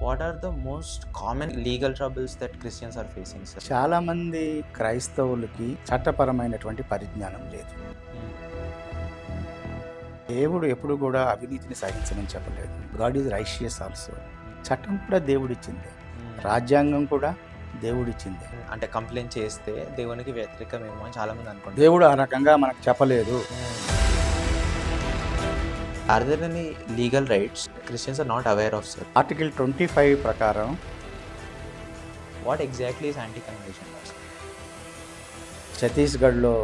What are the most common legal troubles that Christians are facing, sir? చాలా మంది క్రైస్తవులకి చట్టపరమైనటువంటి పరిజ్ఞానం లేదు. దేవుడు ఎప్పుడు కూడా అవినీతిని సహించమని చెప్పలేదు. God is righteous also. చట్టం కూడా దేవుడిచ్చింది, రాజ్యాంగం కూడా దేవుడిచ్చింది. అంటే కంప్లైంట్ చేస్తే దేవునికి వ్యతిరేకమేమో అని చాలా మంది అనుకుంటారు. దేవుడు ఆ రకంగా మనకు చెప్పలేదు. Are there any legal rights Christians are not aware of, sir? Article 25 ప్రకారం What exactly is anti-conversion law, sir? ఛత్తీస్గఢ్లో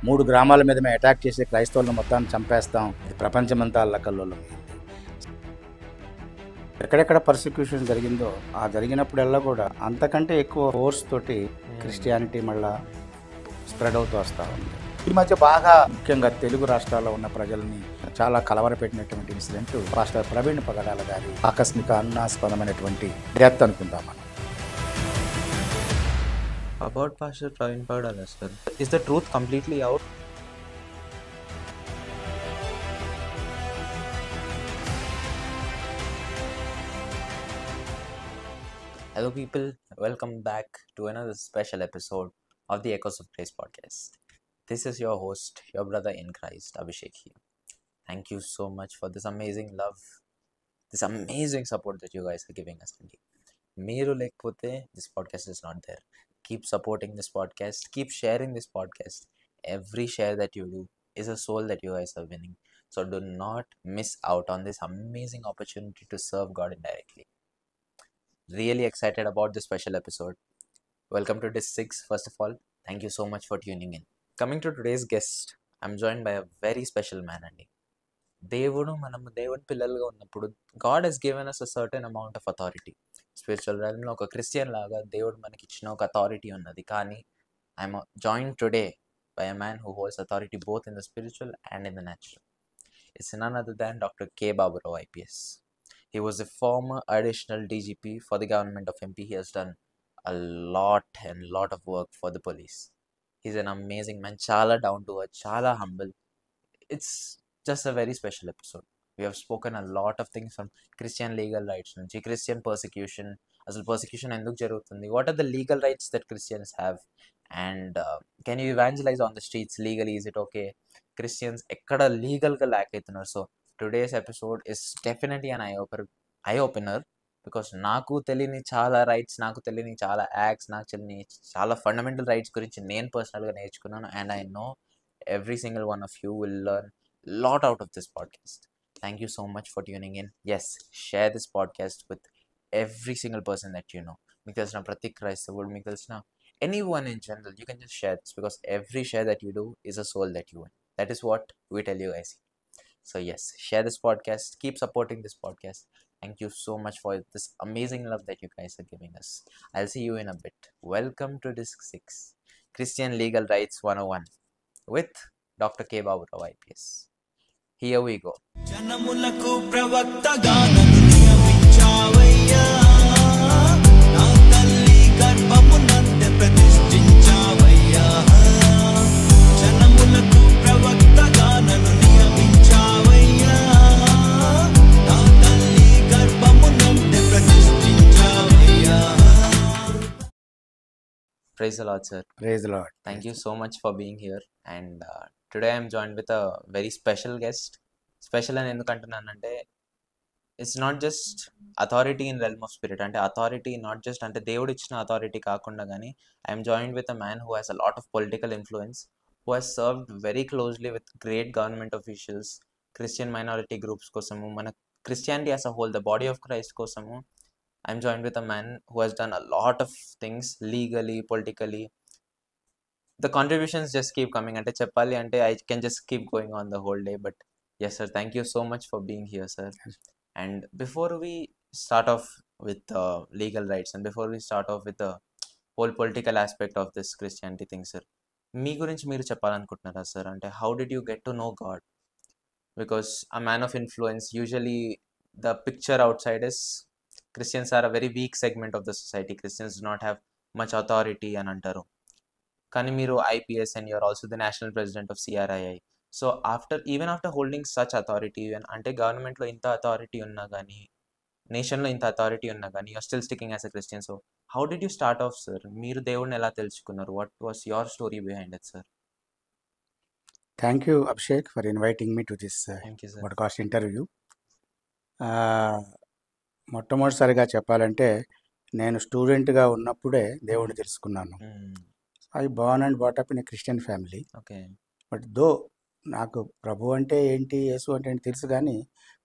3 గ్రామాల మీద మేము అటాక్ చేసి క్రైస్తవులను మొత్తాన్ని చంపేస్తాం. ప్రపంచమంతా అల్లకల్లోలం అయింది. ఎక్కడెక్కడ పర్సిక్యూషన్ జరిగిందో ఆ జరిగినప్పుడల్లా కూడా అంతకంటే ఎక్కువ ఫోర్స్ తోటి క్రిస్టియానిటీ మళ్ళా స్ప్రెడ్ అవుతూ వస్తూ ఉంది. ఈ మధ్య బాగా ముఖ్యంగా తెలుగు రాష్ట్రాల్లో ఉన్న ప్రజల్ని చాలా కలవరపెట్టినటువంటి ఇన్సిడెంట్ పాస్టర్ ప్రవీణ్ పగడాల గారి ఆకస్మిక అన్నాస్పదమైనటువంటి డెత్ అనుకుందాం మనం. About Pastor Praveen Pagdala, sir. Is the truth completely out? Hello people, welcome back to another special episode of the Echoes of Grace podcast. This is your host, your brother in Christ, Abhishek here. Thank you so much for this amazing love, this amazing support that you guys are giving us. Meeru lekapothe this podcast is not there. Keep supporting this podcast, keep sharing this podcast. Every share that you do is a soul that you guys are winning. So do not miss out on this amazing opportunity to serve God indirectly. Really excited about this special episode. Welcome to Disc 6. First of all, thank you so much for tuning in. Coming to today's guest, I'm joined by a very special man అండి. దేవుడు మనము దేవుని పిల్లలుగా ఉన్నప్పుడు God has given us a certain amount of authority. Spiritual రైల్మ్లో ఒక Christian లాగా దేవుడు మనకి ఇచ్చిన ఒక అథారిటీ ఉన్నది. కానీ I'm join today by a man who holds authority both in the spiritual and in the natural. It's none other than doctor K. Baburao IPS. He was a former additional DGP for the government of MP. He has done a lot of work for the police. He's an amazing man. Chala down to earth, chala humble. It's just a very special episode. We have spoken a lot of things from Christian legal rights, Christian persecution, asal persecution enduku jarugutundi, what are the legal rights that Christians have, and can you evangelize on the streets legally? Is it okay? Christians ekkada legal ga lack aitunaru. So today's episode is definitely an eye opener because నాకు తెలియని చాలా rights, నాకు తెలియని చాలా acts, నాకు తెలియని చాలా fundamental rights గురించి నేను పర్సనల్గా నేర్చుకున్నాను. And I know every single one of you will learn a lot out of this podcast. Thank you so much for tuning in. Yes, share this podcast with every single person that you know. మీకు తెలిసిన ప్రతి క్రైస్తవుడు, మీకు తెలిసిన anyone in general, you can just share this because every share that you do is a soul that you win. That is what we tell you guys. So yes, share this podcast, keep supporting this podcast. Thank you so much for this amazing love that you guys are giving us. I'll see you in a bit. Welcome to Disc 6, Christian Legal Rights 101 with Dr. K. Baburao IPS. Here we go. జనములకు ప్రవక్తగా నన్ను నియమించావయ్యా, నా తల్లి గర్భమునందే ప్రతిష్ఠించావయ్యా. జనములకు ప్రవక్తగా నన్ను నియమించావయ్యా, నా తల్లి గర్భమునందే ప్రతిష్ఠించావయ్యా. Praise the Lord, sir. Praise the Lord. Thank you so much for being here. And today I'm joined with a very special guest. Special అని ఎందుకంటున్నానంటే it's not just authority in realm of spirit. అంటే authority not just అంటే దేవుడు ఇచ్చిన authority కాకుండా కానీ I'm joined with a man who has a lot of political influence, who has served very closely with great government officials, Christian minority groups కోసము, మన Christianity as a whole, the body of Christ కోసము. I'm joined with a man who has done a lot of things legally, politically. The contributions just keep coming. Ante cheppali ante I can just keep going on the whole day. But yes, sir, thank you so much for being here, sir. And before we start off with legal rights and before we start off with the whole political aspect of this Christianity thing, sir, మీ గురించి మీరు చెప్పాలనుకుంటున్నారా sir? అంటే how did you get to know God? Because a man of influence, usually the picture outside is Christians are a very weak segment of the society. Christians do not have much authority అని అంటారు. కానీ మీరు IPS and you're also the national president of CRII. So even after holding such authority, అంటే గవర్నమెంట్లో ఇంత authority ఉన్నా కానీ నేషన్లో ఇంత అథారిటీ ఉన్నా కానీ you're still sticking as a Christian. So how did you start off sir? మీరు దేవుడిని ఎలా తెలుసుకున్నారు? What was your story behind it sir? Thank you Abhishek for inviting me to this thank you sir. Podcast interview. మొట్టమొదటిసారిగా చెప్పాలంటే నేను స్టూడెంట్గా ఉన్నప్పుడే దేవుడిని తెలుసుకున్నాను. I born and brought up in a Christian family. Okay. But though నాకు ప్రభు అంటే ఏంటి, యేసు అంటే ఏంటి తెలుసు, కానీ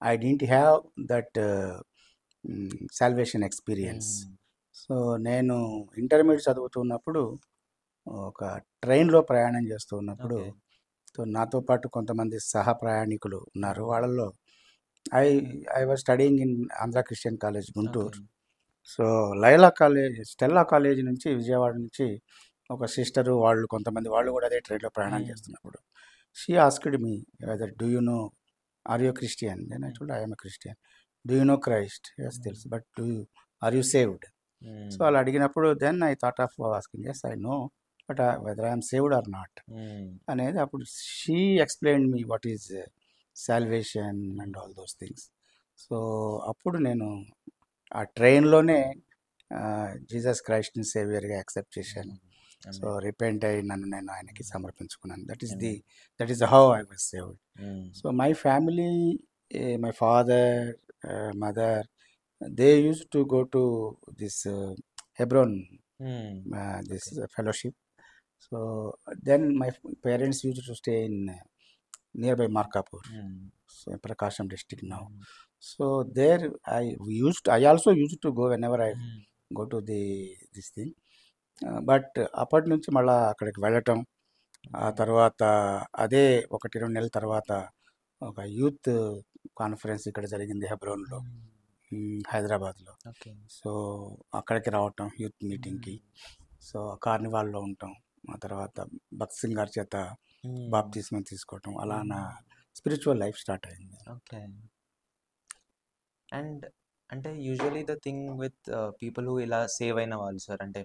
I didn't have that salvation experience. So నేను ఇంటర్మీడియట్ చదువుతున్నప్పుడు ఒక ట్రైన్లో ప్రయాణం చేస్తూ ఉన్నప్పుడు ఓకే. సో నాతో పాటు కొంతమంది సహ ప్రయాణికులు ఉన్నారు. వాళ్ళల్లో I was studying in Andhra Christian college Guntur. Okay. So Laila college, Stella college నుంచి విజయవాడ నుంచి ఒక సిస్టరు వాళ్ళు కొంతమంది వాళ్ళు కూడా అదే ట్రైన్లో ప్రయాణం చేస్తున్నప్పుడు she asked me whether do you know, are you Christian? Then I told I am a Christian. Do you know Christ? Yes తెలుసు. But are you saved? So వాళ్ళు అడిగినప్పుడు then I thought of asking yes I know but whether I'm saved or not అనేది. అప్పుడు she explain me what is salvation and all those things. So అప్పుడు నేను ఆ ట్రైన్లోనే Jesus క్రైస్ట్ని సేవియర్గా యాక్సెప్ట్ చేశాను. సో రిపెంట్ అయ్యి నన్ను నేను ఆయనకి సమర్పించుకున్నాను. That is how I was saved. So my family, my father, mother, they used to go to this Hebron, this fellowship. So then my parents used to stay in nearby Markapur, so in Prakasham district now. So there I also used to go whenever I go to this thing. But అప్పటి నుంచి మళ్ళీ అక్కడికి వెళ్ళటం, ఆ తర్వాత అదే 1-2 నెలల తర్వాత ఒక యూత్ కాన్ఫరెన్స్ ఇక్కడ జరిగింది హెబ్రోన్లో, హైదరాబాద్లో. సో అక్కడికి రావటం యూత్ మీటింగ్కి. సో కార్నివాల్లో ఉంటాం, ఆ తర్వాత భక్త్ సింగ్ గారి చేత బాప్తిస్మం తీసుకోవటం, అలా నా స్పిరిచువల్ లైఫ్ స్టార్ట్ అయింది. ఓకే. అండ్ అంటే usually the thing with people who ఇలా సేవ్ అయిన వాళ్ళు సార్, అంటే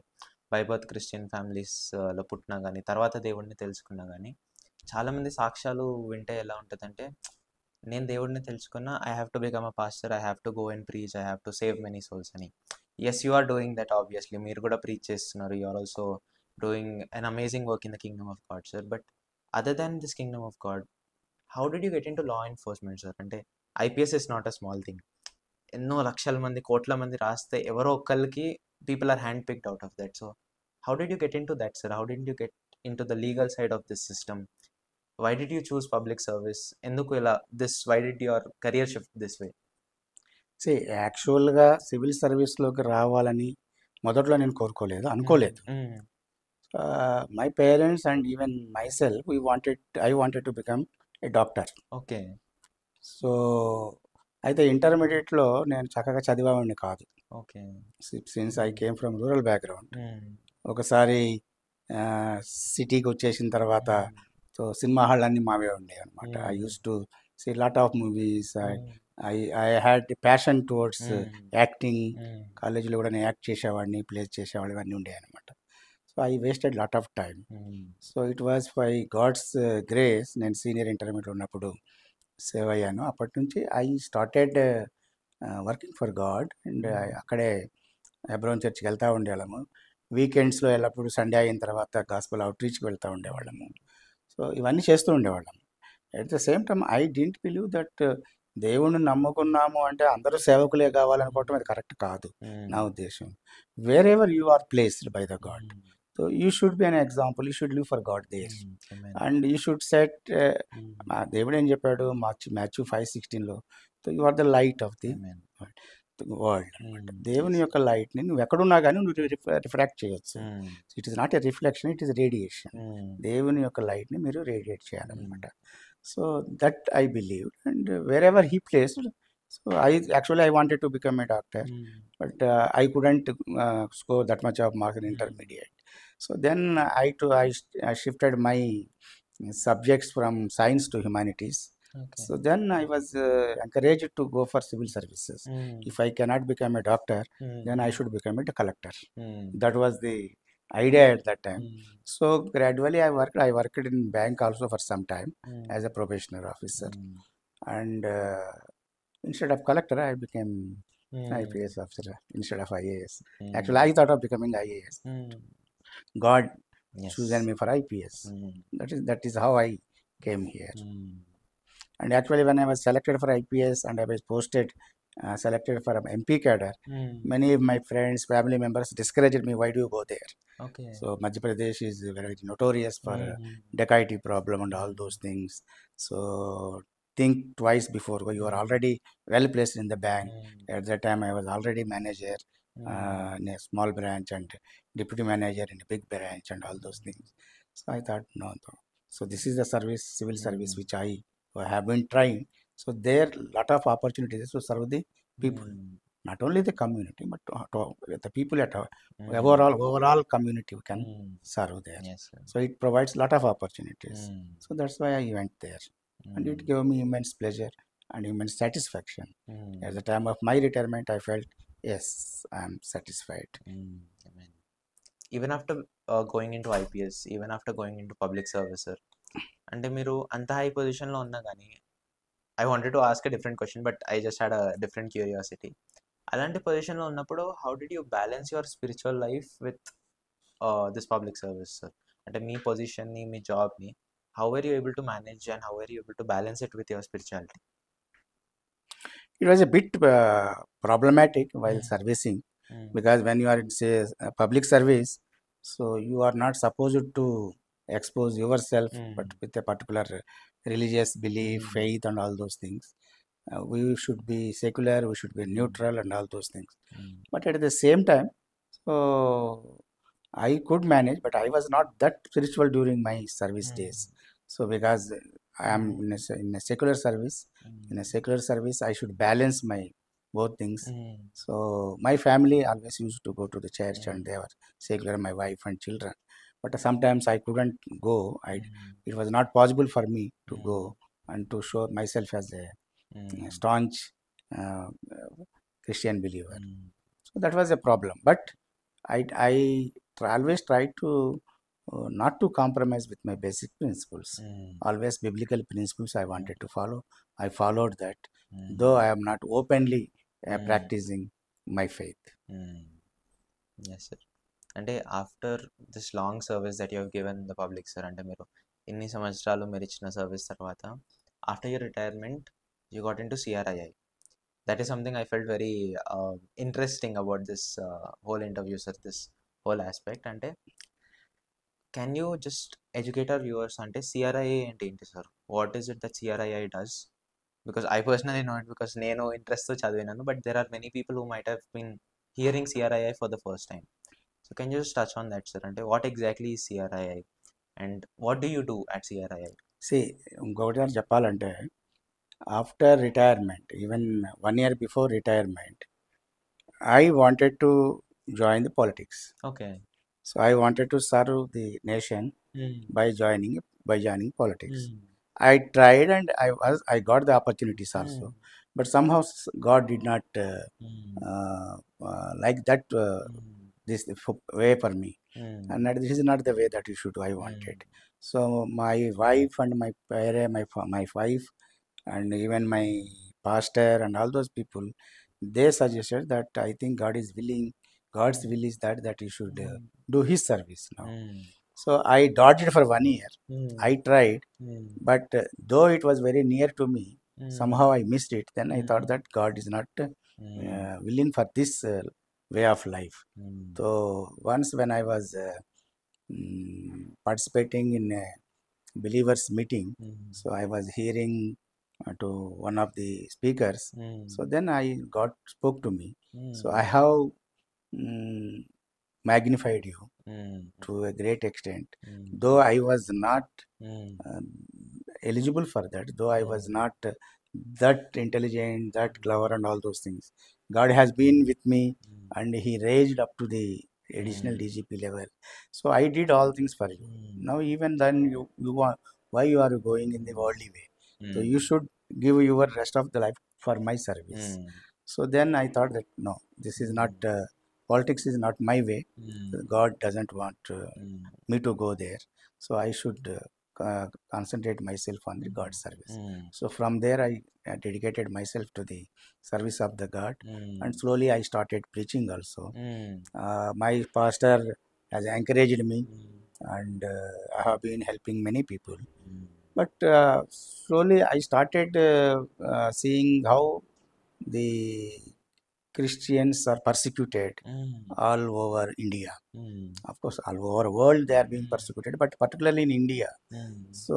బై బర్త్ క్రిస్టియన్ ఫ్యామిలీస్లో పుట్టినా కానీ తర్వాత దేవుడిని తెలుసుకున్నా కానీ చాలామంది సాక్ష్యాలు వింటే ఎలా ఉంటుందంటే, నేను దేవుడిని తెలుసుకున్నా, I have to become a pastor, I have to go and preach, I have to save many souls అని. Yes, you are doing that obviously, మీరు కూడా ప్రీచ్ చేస్తున్నారు, you are also doing an amazing work in the kingdom of God, sir. But other than this kingdom of God, how did you get into law enforcement, sir? అంటే IPS is not a small thing. ఎన్నో లక్షల మంది, కోట్ల మంది రాస్తే ఎవరో ఒక్కరికి people are hand picked out of that. So how did you get into that, sir? How did you get into the legal side of this system? Why did you choose public service? ఎందుకు ఇలా why did your career shift this way? యాక్చువల్గా civil సర్వీస్లోకి రావాలని మొదట్లో నేను అనుకోలేదు. My parents and even myself, I wanted to become a doctor. Okay. So అయితే ఇంటర్మీడియట్లో నేను చక్కగా చదివేవాడిని కాదు. Okay. Since I came from rural background. ఒకసారి సిటీకి వచ్చేసిన తర్వాత సో సినిమా హాల్ అన్నీ మావే ఉండేవి అనమాట. I use to see lot of movies. I had passion towards acting. కాలేజీలో కూడా నేను యాక్ట్ చేసేవాడిని, ప్లేస్ చేసేవాడిని, ఇవన్నీ ఉండేవి అనమాట. So I wasted lot of time. So it was by God's grace నేను సీనియర్ ఇంటర్మీడియట్ ఉన్నప్పుడు సేవ్ అయ్యాను. అప్పటి నుంచి I started working for God. And అక్కడే హెబ్రోన్ చర్చ్కి వెళ్తూ ఉండేవాళ్ళము. వీకెండ్స్లో ఎల్లప్పుడు సండే అయిన తర్వాత గాస్పల్ అవుట్రీచ్కి వెళ్తూ ఉండేవాళ్ళము. సో ఇవన్నీ చేస్తూ ఉండేవాళ్ళము. At the same time I didn't believe that దేవుణ్ణి నమ్ముకున్నాము అంటే అందరూ సేవకులే కావాలనుకోవటం అది కరెక్ట్ కాదు నా ఉద్దేశం. Wherever you are placed by the God, so you should be an example, you should live for God there. And you should set దేవుడు ఏం చెప్పాడు Matthew 5:16లో, so you are the light of the world. దేవుని యొక్క లైట్ని నువ్వు ఎక్కడున్నా కానీ నువ్వు రిఫ్రాక్ట్ చేయొచ్చు. It is not a reflection, it is radiation. దేవుని యొక్క లైట్ని మీరు రేడియేట్ చేయాలన్నమాట. So that I believe. And wear ever he placed, so I wanted to become a doctor, but I couldn't score that much of marks in intermediate. So then I shifted my subjects from science to humanities. Okay. So then I was encouraged to go for civil services. If I cannot become a doctor, then I should become a collector. That was the idea at that time. So gradually I worked in bank also for some time as a probationary officer. And instead of collector, I became IPS officer instead of IAS. Mm. Actually, I thought of becoming IAS. Mm. God Yes. chosen me for IPS. Mm. That is how I came here. Mm. And actually, when I was selected for IPS and I was selected for MP cadre, Mm. many of my friends, family members discouraged me. Why do you go there? Okay. So Madhya Pradesh is very notorious for Mm. dacoity problem and all those things. So think twice before. You are already well placed in the bank. Mm. At that time, I was already manager in a small branch and deputy manager in a big branch and all those things. So I thought, no, no. So this is the service, civil service, which I have been trying. So there lot of opportunities to serve the people, not only the community, but the people at overall community we can serve there. Yes, sir. So it provides lot of opportunities. So that's why I went there, and it gave me immense pleasure and immense satisfaction. At the time of my retirement, I felt yes, I am satisfied. Amen. Even after going into IPS, even after going into public service, sir, అంటే మీరు అంత high పొజిషన్లో ఉన్నా కానీ I wanted to ask a different question but I just had a different curiosity. అలాంటి పొజిషన్లో ఉన్నప్పుడు how did you balance your spiritual life with this public service, sir? అంటే మీ పొజిషన్ని, మీ జాబ్ని how are you able to manage and how are you able to balance it with your spirituality? It was a bit problematic while servicing, because when you are in, say, public service, so you are not supposed to expose yourself but with a particular religious belief, faith and all those things. We should be secular, we should be neutral and all those things. But at the same time, so I could manage, but I was not that spiritual during my service days. So because I am in a secular service, I should balance my both things. So my family always used to go to the church and they were secular, my wife and children. But sometimes I couldn't go. It was not possible for me to go and to show myself as a staunch uh, Christian believer. So that was a problem. But I always tried to not to compromise with my basic principles. Always biblical principles I wanted to follow. I followed that, though I am not openly practicing my faith. Yes sir. అంటే after this long service that you have given the public, sir, అంటే మీరు ఇన్ని సంవత్సరాలు మీరు ఇచ్చిన service తర్వాత after your retirement you got into CRII. That is something I felt very interesting about this whole interview, sir, this whole aspect. అంటే can you just educate our viewers, అంటే CRII అంటే ఏంటి sir? What is it that CRII does? Because I personally no it because నేను ఇంట్రెస్ట్తో చదివినాను, but there are many people who might have been hearing CRII for the first time. So can you just touch on that, sir? And what exactly is CRII and what do you do at CRII? See, ఇంకొకటి చెప్పాలంటే after retirement, even 1 year before retirement, I wanted to join the politics. Okay. So I wanted to serve the nation by joining politics. I tried and I got the opportunities also, but somehow God did not like that this way for me, and that this is not the way that you should do. I wanted. So my wife and my parent, my wife, and even my pastor and all those people, they suggested that I think God is willing. God's will is that you should do His service now. So I dodged for 1 year. I tried, but though it was very near to me, somehow I missed it. Then I thought that God is not willing for this way of life. So once when I was participating in a believers meeting, so I was hearing to one of the speakers. So then God spoke to me. So I have magnified you to a great extent, though I was not eligible for that, though I was not that intelligent, that clever and all those things. God has been with me and He raised up to the additional DGP level. So I did all things for you. Now even then you want, why you are going in the worldly way? So you should give your rest of the life for my service. So then I thought that no, this is not politics is not my way. God doesn't want me to go there. So I should concentrate myself on the God service. Mm. So from there, I dedicated myself to the service of the God, Mm. and slowly I started preaching also. Mm. My pastor has encouraged me, Mm. and I have been helping many people. Mm. But slowly I started seeing how the Christians are persecuted Mm. all over India. Mm. Of course, all over world they are being Mm. persecuted, but particularly in India. Mm. So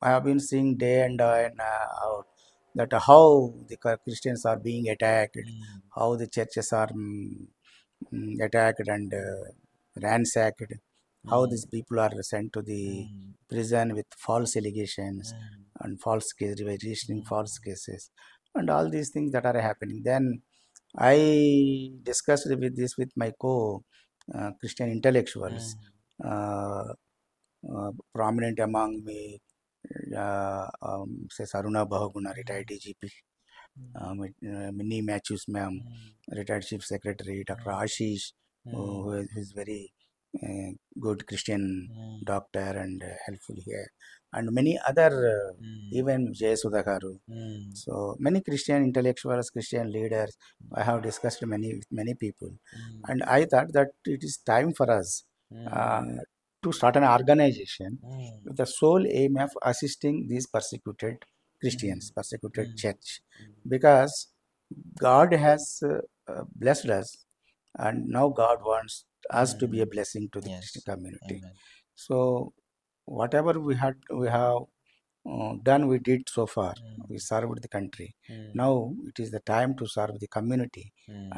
I have been seeing day and day out that how the Christians are being attacked, Mm. how the churches are attacked and ransacked, how these people are sent to the Mm. prison with false allegations Mm. and false case registering Mm. false cases, and all these things that are happening. Then I discussed with my Christian intellectuals, uh, prominent among me, say Saruna Bahuguna, retired DGP, Minnie Matthews ma'am, retired Chief Secretary, Dr. Ashish, who is very good Christian doctor and helpful here, and many other, even Jay Sudhakaru. Mm. So many Christian intellectuals, Christian leaders, I have discussed with many people, and I thought that it is time for us uh, to start an organization with the sole aim of assisting these persecuted Christians, persecuted church, because God has blessed us, and now God wants us to be a blessing to the Christian Yes. community. Amen. So whatever we have done, we did so far. We served the country. Now it is the time to serve the community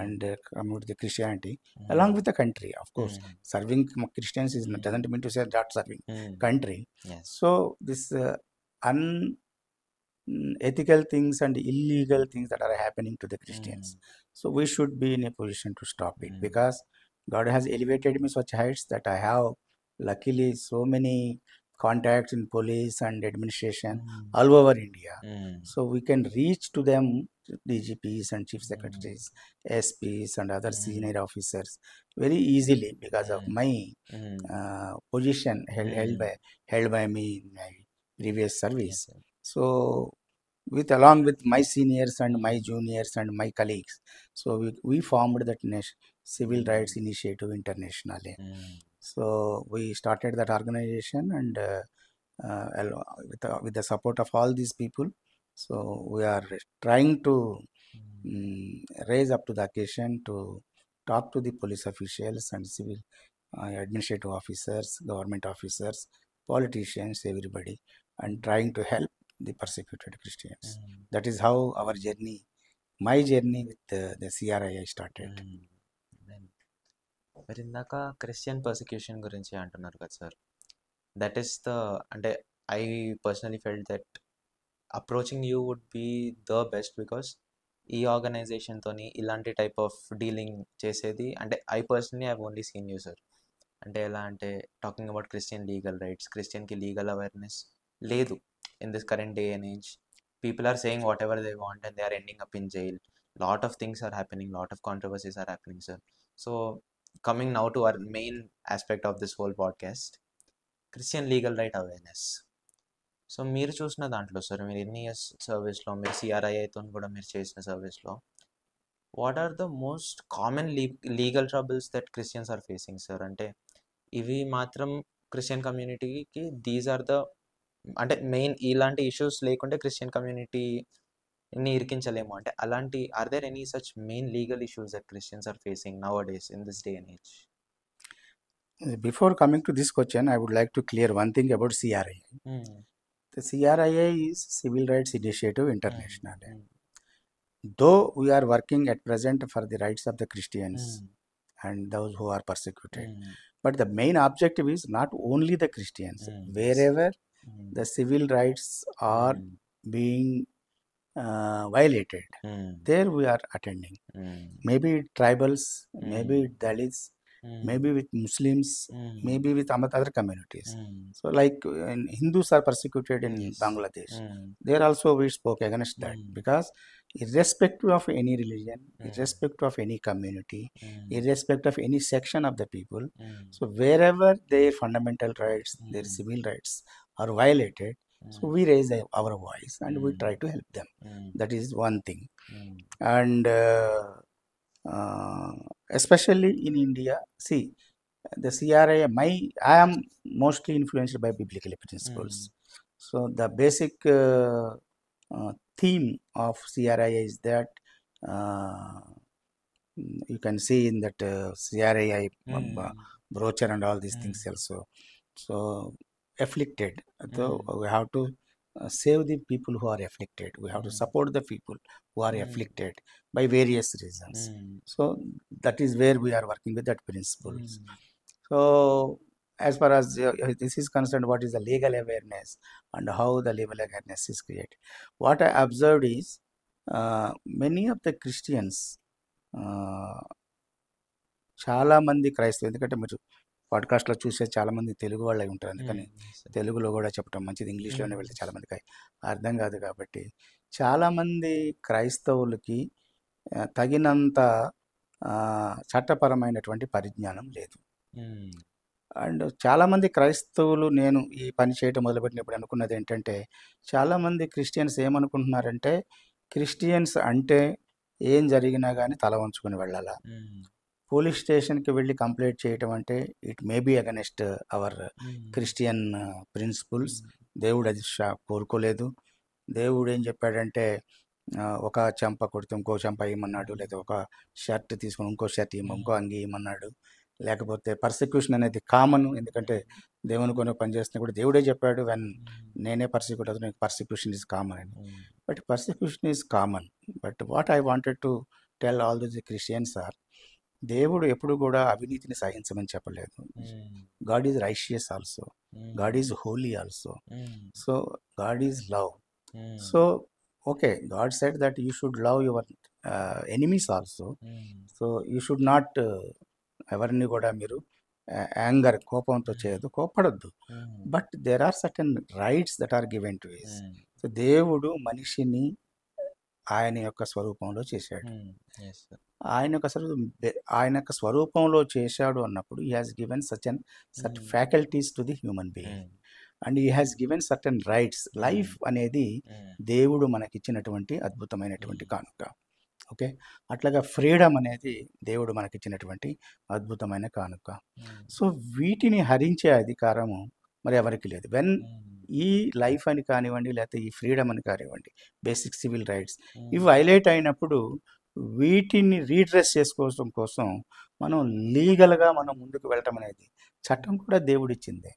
and promote the Christianity along with the country. Of course, serving Christians doesn't mean to say not serving country. Yes. So this unethical things and illegal things that are happening to the Christians. So we should be in a position to stop it, because God has elevated me such heights that I have luckily so many contacts in police and administration all over India. So we can reach to them, DGPs and chief secretaries, SPs and other senior officers very easily, because of my position held by me in my previous service. Yes. So along with my seniors and my juniors and my colleagues, so we formed that Civil Rights Initiative internationally. So we started that organization, and with the support of all these people, so we are trying to raise up to the occasion to talk to the police officials and civil administrative officers, government officers, politicians, everybody, and trying to help the persecuted Christians. That is how our journey, my journey with the CRI started. మరి ఇందాక Christian persecution గురించి అంటున్నారు కదా sir, that is the అంటే I personally felt that approaching you would be the best, because ఈ ఆర్గనైజేషన్తోని ఇలాంటి type of dealing చేసేది అంటే I personally I only seen you sir. అంటే ఎలా అంటే talking about Christian legal rights, క్రిస్టియన్కి లీగల్ అవేర్నెస్ లేదు in this current day and age. People are saying whatever they want and they are ending up in jail. Lot of things are happening, lot of controversies are happening sir. So coming now to our main aspect of this whole podcast, Christian legal right awareness. So మీరు చూసిన దాంట్లో sir, మీరు ఎన్ని years సర్వీస్లో, మీరు సిఆర్ఐతో కూడా మీరు చేసిన సర్వీస్లో, what are the most common legal troubles that Christians are facing sir? అంటే ఇవి మాత్రం క్రిస్టియన్ కమ్యూనిటీకి దీస్ ఆర్ ద అంటే మెయిన్, ఇలాంటి ఇష్యూస్ లేకుంటే క్రిస్టియన్ కమ్యూనిటీని ఇరికించలేము అంటే అలాంటి, are there any such main legal issues that Christians are facing now a days in this day and age? Before coming to this question, I would like to clear one thing about CRI. The CRIA is Civil Rights Initiative International. Though we are working at present for the rights of the Christians and those who are persecuted, but the main objective is not only the Christians. Wherever the civil rights are being violated, there we are attending. Maybe tribals, maybe Dalits, maybe with Muslims, maybe with other communities. So like Hindus are persecuted in Bangladesh, there also we spoke against that, because irrespective of any religion, irrespective of any community, irrespective of any section of the people, so wherever their fundamental rights, their civil rights or violated, so Mm. we raise our voice and we Mm. try to help them. Mm. That is one thing. Mm. And especially in India, see, the CRI, I am mostly influenced by biblical principles. So the basic theme of CRI is that uh, you can see in that CRI brochure and all these things also. So afflicted, so we have to save the people who are afflicted. We have to support the people who are afflicted by various reasons. So that is where we are working with that principles. So as far as this is concerned, what is the legal awareness and how the legal awareness is created? What I observed is many of the Christians, చాలా మంది క్రైస్తవులు, ఎందుకంటే మీరు పాడ్కాస్ట్లో చూసే చాలామంది తెలుగు వాళ్ళు అయి ఉంటారు, అందుకని తెలుగులో కూడా చెప్పడం మంచిది. ఇంగ్లీష్లోనే వెళ్తే చాలామందికి అర్థం కాదు కాబట్టి చాలామంది క్రైస్తవులకి తగినంత చట్టపరమైనటువంటి పరిజ్ఞానం లేదు. అండ్ చాలామంది క్రైస్తవులు, నేను ఈ పని చేయటం మొదలుపెట్టినప్పుడు అనుకున్నది ఏంటంటే, చాలామంది క్రిస్టియన్స్ ఏమనుకుంటున్నారంటే, క్రిస్టియన్స్ అంటే ఏం జరిగినా కానీ తల వంచుకొని వెళ్ళాలా, పోలీస్ స్టేషన్కి వెళ్ళి కంప్లైంట్ చేయటం అంటే it may be against our Christian principles. దేవుడు అది కోరుకోలేదు. దేవుడు ఏం చెప్పాడంటే, ఒక చెంప కొడితే ఇంకో చెంప ఇమ్మన్నాడు, లేదా ఒక షర్ట్ తీసుకొని ఇంకో షర్ట్ ఇంకో అంగి ఇమ్మన్నాడు. లేకపోతే పర్సిక్యూషన్ అనేది కామన్, ఎందుకంటే దేవుని కొన్ని పని చేస్తున్నా కూడా దేవుడే చెప్పాడు, వెన్ నేనే పర్సిక్యూట్ అవుతున్నాను, పర్సిక్యూషన్ ఈజ్ కామన్ అని. But persecution is common. But what I wanted to tell all the Christians are, దేవుడు ఎప్పుడు కూడా అవినీతిని సహించమని చెప్పలేదు. God is righteous also, God is holy also. So God is love. So okay, God said that you should love your enemies also. So you should not, ఎవరిని కూడా మీరు anger, కోపంతో చేయొద్దు, కోపడద్దు. But there are certain rights that are given to his. So దేవుడు మనిషిని ఆయన యొక్క స్వరూపంలో చేశాడు. ఆయన యొక్క స్వరూపంలో చేశాడు అన్నప్పుడు he has given certain faculties to the human being and he has given certain rights. Life అనేది దేవుడు మనకిచ్చినటువంటి అద్భుతమైనటువంటి కానుక. ఓకే, అట్లాగా ఫ్రీడమ్ అనేది దేవుడు మనకిచ్చినటువంటి అద్భుతమైన కానుక. సో వీటిని హరించే అధికారము మరి ఎవరికి లేదు. వెన్ ఈ లైఫ్ అని కానివ్వండి, లేకపోతే ఈ ఫ్రీడమ్ అని కానివ్వండి, బేసిక్ సివిల్ రైట్స్ ఇవి వైలేట్ అయినప్పుడు వీటిని రీడ్రెస్ చేసుకోవడం కోసం మనం లీగల్గా మనం ముందుకు వెళ్ళటం అనేది, చట్టం కూడా దేవుడిచ్చిందే,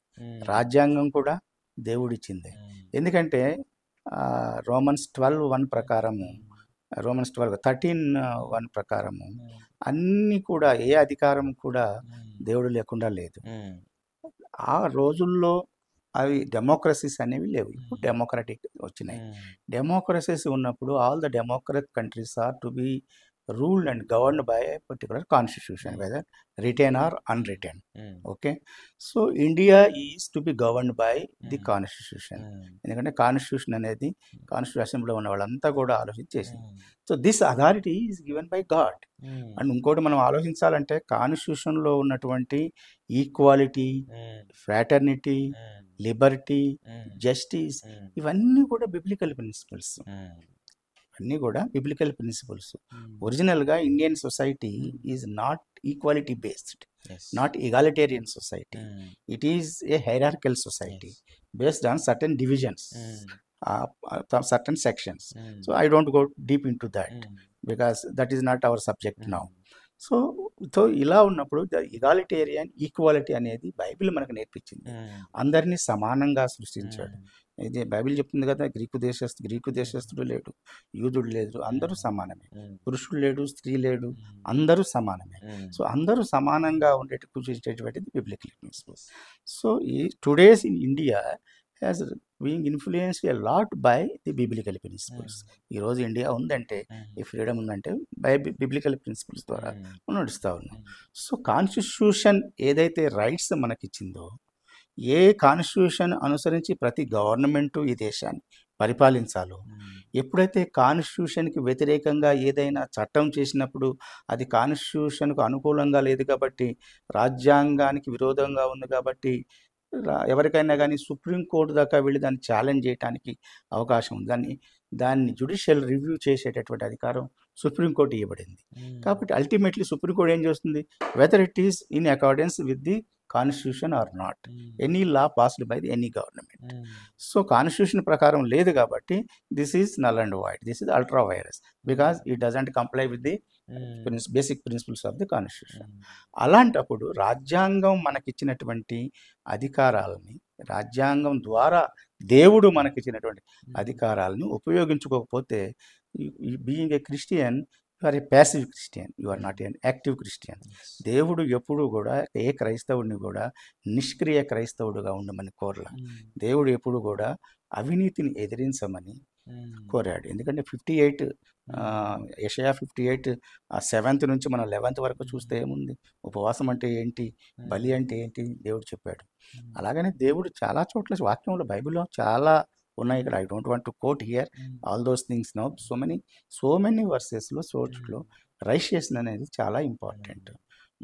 రాజ్యాంగం కూడా దేవుడిచ్చిందే. ఎందుకంటే రోమన్స్ 12:1 ప్రకారము, రోమన్స్ 13:1 ప్రకారము అన్నీ కూడా, ఏ అధికారం కూడా దేవుడు లేకుండా లేదు. ఆ రోజుల్లో అవి డెమోక్రసీస్ అనేవి లేవు, ఇప్పుడు డెమోక్రటిక్ వచ్చినాయి. డెమోక్రసీస్ ఉన్నప్పుడు all the democratic countries are to be ruled and governed by a particular constitution, whether written or unwritten. Okay, so India is to be governed by the constitution. ఎందుకంటే constitution అనేది constitution అసెంబ్లీలో ఉన్న వాళ్ళంతా కూడా ఆలోచించి చేసింది. So this authority is given by God. And ఇంకోటి మనం ఆలోచించాలంటే, కాన్స్టిట్యూషన్లో ఉన్నటువంటి ఈక్వాలిటీ, ఫ్రాటర్నిటీ, లిబర్టీ, జస్టిస్, ఇవన్నీ కూడా బిబ్లికల్ ప్రిన్సిపల్స్. అన్నీ కూడా బిబ్లికల్ ప్రిన్సిపల్స్. ఒరిజినల్గా Indian society is not equality based, not egalitarian society. It is a hierarchical society based on certain divisions, certain sections. So I don't go deep into that because that is not our subject now. So ఇలా ఉన్నప్పుడు the ఇగాలిటేరియన్ equality అనేది Bible మనకు నేర్పించింది. అందరినీ సమానంగా సృష్టించాడు. ఇది Bible చెప్తుంది కదా, గ్రీకు దేశస్తుడు లేడు, యూదుడు లేడు, అందరూ సమానమే. పురుషుడు లేడు, స్త్రీ లేడు, అందరూ సమానమే. సో అందరూ సమానంగా ఉండేటటువంటిది బిబ్లికల్ ప్రిన్సిపల్స్. సో ఈ today's in India has being influenced a lot by the biblical principles. ఈరోజు ఇండియా ఉందంటే, ఈ ఫ్రీడమ్ ఉందంటే బై బిబ్లికల్ ప్రిన్సిపల్స్ ద్వారా మనం నడుస్తూ ఉన్నాం. సో కాన్స్టిట్యూషన్ ఏదైతే రైట్స్ మనకిచ్చిందో, ఏ కాన్స్టిట్యూషన్ అనుసరించి ప్రతి గవర్నమెంటు ఈ దేశాన్ని పరిపాలించాలో, ఎప్పుడైతే కాన్స్టిట్యూషన్కి వ్యతిరేకంగా ఏదైనా చట్టం చేసినప్పుడు అది కాన్స్టిట్యూషన్కు అనుకూలంగా లేదు కాబట్టి, రాజ్యాంగానికి విరోధంగా ఉంది కాబట్టి ఎవరికైనా కానీ సుప్రీంకోర్టు దాకా వెళ్ళి దాన్ని ఛాలెంజ్ చేయడానికి అవకాశం ఉంది. దాన్ని జ్యుడిషియల్ రివ్యూ చేసేటటువంటి అధికారం సుప్రీంకోర్టు ఇవ్వబడింది. కాబట్టి అల్టిమేట్లీ సుప్రీంకోర్టు ఏం చేస్తుంది, whether it is in accordance with the constitution or not, any law passed by the any government. So constitution ప్రకారం లేదు కాబట్టి this is null and void, this is ultra vires, because it doesn't comply with the basic principles of the constitution. అలాంటప్పుడు రాజ్యాంగం మనకిచ్చినటువంటి అధికారాలని, రాజ్యాంగం ద్వారా దేవుడు మనకిచ్చినటువంటి అధికారాలను ఉపయోగించుకోకపోతే, being a Christian you are a passive Christian, you are not an active Christian. దేవుడు ఎప్పుడు కూడా ఏ క్రైస్తవుడిని కూడా నిష్క్రియ క్రైస్తవుడుగా ఉండమని కోరల. దేవుడు ఎప్పుడు కూడా అవినీతిని ఎదిరించమని కోరాడు. ఎందుకంటే 58 యెషయా 58 7th నుంచి మనం 11th వరకు చూస్తే ఏముంది, ఉపవాసం అంటే ఏంటి, బలి అంటే ఏంటి దేవుడు చెప్పాడు. అలాగనే దేవుడు చాలా చోట్ల వాక్యంలో బైబిల్లో చాలా ఉన్నాయి. ఇక్కడ I don't want to quote here all those things now. So many వర్సెస్లో చోట్లలో రైషియస్నెస్ అనేది చాలా ఇంపార్టెంట్.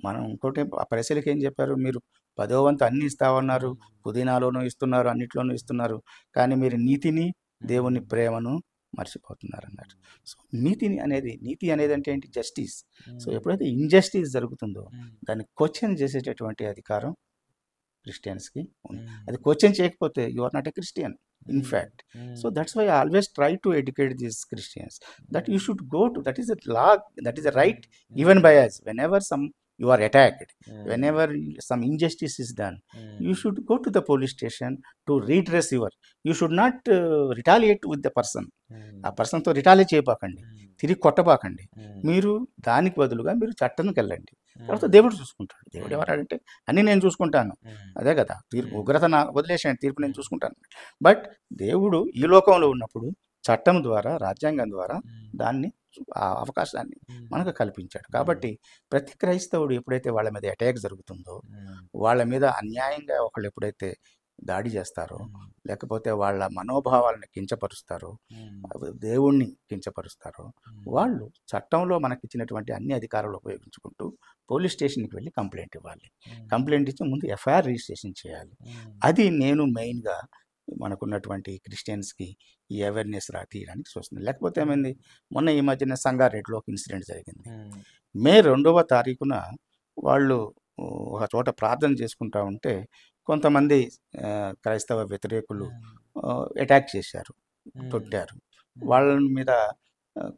మనం ఇంకోటి ఆ పరిశీలికి ఏం చెప్పారు, మీరు 10వ వంతు అన్నీ ఇస్తామన్నారు, పుదీనాలోనూ ఇస్తున్నారు, అన్నిట్లోనూ ఇస్తున్నారు, కానీ మీరు నీతిని, దేవుని ప్రేమను మర్చిపోతున్నారు అన్నారు. సో నీతి అనేది అంటే ఏంటి, జస్టిస్. సో ఎప్పుడైతే ఇంజస్టిస్ జరుగుతుందో దాన్ని క్వశ్చన్ చేసేటటువంటి అధికారం క్రిస్టియన్స్కి ఉంది. అది క్వశ్చన్ చేయకపోతే you are not a Christian in fact. So that's why I always try to educate these Christians that you should go to, that is a law, that is a right given by us. Whenever you are attacked, whenever some injustice is done, you should go to the police station to redress you should not retaliate with the person. ఆ పర్సన్తో retaliate చేయబాకండి, తిరిగి కొట్టబాకండి. మీరు దానికి బదులుగా మీరు చట్టానికి వెళ్ళండి, తర్వాత దేవుడు చూసుకుంటాడు. దేవుడు ఎవరంటే అన్నీ నేను చూసుకుంటాను, అదే కదా తీర్పు, ఉగ్రత నా వదిలేసాను, తీర్పు నేను చూసుకుంటాను. బట్ దేవుడు ఈ లోకంలో ఉన్నప్పుడు చట్టం ద్వారా, రాజ్యాంగం ద్వారా దాన్ని, ఆ అవకాశాన్ని మనకు కల్పించాడు. కాబట్టి ప్రతి క్రైస్తవుడు ఎప్పుడైతే వాళ్ళ మీద అటాక్ జరుగుతుందో, వాళ్ళ మీద అన్యాయంగా ఒకళ్ళు ఎప్పుడైతే దాడి చేస్తారో, లేకపోతే వాళ్ళ మనోభావాలను కించపరుస్తారో, దేవుణ్ణి కించపరుస్తారో, వాళ్ళు చట్టంలో మనకిచ్చినటువంటి అన్ని అధికారాలు ఉపయోగించుకుంటూ పోలీస్ స్టేషన్కి వెళ్ళి కంప్లైంట్ ఇవ్వాలి. కంప్లైంట్ ఇచ్చి ముందు ఎఫ్ఐఆర్ రిజిస్ట్రేషన్ చేయాలి. అది నేను మెయిన్గా మనకున్నటువంటి క్రిస్టియన్స్కి ఈ అవేర్నెస్ తీయడానికి చూస్తుంది. లేకపోతే ఏమైంది, మొన్న ఈ మధ్యన సంగారెడ్డిలో ఒక ఇన్సిడెంట్ జరిగింది. మే 2వ తారీఖున వాళ్ళు ఒక చోట ప్రార్థన చేసుకుంటా ఉంటే కొంతమంది క్రైస్తవ వ్యతిరేకులు అటాక్ చేశారు, కొట్టారు. వాళ్ళ మీద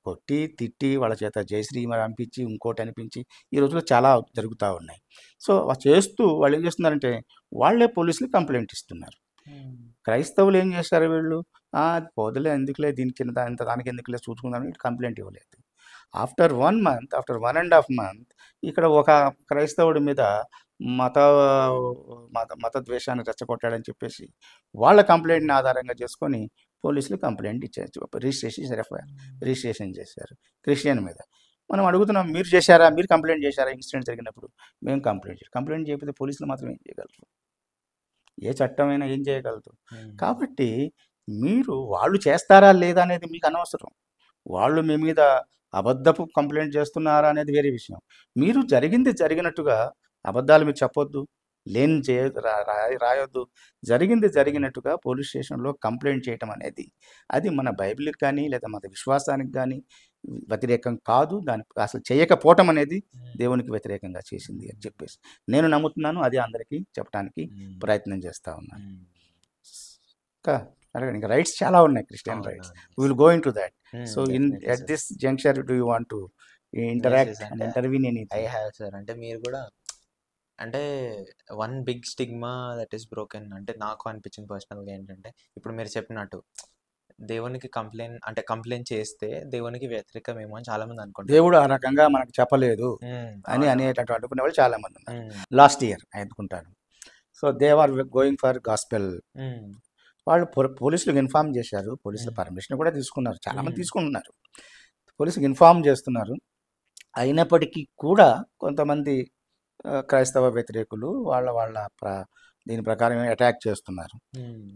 కొట్టి తిట్టి వాళ్ళ చేత జయశ్రీమని అనిపించి ఇంకోటి అనిపించి ఈ రోజుల్లో చాలా జరుగుతూ ఉన్నాయి. సో చేస్తూ వాళ్ళు ఏం చేస్తున్నారంటే వాళ్ళే పోలీసులు కంప్లైంట్ ఇస్తున్నారు. క్రైస్తవులు ఏం చేశారు, వీళ్ళు పోదులే ఎందుకులే, దీనికి ఇంత దానికి ఎందుకులే చూసుకుందామని కంప్లైంట్ ఇవ్వలేదు. ఆఫ్టర్ 1 month, ఆఫ్టర్ 1.5 month ఇక్కడ ఒక క్రైస్తవుడి మీద మత ద్వేషాన్ని రెచ్చగొట్టాడని చెప్పేసి వాళ్ళ కంప్లైంట్ని ఆధారంగా చేసుకొని పోలీసులు కంప్లైంట్ ఇచ్చారు, రిజిస్ట్రేషన్ చేశారు క్రిస్టియన్ మీద. మనం అడుగుతున్నాం, మీరు చేశారా, మీరు కంప్లైంట్ చేశారా ఇన్సిడెంట్ జరిగినప్పుడు? మేము కంప్లైంట్ చేయకపోతే పోలీసులు మాత్రం ఏం చేయగలరు, ఏ చట్టమైనా ఏం చేయగలదు. కాబట్టి మీరు వాళ్ళు చేస్తారా లేదా అనేది మీకు అనవసరం. వాళ్ళు మీ మీద అబద్ధపు కంప్లైంట్ చేస్తున్నారా అనేది వేరే విషయం. మీరు జరిగినట్టుగా అబద్ధాలు మీరు చెప్పొద్దు, లేని రాయొద్దు. జరిగినట్టుగా పోలీస్ స్టేషన్లో కంప్లైంట్ చేయటం అనేది అది మన బైబిల్కి కానీ లేదా మన విశ్వాసానికి కానీ వ్యతిరేకం కాదు. దాని అసలు చేయకపోవటం అనేది దేవునికి వ్యతిరేకంగా చేసింది అని చెప్పేసి నేను నమ్ముతున్నాను. అది అందరికీ చెప్పడానికి ప్రయత్నం చేస్తూ ఉన్నాను. ఇంకా రైట్స్ చాలా ఉన్నాయి, Christian rights. We will go in to that. So at this junction do you want to interact and intervene anything? I have sir. అంటే మీరు కూడా అంటే one big stigma that is broken అంటే నాకు అనిపించింది పర్సనల్గా ఏంటంటే, ఇప్పుడు మీరు చెప్పినట్టు దేవునికి కంప్లైంట్ చేస్తే దేవునికి వ్యతిరేకమేమో అని చాలా మంది అనుకుంటారు. దేవుడు ఆ రకంగా మనకు చెప్పలేదు అని అనేటట్టు అనుకునే వాళ్ళు చాలా మంది ఉన్నారు. లాస్ట్ ఇయర్ అనుకుంటాను. So they are going for gospel. వాళ్ళు పోలీసులకు ఇన్ఫార్మ్ చేశారు, పోలీసుల పర్మిషన్ కూడా తీసుకున్నారు, చాలా మంది తీసుకుంటున్నారు, పోలీసులకు ఇన్ఫార్మ్ చేస్తున్నారు. అయినప్పటికీ కూడా కొంతమంది క్రైస్తవ వ్యతిరేకులు వాళ్ళ దీని ప్రకారం అటాక్ చేస్తున్నారు.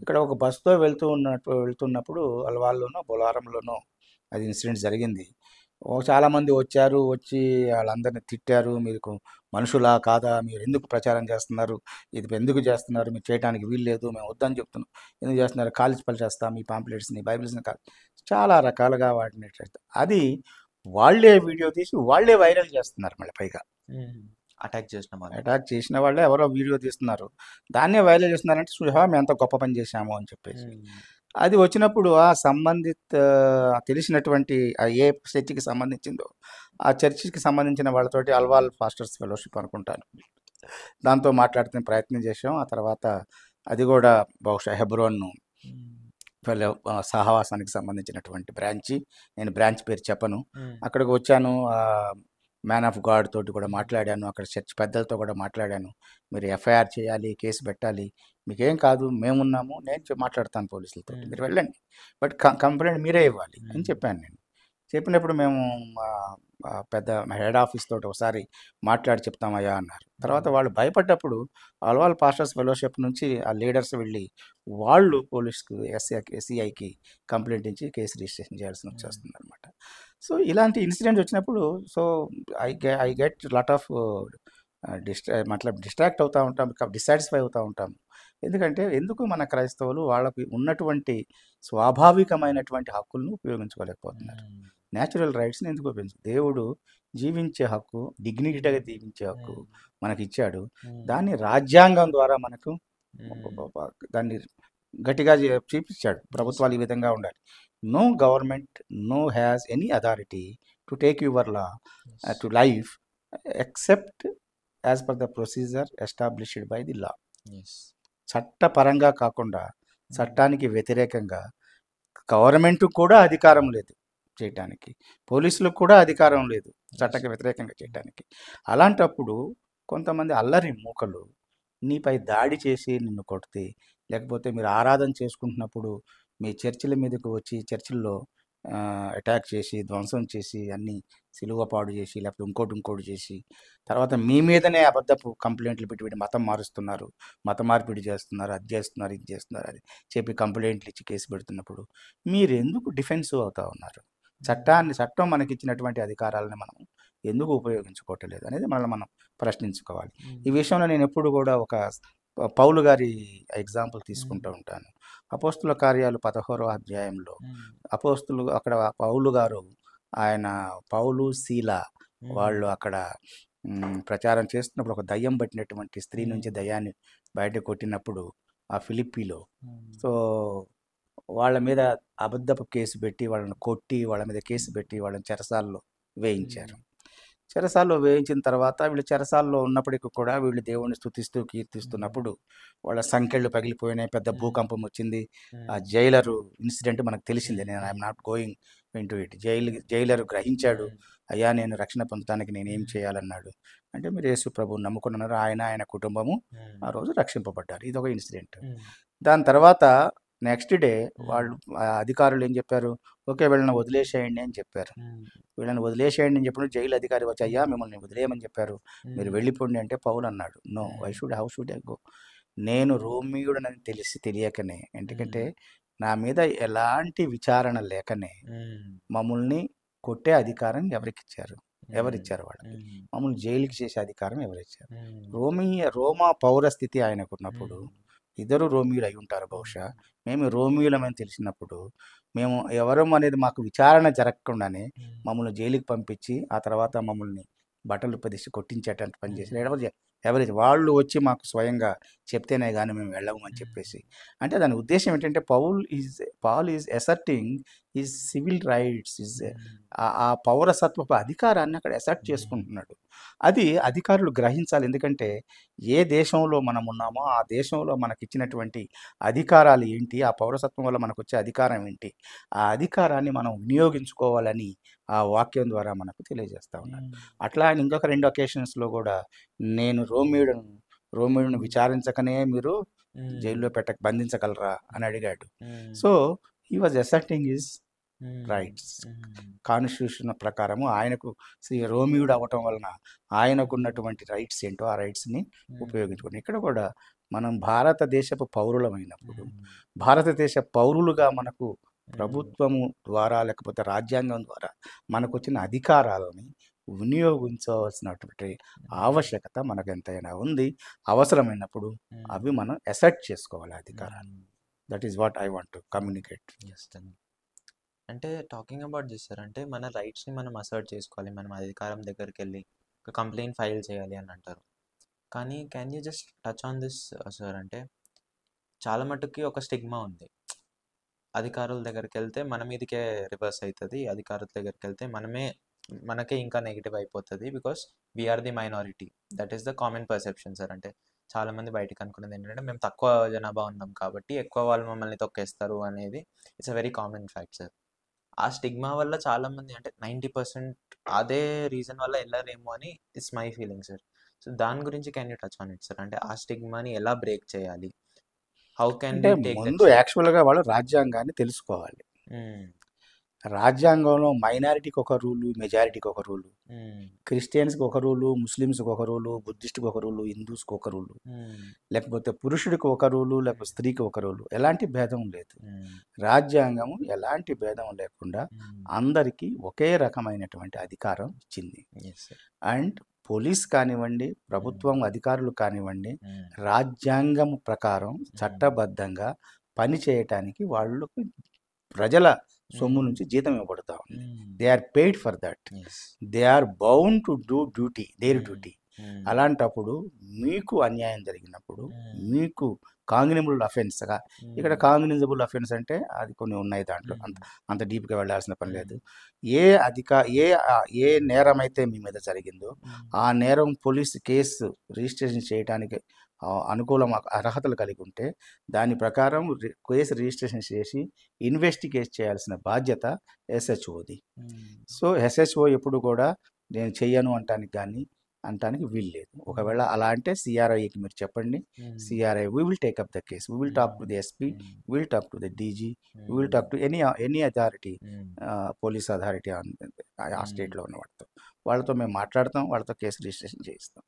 ఇక్కడ ఒక బస్సుతో వెళ్తున్నప్పుడు అల్వాల్లోనో బొలారంలోనో అది ఇన్సిడెంట్ జరిగింది. చాలామంది వచ్చి వాళ్ళందరిని తిట్టారు. మీకు మనుషులా కాదా? మీరు ఎందుకు ప్రచారం చేస్తున్నారు? ఇది ఎందుకు చేస్తున్నారు? మీరు చేయడానికి వీల్లేదు. మేము వద్దని చెప్తున్నాం. ఎందుకు చేస్తున్నారు? కాల్చి పలిచేస్తాం మీ పాంప్లెట్స్‌ని, బైబిల్స్‌ని చాలా రకాలుగా వాటిని అది వాళ్ళే వీడియో తీసి వాళ్ళే వైరల్ చేస్తున్నారు మళ్ళీ పైగా. అటాక్ చేసిన వాళ్ళు. అటాక్ చేసిన వాళ్ళే ఎవరో వీడియో తీస్తున్నారు. దాన్నే వైరల్ చేస్తున్నారంటే చూసావా మేము ఎంత గొప్ప పని చేశాము అని చెప్పేసి. అది వచ్చినప్పుడు ఆ సంబంధిత తెలిసినటువంటి ఏ చర్చికి సంబంధించిందో ఆ చర్చికి సంబంధించిన వాళ్ళతోటి అల్వాల్ పాస్టర్స్ ఫెలోషిప్ అనుకుంటాను, దాంతో మాట్లాడుతున్న ప్రయత్నం చేసాం. ఆ తర్వాత అది కూడా బహుశా హెబ్రోన్ సహవాసానికి సంబంధించినటువంటి బ్రాంచి, నేను బ్రాంచ్ పేరు చెప్పను. అక్కడికి వచ్చాను, మ్యాన్ ఆఫ్ గాడ్ తోటి కూడా మాట్లాడాను, అక్కడ చర్చ్ పెద్దలతో కూడా మాట్లాడాను. మీరు ఎఫ్ఐఆర్ చేయాలి, కేసు పెట్టాలి, మీకేం కాదు, మేమున్నాము, నేను మాట్లాడతాను పోలీసులతో, మీరు వెళ్ళండి, బట్ కంప్లైంట్ మీరే ఇవ్వాలి అని చెప్పాను. నేను చెప్పినప్పుడు మేము పెద్ద హెడ్ ఆఫీస్ తోటి ఒకసారి మాట్లాడి చెప్తామయ్యా అన్నారు. తర్వాత వాళ్ళు భయపడ్డప్పుడు అల్వాల్ పాస్టర్స్ ఫెలోషిప్ నుంచి ఆ లీడర్స్ వెళ్ళి వాళ్ళు పోలీస్కి ఎస్సీఐకి కంప్లైంట్ ఇచ్చి కేసు రిజిస్ట్రేషన్ చేయాల్సి వచ్చేస్తుంది అనమాట. సో ఇలాంటి ఇన్సిడెంట్స్ వచ్చినప్పుడు so I get lot of distract అవుతూ ఉంటాం, డిస్సాటిస్ఫై అవుతూ ఉంటాం. ఎందుకంటే ఎందుకు మన క్రైస్తవులు వాళ్ళకి ఉన్నటువంటి స్వాభావికమైనటువంటి హక్కులను ఉపయోగించుకోలేకపోతున్నారు. న్యాచురల్ రైట్స్ని ఎందుకు ఉపయోగించారు? దేవుడు జీవించే హక్కు, డిగ్నిటీగా జీవించే హక్కు మనకి ఇచ్చాడు. దాన్ని రాజ్యాంగం ద్వారా మనకు దాన్ని గట్టిగా చూపించాడు. ప్రభుత్వాలు ఈ విధంగా ఉండాలి. No government no has any authority to take your law to life except as per the procedure established by the law. చట్టపరంగా కాకుండా చట్టానికి వ్యతిరేకంగా గవర్నమెంట్ కూడా అధికారం లేదు చేయటానికి, పోలీసులకు కూడా అధికారం లేదు చట్టకి వ్యతిరేకంగా చేయటానికి. అలాంటప్పుడు కొంతమంది అల్లరి మూకలు నీపై దాడి చేసి నిన్ను కొడితే, లేకపోతే మీరు ఆరాధన చేసుకుంటున్నప్పుడు మీ చర్చిల మీదకు వచ్చి చర్చిల్లో అటాక్ చేసి ధ్వంసం చేసి అన్నీ సిలువ పాడు చేసి లేకపోతే ఇంకోటి చేసి తర్వాత మీ మీదనే అబద్ధపు కంప్లైంట్లు పెట్టి మతం మారుస్తున్నారు, మత మార్పిడి చేస్తున్నారు, అది చేస్తున్నారు, ఇది చేస్తున్నారు అని చెప్పి కంప్లైంట్లు ఇచ్చి కేసు పెడుతున్నప్పుడు మీరు ఎందుకు డిఫెన్సివ్ అవుతా ఉన్నారు? చట్టం మనకి ఇచ్చినటువంటి అధికారాలను మనం ఎందుకు ఉపయోగించుకోవట్లేదు అనేది మనం ప్రశ్నించుకోవాలి. ఈ విషయంలో నేను ఎప్పుడు కూడా ఒక పౌలు గారి ఎగ్జాంపుల్ తీసుకుంటూ ఉంటాను. అపోస్తుల కార్యాలు 16వ అధ్యాయంలో అపోస్తులు అక్కడ పౌలు గారు, ఆయన పౌలు శీల వాళ్ళు అక్కడ ప్రచారం చేస్తున్నప్పుడు ఒక దయ్యం పట్టినటువంటి స్త్రీ నుంచి దయ్యాన్ని బయట కొట్టినప్పుడు ఆ ఫిలిప్పీలో సో వాళ్ళ మీద అబద్ధపు కేసు పెట్టి వాళ్ళని కొట్టి వాళ్ళ మీద కేసు పెట్టి వాళ్ళని చెరసాల్లో వేయించారు. చెరసాల్లో వేయించిన తర్వాత వీళ్ళు చెరసాల్లో ఉన్నప్పటికీ కూడా వీళ్ళు దేవుణ్ణి స్తుతిస్తూ కీర్తిస్తున్నప్పుడు వాళ్ళ సంఖ్యలు పగిలిపోయినాయి, పెద్ద భూకంపం వచ్చింది. ఆ జైలరు ఇన్సిడెంట్ మనకు తెలిసిందే, నేను I'm not going into it. Jailer గ్రహించాడు, అయ్యా నేను రక్షణ పొందడానికి నేనేం చేయాలన్నాడు. అంటే మీరు యేసు ప్రభువుని నమ్ముకున్నారు, ఆయన కుటుంబము ఆ రోజు రక్షింపబడ్డారు. ఇది ఒక ఇన్సిడెంట్. దాని తర్వాత నెక్స్ట్ డే వాళ్ళు అధికారులు ఏం చెప్పారు, ఓకే వీళ్ళని వదిలేసేయండి అని చెప్పారు. వీళ్ళని వదిలేసేయండి అని చెప్పినప్పుడు జైలు అధికారి వచ్చి, అయ్యా మిమ్మల్ని వదిలేయమని చెప్పారు, మీరు వెళ్ళిపోండి అంటే పౌలు అన్నాడు, know how should I go, నేను రోమియుడనని తెలియకనే, ఎందుకంటే నా మీద ఎలాంటి విచారణ లేకనే మమ్మల్ని కొట్టే అధికారం ఎవరిచ్చారు వాళ్ళకి, మమ్మల్ని జైలుకి చేసే అధికారం ఎవరిచ్చారు? రోమా పౌర స్థితి ఆయనకున్నప్పుడు ఇద్దరు రోమియులు అయి ఉంటారు బహుశా, మేము రోమియులమని తెలిసినప్పుడు మేము ఎవరం అనేది మాకు విచారణ జరగకుండానే మమ్మల్ని జైలుకి పంపించి ఆ తర్వాత మమ్మల్ని బట్టలు పదిసి కొట్టించేటట్టు పనిచేసి ఎవరైతే వాళ్ళు వచ్చి మాకు స్వయంగా చెప్తేనే కానీ మేము వెళ్ళము అని చెప్పేసి. అంటే దాని ఉద్దేశం ఏంటంటే Paul is asserting is civil rights, is ఆ పౌరసత్వపు అధికారాన్ని అక్కడ అసర్ట్ చేసుకుంటున్నాడు. అది అధికారులు గ్రహించాలి. ఎందుకంటే ఏ దేశంలో మనం ఉన్నామో ఆ దేశంలో మనకి ఇచ్చినటువంటి అధికారాలు ఏంటి, ఆ పౌరసత్వం వల్ల మనకు వచ్చే అధికారం ఏంటి, ఆ అధికారాన్ని మనం వినియోగించుకోవాలని ఆ వాక్యం ద్వారా మనకు తెలియజేస్తూ ఉన్నారు. అట్లా ఆయన ఇంకొక 2 ఒకేషన్స్లో కూడా నేను రోమియుడిని విచారించకనే మీరు జైల్లో బంధించగలరా అని అడిగాడు. So he was asserting his rights. Constitution ప్రకారము ఆయనకు రోమియుడు అవ్వటం వలన ఆయనకు ఉన్నటువంటి రైట్స్ ఏంటో ఆ రైట్స్ని ఉపయోగించుకోండి. ఇక్కడ కూడా మనం భారతదేశపు పౌరులమైనప్పుడు భారతదేశ పౌరులుగా మనకు ప్రభుత్వము ద్వారా లేకపోతే రాజ్యాంగం ద్వారా మనకు వచ్చిన అధికారాలని వినియోగించవలసినటువంటి ఆవశ్యకత మనకు ఎంతైనా ఉంది. అవసరమైనప్పుడు అవి మనం అసెట్ చేసుకోవాలి అధికారాలు. That is what I want to communicate. అంటే టాకింగ్ అబౌట్ దిస్ సార్, అంటే మన రైట్స్ని మనం అసర్ట్ చేసుకోవాలి, మనం అధికారం దగ్గరికి వెళ్ళి ఒక కంప్లైంట్ ఫైల్ చేయాలి అని అంటారు. కానీ can you just touch on this sir? అంటే చాలా మటుకి ఒక స్టిగ్మా ఉంది, అధికారుల దగ్గరికి వెళ్తే మన మీదకే రివర్స్ అవుతుంది, అధికారుల దగ్గరికి వెళ్తే మనకే ఇంకా నెగిటివ్ అయిపోతుంది, because we're the minority. That is the common perception sir. అంటే చాలామంది బయటకు అనుకునేది ఏంటంటే మేము తక్కువ జనాభా ఉన్నాం కాబట్టి ఎక్కువ వాళ్ళు మమ్మల్ని తొక్కేస్తారు అనేది it's a very common fact sir. ఆ స్టిగ్మా వల్ల చాలామంది, అంటే 90% అదే రీజన్ వల్ల వెళ్ళరేమో అని it's my feeling sir. So దాని గురించి can you touch on it sir? అంటే ఆ స్టిగ్మాని ఎలా బ్రేక్ చేయాలి? హౌ క్యాన్ అంటే వి టేక్ దట్ ముందు యాక్చువల్గా వాళ్ళు రాజ్యాంగాన్ని తెలుసుకోవాలి. రాజ్యాంగంలో మైనారిటీకి ఒక రూలు, మెజారిటీకి ఒక రూలు, క్రిస్టియన్స్కి ఒక రూలు, ముస్లిమ్స్కి ఒక రూలు, బుద్ధిస్ట్కి ఒక రూలు, హిందూస్కి ఒక రూలు, లేకపోతే పురుషుడికి ఒక రూలు, లేకపోతే స్త్రీకి ఒక రూలు, ఎలాంటి భేదం లేదు. రాజ్యాంగము ఎలాంటి భేదం లేకుండా అందరికీ ఒకే రకమైనటువంటి అధికారం ఇచ్చింది. అండ్ పోలీస్ కానివ్వండి, ప్రభుత్వం అధికారులు కానివ్వండి, రాజ్యాంగం ప్రకారం చట్టబద్ధంగా పని చేయటానికి వాళ్ళకు ప్రజల సొమ్ము నుంచి జీతం ఇవ్వబడతా ఉంది. They are paid for that. They are bound to do duty, their duty. అలాంటప్పుడు మీకు అన్యాయం జరిగినప్పుడు, మీకు కాంగ్నిబుల్ అఫెన్స్గా, ఇక్కడ కాంగ్నిజబుల్ అఫెన్స్ అంటే అది కొన్ని ఉన్నాయి, దాంట్లో అంత డీప్గా వెళ్ళాల్సిన పని లేదు. ఏ నేరం అయితే మీ మీద జరిగిందో ఆ నేరం పోలీసు కేసు రిజిస్ట్రేషన్ చేయడానికి అనుకూలం అర్హతలు కలిగి ఉంటే దాని ప్రకారం కేసు రిజిస్ట్రేషన్ చేసి ఇన్వెస్టిగేట్ చేయాల్సిన బాధ్యత ఎస్హెచ్ఓది. సో ఎస్హెచ్ఓ ఎప్పుడు కూడా నేను చెయ్యను అంటానికి వీలు లేదు. ఒకవేళ అలా అంటే సిఆర్ఐకి మీరు చెప్పండి, CRI we will take up the case, we will talk to the SP, we will talk to the DG, we will talk to any authority, police authority ఆ స్టేట్లో ఉన్న వాళ్ళతో మేము మాట్లాడతాం, వాళ్ళతో కేసు రిజిస్ట్రేషన్ చేయిస్తాం.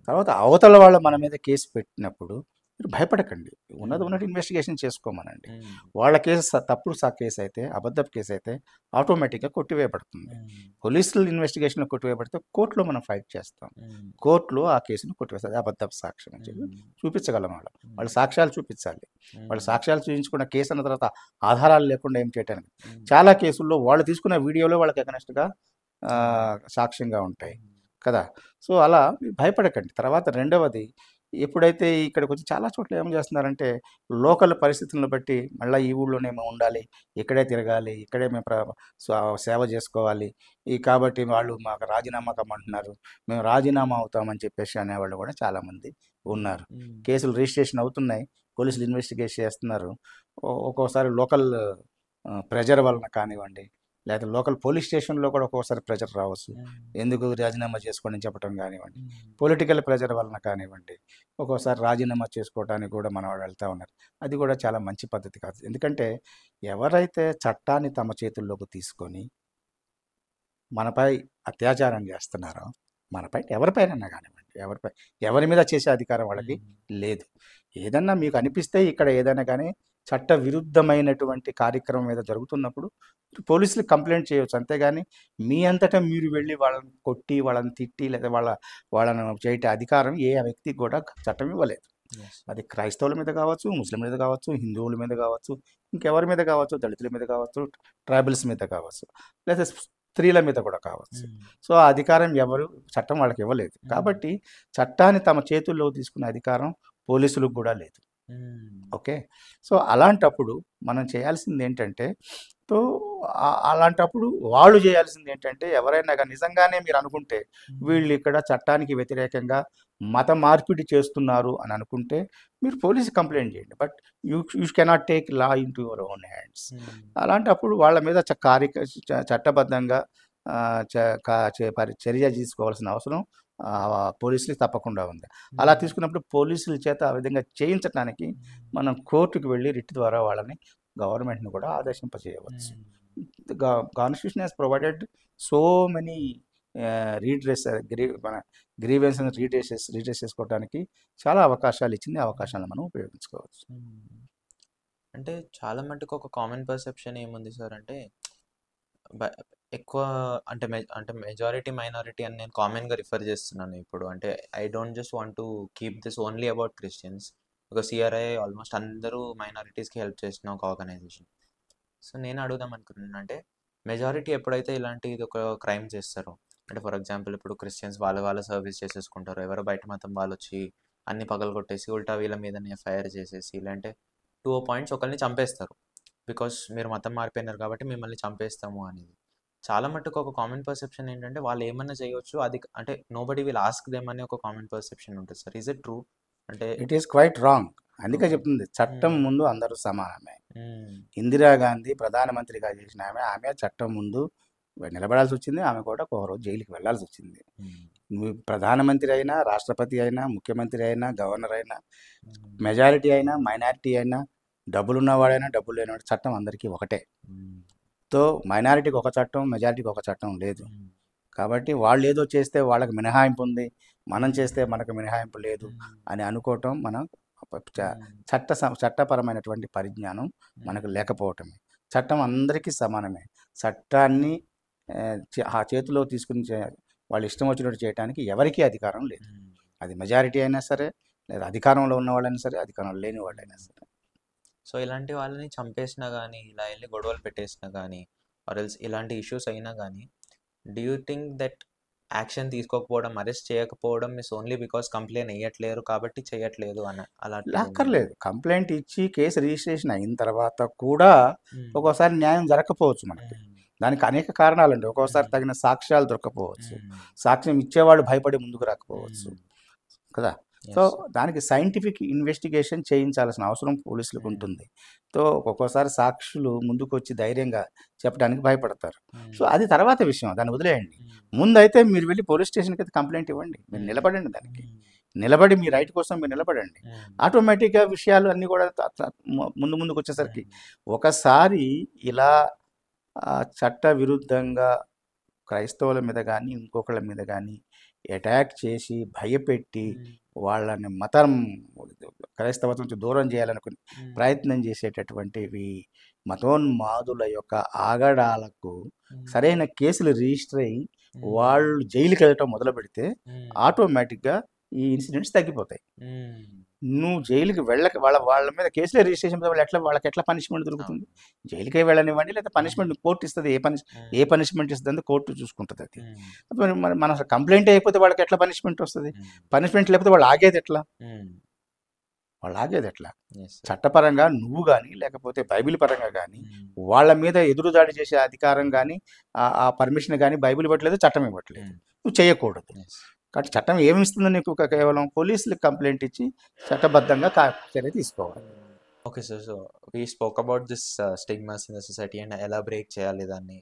తర్వాత అవతల వాళ్ళ మన మీద కేసు పెట్టినప్పుడు మీరు భయపడకండి, ఉన్నట్టు ఇన్వెస్టిగేషన్ చేసుకోమనండి. వాళ్ళ కేసు తప్పుడు కేసు అయితే, అబద్ధపు కేసు అయితే ఆటోమేటిక్గా కొట్టివేయబడుతుంది. పోలీసులు ఇన్వెస్టిగేషన్లో కొట్టివేయబడితే కోర్టులో మనం ఫైట్ చేస్తాం, కోర్టులో ఆ కేసును కొట్టివేస్తుంది. అబద్ధపు సాక్ష్యం అని చెప్పి చూపించగలం. వాళ్ళ సాక్ష్యాలు చూపించాలి. వాళ్ళ సాక్ష్యాలు చూపించుకున్న కేసు అన్న తర్వాత ఆధారాలు లేకుండా ఏం చేయటానికి చాలా కేసుల్లో వాళ్ళు తీసుకున్న వీడియోలో వాళ్ళకి ఎగనెస్ట్గా సాక్ష్యంగా ఉంటాయి కదా. సో అలా భయపడకండి. తర్వాత రెండవది, ఎప్పుడైతే ఇక్కడికి వచ్చి చాలా చోట్ల ఏం చేస్తున్నారంటే లోకల్ పరిస్థితులను బట్టి మళ్ళీ ఈ ఊళ్ళోనే మేము ఉండాలి, ఇక్కడే తిరగాలి, ఇక్కడే మేము సేవ చేసుకోవాలి, కాబట్టి వాళ్ళు మాకు రాజీనామా కమ్మంటున్నారు, మేము రాజీనామా అవుతామని చెప్పేసి అనేవాళ్ళు కూడా చాలామంది ఉన్నారు. కేసులు రిజిస్ట్రేషన్ అవుతున్నాయి, పోలీసులు ఇన్వెస్టిగేట్ చేస్తున్నారు. ఒక్కోసారి లోకల్ ప్రెజర్ వలన కానివ్వండి, లేదా లోకల్ పోలీస్ స్టేషన్లో కూడా ఒక్కోసారి ప్రెజర్ రావచ్చు, ఎందుకు రాజీనామా చేసుకోండి అని చెప్పడం కానివ్వండి, పొలిటికల్ ప్రెజర్ వలన కానివ్వండి, ఒక్కోసారి రాజీనామా చేసుకోవడానికి కూడా మన వాళ్ళు వెళ్తూ ఉన్నారు. అది కూడా చాలా మంచి పద్ధతి కాదు. ఎందుకంటే ఎవరైతే చట్టాన్ని తమ చేతుల్లోకి తీసుకొని మనపై అత్యాచారం చేస్తున్నారో, మనపై ఎవరిపైన కానివ్వండి, ఎవరి మీద చేసే అధికారం వాళ్ళకి లేదు. ఏదన్నా మీకు అనిపిస్తే ఇక్కడ ఏదైనా కానీ చట్ట విరుద్ధమైనటువంటి కార్యక్రమం మీద జరుగుతున్నప్పుడు పోలీసులకు కంప్లైంట్ చేయవచ్చు, అంతేగాని మీ అంతటా మీరు వెళ్ళి వాళ్ళని కొట్టి, వాళ్ళని తిట్టి, లేదా వాళ్ళని చేయటే అధికారం ఏ వ్యక్తికి కూడా చట్టం ఇవ్వలేదు. అది క్రైస్తవుల మీద కావచ్చు, ముస్లింల మీద కావచ్చు, హిందువుల మీద కావచ్చు, ఇంకెవరి మీద కావచ్చు, దళితుల మీద కావచ్చు, ట్రైబల్స్ మీద కావచ్చు, లేదా స్త్రీల మీద కూడా కావచ్చు. సో ఆ అధికారం చట్టం వాళ్ళకి ఇవ్వలేదు. కాబట్టి చట్టాన్ని తమ చేతుల్లో తీసుకునే అధికారం పోలీసులకు కూడా లేదు. ఓకే. సో అలాంటప్పుడు మనం చేయాల్సింది ఏంటంటే, అలాంటప్పుడు వాళ్ళు చేయాల్సింది ఏంటంటే, ఎవరైనా కానీ నిజంగానే మీరు అనుకుంటే వీళ్ళు ఇక్కడ చట్టానికి వ్యతిరేకంగా మత మార్పిడి చేస్తున్నారు అని అనుకుంటే మీరు పోలీసు కంప్లైంట్ చేయండి. But you cannot take law in to your own hands. అలాంటప్పుడు వాళ్ళ మీద చట్టబద్ధంగా చర్య తీసుకోవాల్సిన అవసరం పోలీసులకు తప్పకుండా ఉంది. అలా తీసుకున్నప్పుడు పోలీసుల చేత ఆ విధంగా చేయించడానికి మనం కోర్టుకు వెళ్ళి రిట్ ద్వారా వాళ్ళని, గవర్నమెంట్ని కూడా ఆదేశింపజేయవచ్చు. Constitution has provided so many grievance redress చేసుకోవడానికి చాలా అవకాశాలు ఇచ్చింది. అవకాశాలను మనం ఉపయోగించుకోవచ్చు. అంటే చాలా మటుకు ఒక కామన్ పర్సెప్షన్ ఏముంది సార్ అంటే బ- ఎక్కువ అంటే మెజారిటీ మైనారిటీ అని నేను కామన్గా రిఫర్ చేస్తున్నాను ఇప్పుడు. అంటే I don't just want to keep this only about Christians. ఒక సిఆర్ఐ ఆల్మోస్ట్ అందరూ మైనారిటీస్కి హెల్ప్ చేసిన ఒక ఆర్గనైజేషన్. సో నేను అడుగుదాం అనుకుంటున్నాను అంటే మెజారిటీ ఎప్పుడైతే ఇలాంటిది ఒక క్రైమ్ చేస్తారో, అంటే ఫర్ ఎగ్జాంపుల్ ఇప్పుడు క్రిస్టియన్స్ వాళ్ళ సర్వీస్ చేసేసుకుంటారు, ఎవరో బయట మతం వాళ్ళు వచ్చి అన్ని పగలు కొట్టేసి ఉల్టా వీళ్ళ మీదనే ఎఫ్ఐఆర్ చేసేసి ఇలాంటి 2 పాయింట్స్ ఒకరిని చంపేస్తారు. బికాస్ మీరు మతం మారిపోయినారు కాబట్టి మిమ్మల్ని చంపేస్తాము అనేది. చాలా మట్టుకు ఒక కామన్ పర్సెప్షన్ ఏంటంటే వాళ్ళు ఏమన్నా చేయొచ్చు, అది అంటే nobody will ask them అని ఒక కామన్ పర్సెప్షన్ ఉంటుంది సార్. Is it true? అంటే ఇట్ ఈస్ క్వైట్ రాంగ్. అందుకే ఓకే. చెప్తుంది చట్టం ముందు అందరూ సమానమే. మ్మ్. ఇందిరాగాంధీ ప్రధానమంత్రిగా చేసిన ఆమె చట్టం ముందు నిలబడాల్సి వచ్చింది. ఆమె కూడా ఒక రోజు జైలుకి వెళ్ళాల్సి వచ్చింది. మ్మ్. నువ్వు ప్రధానమంత్రి అయినా, రాష్ట్రపతి అయినా, ముఖ్యమంత్రి అయినా, గవర్నర్ అయినా, మ్మ్. మెజారిటీ అయినా, మైనారిటీ అయినా, డబ్బులున్నవాడైనా, డబ్బులు లేనివాడు, చట్టం అందరికీ ఒకటే. మ్మ్. తో మైనారిటీకి ఒక చట్టం, మెజారిటీకి ఒక చట్టం లేదు. మ్మ్. కాబట్టి వాళ్ళు ఏదో చేస్తే వాళ్ళకి మినహాయింపు ఉంది, మనం చేస్తే మనకు మినహాయింపు లేదు అని అనుకోవటం మనం చట్టపరమైనటువంటి పరిజ్ఞానం మనకు లేకపోవటమే. చట్టం అందరికీ సమానమే. చట్టాన్ని ఆ చేతిలో తీసుకుని వాళ్ళు ఇష్టం వచ్చినట్టు చేయడానికి ఎవరికీ అధికారం లేదు. అది మెజారిటీ అయినా సరే, లేదా అధికారంలో ఉన్న వాళ్ళైనా సరే, అధికారంలో లేని వాళ్ళైనా సరే. సో ఇలాంటి వాళ్ళని చంపేసినా కానీ, ఇలా వెళ్ళి గొడవలు పెట్టేసినా కానీ, ఆర్ ఎల్స్ ఇలాంటి ఇష్యూస్ అయినా కానీ, do you think that action తీసుకోకపోవడం, అరెస్ట్ చేయకపోవడం ఇస్ ఓన్లీ బికాస్ కంప్లైంట్ వేయట్లేరు కాబట్టి చేయట్లేదు అని అలా అక్కర్లేదు. కంప్లైంట్ ఇచ్చి కేసు రిజిస్ట్రేషన్ అయిన తర్వాత కూడా ఒక్కోసారి న్యాయం జరగకపోవచ్చు మనకి. దానికి అనేక కారణాలు ఉంటాయి. ఒక్కోసారి తగిన సాక్ష్యాలు దొరకపోవచ్చు, సాక్ష్యం ఇచ్చేవాడు భయపడి ముందుకు రాకపోవచ్చు కదా. సో దానికి సైంటిఫిక్ ఇన్వెస్టిగేషన్ చేయించాల్సిన అవసరం పోలీసులకు ఉంటుంది. సో ఒక్కోసారి సాక్షులు ముందుకు వచ్చి ధైర్యంగా చెప్పడానికి భయపడతారు. సో అది తర్వాత విషయం, దాన్ని వదిలేయండి. ముందైతే మీరు వెళ్ళి పోలీస్ స్టేషన్కి అయితే కంప్లైంట్ ఇవ్వండి, మీరు నిలబడండి, దానికి నిలబడి మీ రైట్ కోసం మీరు నిలబడండి. ఆటోమేటిక్గా విషయాలు అన్నీ కూడా ముందుకు వచ్చేసరికి ఒకసారి ఇలా చట్ట విరుద్ధంగా క్రైస్తవుల మీద కానీ ఇంకొకళ్ళ మీద కానీ అటాక్ చేసి భయపెట్టి వాళ్ళని క్రైస్తవత్వం నుంచి దూరం చేయాలనుకుని ప్రయత్నం చేసేటటువంటివి మతోన్మాదుల యొక్క ఆగడాలకు సరైన కేసులు రిజిస్టర్ అయ్యి వాళ్ళు జైలుకి వెళ్ళటం మొదలు పెడితే ఆటోమేటిక్గా ఈ ఇన్సిడెంట్స్ తగ్గిపోతాయి. నువ్వు జైలుకి వాళ్ళ మీద కేసులే రిజిస్ట్రేషన్ వాళ్ళకి ఎట్లా పనిష్మెంట్ దొరుకుతుంది? జైలుకే వెళ్ళనివ్వండి, లేదా పనిష్మెంట్ కోర్టు ఇస్తుంది. ఏ పనిష్మెంట్ ఇస్తుంది కోర్టు చూసుకుంటుంది. అది మన కంప్లైంట్ అయిపోతే వాళ్ళకి ఎట్లా పనిష్మెంట్ వస్తుంది? పనిష్మెంట్ లేకపోతే వాళ్ళు ఆగేది ఎట్లా? చట్టపరంగా నువ్వు కానీ లేకపోతే బైబిల్ పరంగా కానీ వాళ్ళ మీద ఎదురుదాడి చేసే అధికారం కానీ ఆ పర్మిషన్ కానీ బైబిల్ ఇవ్వట్లేదు, చట్టం ఇవ్వట్లేదు. నువ్వు చేయకూడదు. కాబట్టి చట్టం ఏమి ఇస్తుందో నీకు? కేవలం పోలీసులకు కంప్లైంట్ ఇచ్చి చట్టబద్ధంగా చర్య తీసుకోవాలి. Okay sir, so we spoke about this stigmas in the society and ఎలా బ్రేక్ చేయాలి దాన్ని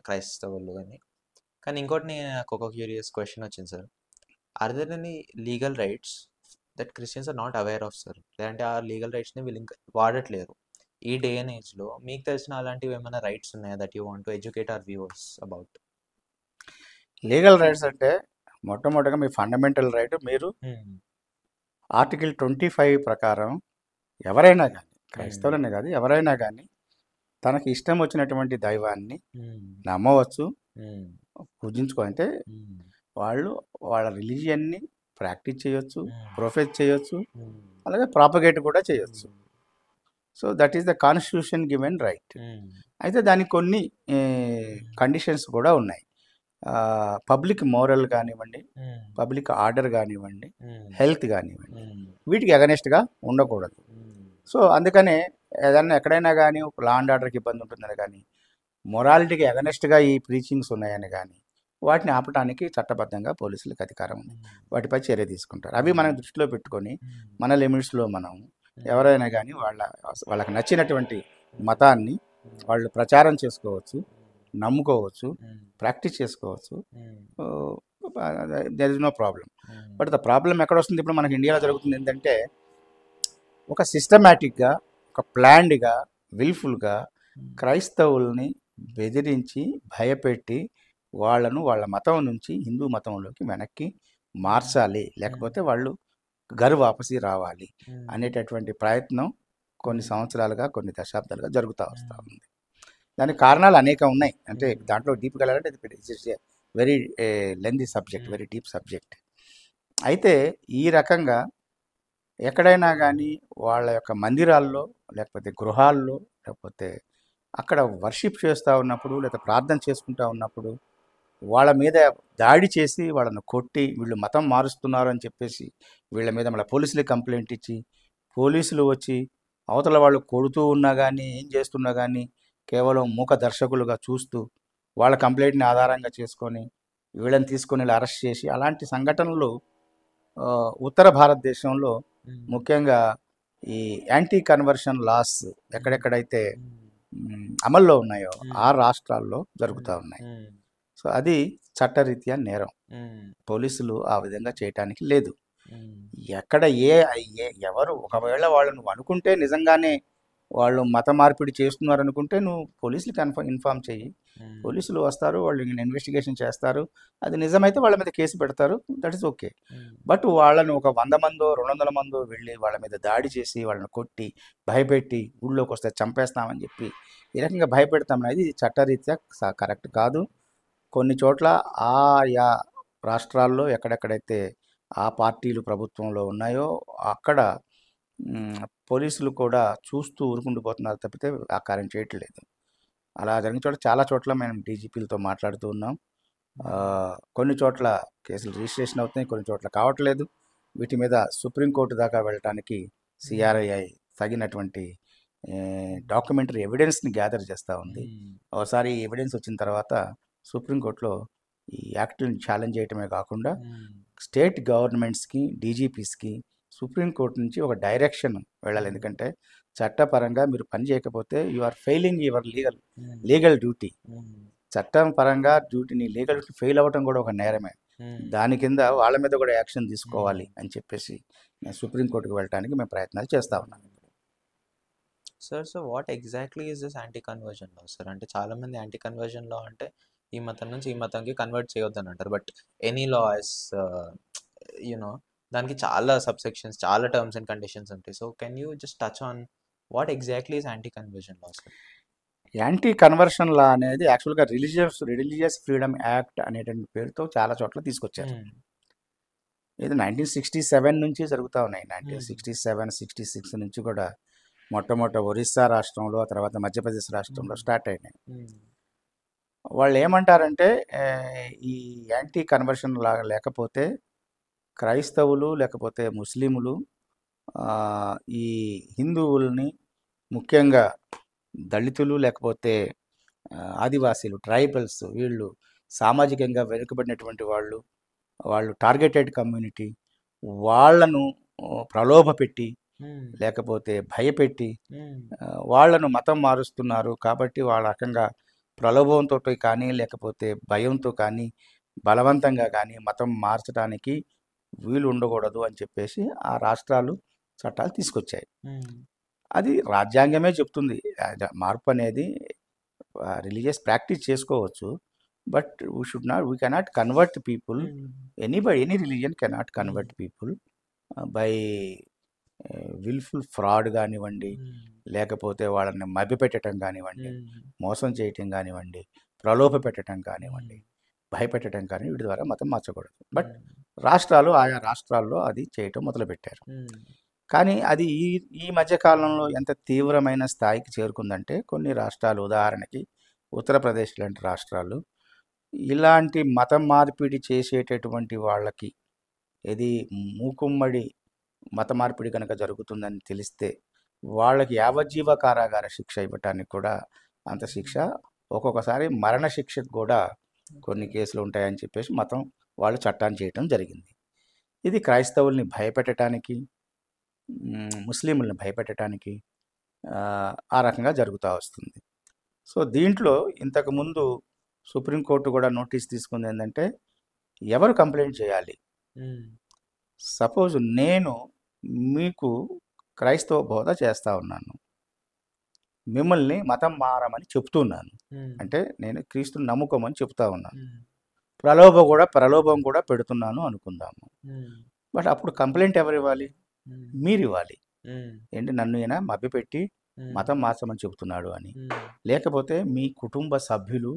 క్రైస్తవులు అని. కానీ ఇంకోటి నాకు ఒక క్యూరియస్ క్వశ్చన్ వచ్చింది sir. Are there any legal rights that Christians are not aware of sir? లేదంటే ఆ లీగల్ రైట్స్ని వీళ్ళు ఇంకా వాడట్లేరు ఈ డే అండ్ ఏజ్లో? మీకు తెలిసిన అలాంటివి ఏమైనా రైట్స్ ఉన్నాయా that you want to educate our viewers about? Legal rights అంటే మొట్టమొదటిగా మీ ఫండమెంటల్ రైట్, మీరు ఆర్టికల్ 25 ప్రకారం ఎవరైనా కానీ, క్రైస్తవులనే కాదు ఎవరైనా కానీ తనకి ఇష్టం వచ్చినటువంటి దైవాన్ని నమ్మవచ్చు, పూజించుకో. వాళ్ళు వాళ్ళ రిలీజియన్ని ప్రాక్టీస్ చేయొచ్చు, ప్రొఫెస్ చేయొచ్చు, అలాగే ప్రాపగేట్ కూడా చేయొచ్చు. So that is the constitution given right. అయితే దానికి కొన్ని కండిషన్స్ కూడా ఉన్నాయి. పబ్లిక్ మోరల్ కానివ్వండి, పబ్లిక్ ఆర్డర్ కానివ్వండి, హెల్త్ కానివ్వండి, వీటికి అగనెస్ట్గా ఉండకూడదు. సో అందుకనే ఏదన్నా ఎక్కడైనా కానీ ఒక లా అండ్ ఆర్డర్కి ఇబ్బంది ఉంటుందని కానీ, మొరాలిటీకి అగనెస్ట్గా ఈ ప్రీచింగ్స్ ఉన్నాయని కానీ వాటిని ఆపడానికి చట్టబద్ధంగా పోలీసులకు అధికారం ఉంది. వాటిపై చర్య తీసుకుంటారు. అవి మనం దృష్టిలో పెట్టుకొని మన లిమిట్స్లో మనం ఎవరైనా కానీ వాళ్ళకి నచ్చినటువంటి మతాన్ని వాళ్ళు ప్రచారం చేసుకోవచ్చు, నమ్ముకోవచ్చు, ప్రాక్టీస్ చేసుకోవచ్చు. There is no problem. But the problem ఎక్కడ వస్తుంది? ఇప్పుడు మనకి ఇండియాలో జరుగుతుంది ఏంటంటే, ఒక సిస్టమేటిక్గా, ఒక ప్లాన్డ్గా, విల్ఫుల్గా క్రైస్తవుల్ని బెదిరించి భయపెట్టి వాళ్ళను వాళ్ళ మతం నుంచి హిందూ మతంలోకి వెనక్కి మార్చాలి, లేకపోతే వాళ్ళు వాపసి రావాలి అనేటటువంటి ప్రయత్నం కొన్ని సంవత్సరాలుగా, కొన్ని దశాబ్దాలుగా జరుగుతూ వస్తూ ఉంది. దానికి కారణాలు అనేకం ఉన్నాయి. అంటే దాంట్లో డీప్గా వెళ్ళాలంటే it's very lengthy subject, very deep subject. అయితే ఈ రకంగా ఎక్కడైనా కానీ వాళ్ళ యొక్క మందిరాల్లో, లేకపోతే గృహాల్లో, లేకపోతే అక్కడ వర్షిప్ చేస్తూ ఉన్నప్పుడు, లేదా ప్రార్థన చేసుకుంటూ ఉన్నప్పుడు వాళ్ళ మీద దాడి చేసి వాళ్ళని కొట్టి వీళ్ళు మతం మారుస్తున్నారు అని చెప్పేసి వీళ్ళ మీద మళ్ళీ పోలీసులకి కంప్లైంట్ ఇచ్చి, పోలీసులు వచ్చి అవతల వాళ్ళు కొడుతూ ఉన్నా కానీ, ఏం చేస్తున్నా కానీ కేవలం మూక దర్శకులుగా చూస్తూ వాళ్ళ కంప్లైంట్ని ఆధారంగా చేసుకొని వీళ్ళని తీసుకొని ఇలా అరెస్ట్ చేసి, అలాంటి సంఘటనలు ఉత్తర భారతదేశంలో ముఖ్యంగా ఈ యాంటీ కన్వర్షన్ లాస్ ఎక్కడెక్కడైతే అమల్లో ఉన్నాయో ఆ రాష్ట్రాల్లో జరుగుతూ ఉన్నాయి. సో అది చట్టరీత్యా నేరం. పోలీసులు ఆ విధంగా చేయటానికి లేదు. ఎక్కడ ఎవరు ఒకవేళ వాళ్ళు నువ్వు అనుకుంటే నిజంగానే వాళ్ళు మత మార్పిడి చేస్తున్నారు అనుకుంటే నువ్వు పోలీసులకి ఇన్ఫార్మ్ చెయ్యి. పోలీసులు వస్తారు, వాళ్ళు ఇన్వెస్టిగేషన్ చేస్తారు. అది నిజమైతే వాళ్ళ మీద కేసు పెడతారు, దట్ ఈస్ ఓకే. బట్ వాళ్ళని ఒక 100 మందో 200 మందో వెళ్ళి వాళ్ళ మీద దాడి చేసి వాళ్ళని కొట్టి భయపెట్టి ఊళ్ళోకి వస్తే చంపేస్తామని చెప్పి ఈ రకంగా భయపెడతామనేది చట్టరీత్యా కరెక్ట్ కాదు. కొన్ని చోట్ల ఆయా రాష్ట్రాల్లో ఎక్కడెక్కడైతే ఆ పార్టీలు ప్రభుత్వంలో ఉన్నాయో అక్కడ పోలీసులు కూడా చూస్తూ ఊరుకుండిపోతున్నారు తప్పితే ఆ కార్యం చేయట్లేదు. అలా జరిగిన చోట్ల చాలా చోట్ల మేము డీజీపీలతో మాట్లాడుతూ ఉన్నాం. కొన్ని చోట్ల కేసులు రిజిస్ట్రేషన్ అవుతున్నాయి, కొన్ని చోట్ల కావట్లేదు. వీటి మీద సుప్రీంకోర్టు దాకా వెళ్ళటానికి సిఆర్ఐఐ తగినటువంటి డాక్యుమెంటరీ ఎవిడెన్స్ని గ్యాదర్ చేస్తూ ఉంది. ఒకసారి ఎవిడెన్స్ వచ్చిన తర్వాత సుప్రీంకోర్టులో ఈ యాక్ట్ని ఛాలెంజ్ చేయటమే కాకుండా స్టేట్ గవర్నమెంట్స్కి, డీజీపీస్కి సుప్రీంకోర్టు నుంచి ఒక డైరెక్షన్ వెళ్ళాలి. ఎందుకంటే చట్టపరంగా మీరు పని చేయకపోతే you are failing your legal duty. చట్టం పరంగా డ్యూటీని లీగల్ డ్యూటీ ఫెయిల్ అవ్వటం కూడా ఒక నేరమే. దాని కింద వాళ్ళ మీద కూడా యాక్షన్ తీసుకోవాలి అని చెప్పేసి నేను సుప్రీంకోర్టుకు వెళ్ళడానికి మేము ప్రయత్నాలు చేస్తూ ఉన్నాం. Sir, so what exactly is this anti conversion law sir? అంటే చాలామంది యాంటీ కన్వర్జన్ లా అంటే ఈ మతం నుంచి ఈ మతంకి కన్వర్ట్ చేయొద్దని అంటారు. But any law is you know దానికి చాలా సబ్సెక్షన్స్, చాలా టర్మ్స్ అండ్ కండిషన్స్ ఉంటాయి. So can you just touch on what exactly is anti conversion law sir? Anti conversion law అనేది యాక్చువల్గా రిలీజియస్ ఫ్రీడమ్ యాక్ట్ అనేటువంటి పేరుతో చాలా చోట్ల తీసుకొచ్చారు. ఇది 1967 నుంచి జరుగుతూ ఉన్నాయి. 1967, 66 నుంచి కూడా మొట్టమొదట ఒరిస్సా రాష్ట్రంలో, ఆ తర్వాత మధ్యప్రదేశ్ రాష్ట్రంలో స్టార్ట్ అయినాయి. వాళ్ళు ఏమంటారంటే ఈ యాంటీ కన్వర్షన్ లాగా లేకపోతే క్రైస్తవులు లేకపోతే ముస్లింలు ఈ హిందువుల్ని, ముఖ్యంగా దళితులు లేకపోతే ఆదివాసీలు, ట్రైబల్స్, వీళ్ళు సామాజికంగా వెనుకబడినటువంటి వాళ్ళు టార్గెటెడ్ కమ్యూనిటీ, వాళ్ళను ప్రలోభపెట్టి లేకపోతే భయపెట్టి వాళ్ళను మతం మారుస్తున్నారు. కాబట్టి వాళ్ళ రకంగా ప్రలోభంతో కానీ లేకపోతే భయంతో కానీ బలవంతంగా కానీ మతం మార్చడానికి వీలు ఉండకూడదు అని చెప్పేసి ఆ రాష్ట్రాలు చట్టాలు తీసుకొచ్చాయి. అది రాజ్యాంగమే చెప్తుంది. మార్పు అనేది రిలీజియస్ ప్రాక్టీస్ చేసుకోవచ్చు, but we cannot convert people. Any religion cannot convert people by wilful fraud కానివ్వండి, లేకపోతే వాళ్ళని మభ్యపెట్టడం కానివ్వండి, మోసం చేయటం కానివ్వండి, ప్రలోభ పెట్టడం కానివ్వండి, భయపెట్టడం కానీ వీటి ద్వారా మతం మార్చకూడదు. బట్ ఆయా రాష్ట్రాల్లో అది చేయటం మొదలుపెట్టారు. కానీ అది ఈ మధ్యకాలంలో ఎంత తీవ్రమైన స్థాయికి చేరుకుందంటే కొన్ని రాష్ట్రాలు, ఉదాహరణకి ఉత్తరప్రదేశ్ లాంటి రాష్ట్రాలు, ఇలాంటి మతం మార్పిడి చేసేటటువంటి వాళ్ళకి ఇది మూకుమ్మడి మత మార్పిడి కనుక జరుగుతుందని తెలిస్తే వాళ్ళకి యావజ్జీవ కారాగార శిక్ష ఇవ్వటానికి కూడా అంత శిక్ష, ఒక్కొక్కసారి మరణ శిక్షకు కూడా కొన్ని కేసులు ఉంటాయని చెప్పేసి వాళ్ళు చట్టాన్ని చేయటం జరిగింది. ఇది క్రైస్తవుల్ని భయపెట్టడానికి, ముస్లింలను భయపెట్టడానికి ఆ రకంగా జరుగుతూ వస్తుంది. సో దీంట్లో ఇంతకుముందు సుప్రీంకోర్టు కూడా నోటీస్ తీసుకుంది ఏంటంటే, ఎవరు కంప్లైంట్ చేయాలి? సపోజ్ నేను మీకు క్రైస్తవ బోధ చేస్తూ ఉన్నాను, మిమ్మల్ని మతం మారమని చెప్తున్నాను, అంటే నేను క్రీస్తుని నమ్ముకోమని చెప్తా ఉన్నాను, ప్రలోభం కూడా పెడుతున్నాను అనుకుందాము. బట్ అప్పుడు కంప్లైంట్ ఎవరు ఇవ్వాలి? మీరు ఇవ్వాలి. ఏంటి నన్ను ఈయన మభ్యపెట్టి మతం మార్చమని చెబుతున్నాడు అని, లేకపోతే మీ కుటుంబ సభ్యులు,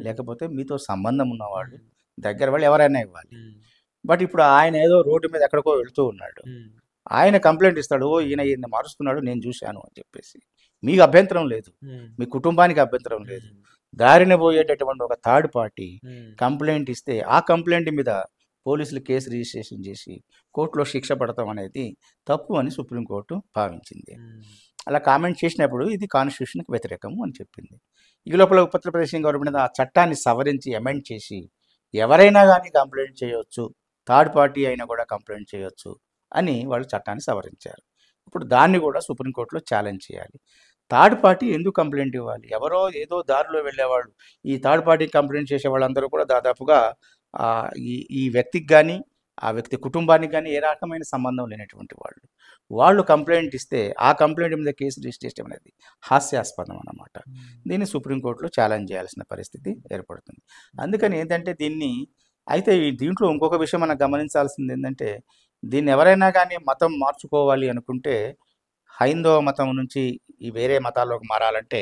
లేకపోతే మీతో సంబంధం ఉన్నవాళ్ళు, దగ్గర వాళ్ళు ఎవరైనా ఇవ్వాలి. బట్ ఇప్పుడు ఆయన ఏదో రోడ్డు మీద ఎక్కడికో వెళ్తూ ఉన్నాడు, ఆయన కంప్లైంట్ ఇస్తాడు, ఓ ఈయన మారుస్తున్నాడు నేను చూశాను అని చెప్పేసి. మీకు అభ్యంతరం లేదు, మీ కుటుంబానికి అభ్యంతరం లేదు. దారిన పోయేటటువంటి ఒక థర్డ్ పార్టీ కంప్లైంట్ ఇస్తే ఆ కంప్లైంట్ మీద పోలీసులు కేసు రిజిస్ట్రేషన్ చేసి కోర్టులో శిక్ష పడతాం అనేది తప్పు అని సుప్రీంకోర్టు భావించింది. అలా కామెంట్ చేసినప్పుడు ఇది కాన్స్టిట్యూషన్కి వ్యతిరేకము అని చెప్పింది. ఈ లోపల ఉత్తరప్రదేశ్ గవర్నమెంట్ ఆ చట్టాన్ని సవరించి అమెండ్ చేసి ఎవరైనా కానీ కంప్లైంట్ చేయవచ్చు, థర్డ్ పార్టీ అయినా కూడా కంప్లైంట్ చేయొచ్చు అని వాళ్ళు చట్టాన్ని సవరించారు. ఇప్పుడు దాన్ని కూడా సుప్రీంకోర్టులో ఛాలెంజ్ చేయాలి. థర్డ్ పార్టీ ఎందుకు కంప్లైంట్ ఇవ్వాలి? ఎవరో ఏదో దారిలో వెళ్ళేవాళ్ళు, ఈ థర్డ్ పార్టీ కంప్లైంట్ చేసే వాళ్ళందరూ కూడా దాదాపుగా ఈ వ్యక్తికి కానీ ఆ వ్యక్తి కుటుంబానికి కానీ ఏ రకమైన సంబంధం లేనటువంటి వాళ్ళు కంప్లైంట్ ఇస్తే ఆ కంప్లైంట్ మీద కేసు రిజిస్ట్రేషన్ అనేది హాస్యాస్పదం అన్నమాట. దీన్ని సుప్రీంకోర్టులో ఛాలెంజ్ చేయాల్సిన పరిస్థితి ఏర్పడుతుంది. అందుకని ఏంటంటే అయితే దీంట్లో ఇంకొక విషయం మనం గమనించాల్సింది ఏంటంటే, దీన్ని ఎవరైనా కానీ మతం మార్చుకోవాలి అనుకుంటే, హైందవ మతం నుంచి ఈ వేరే మతాల్లోకి మారాలంటే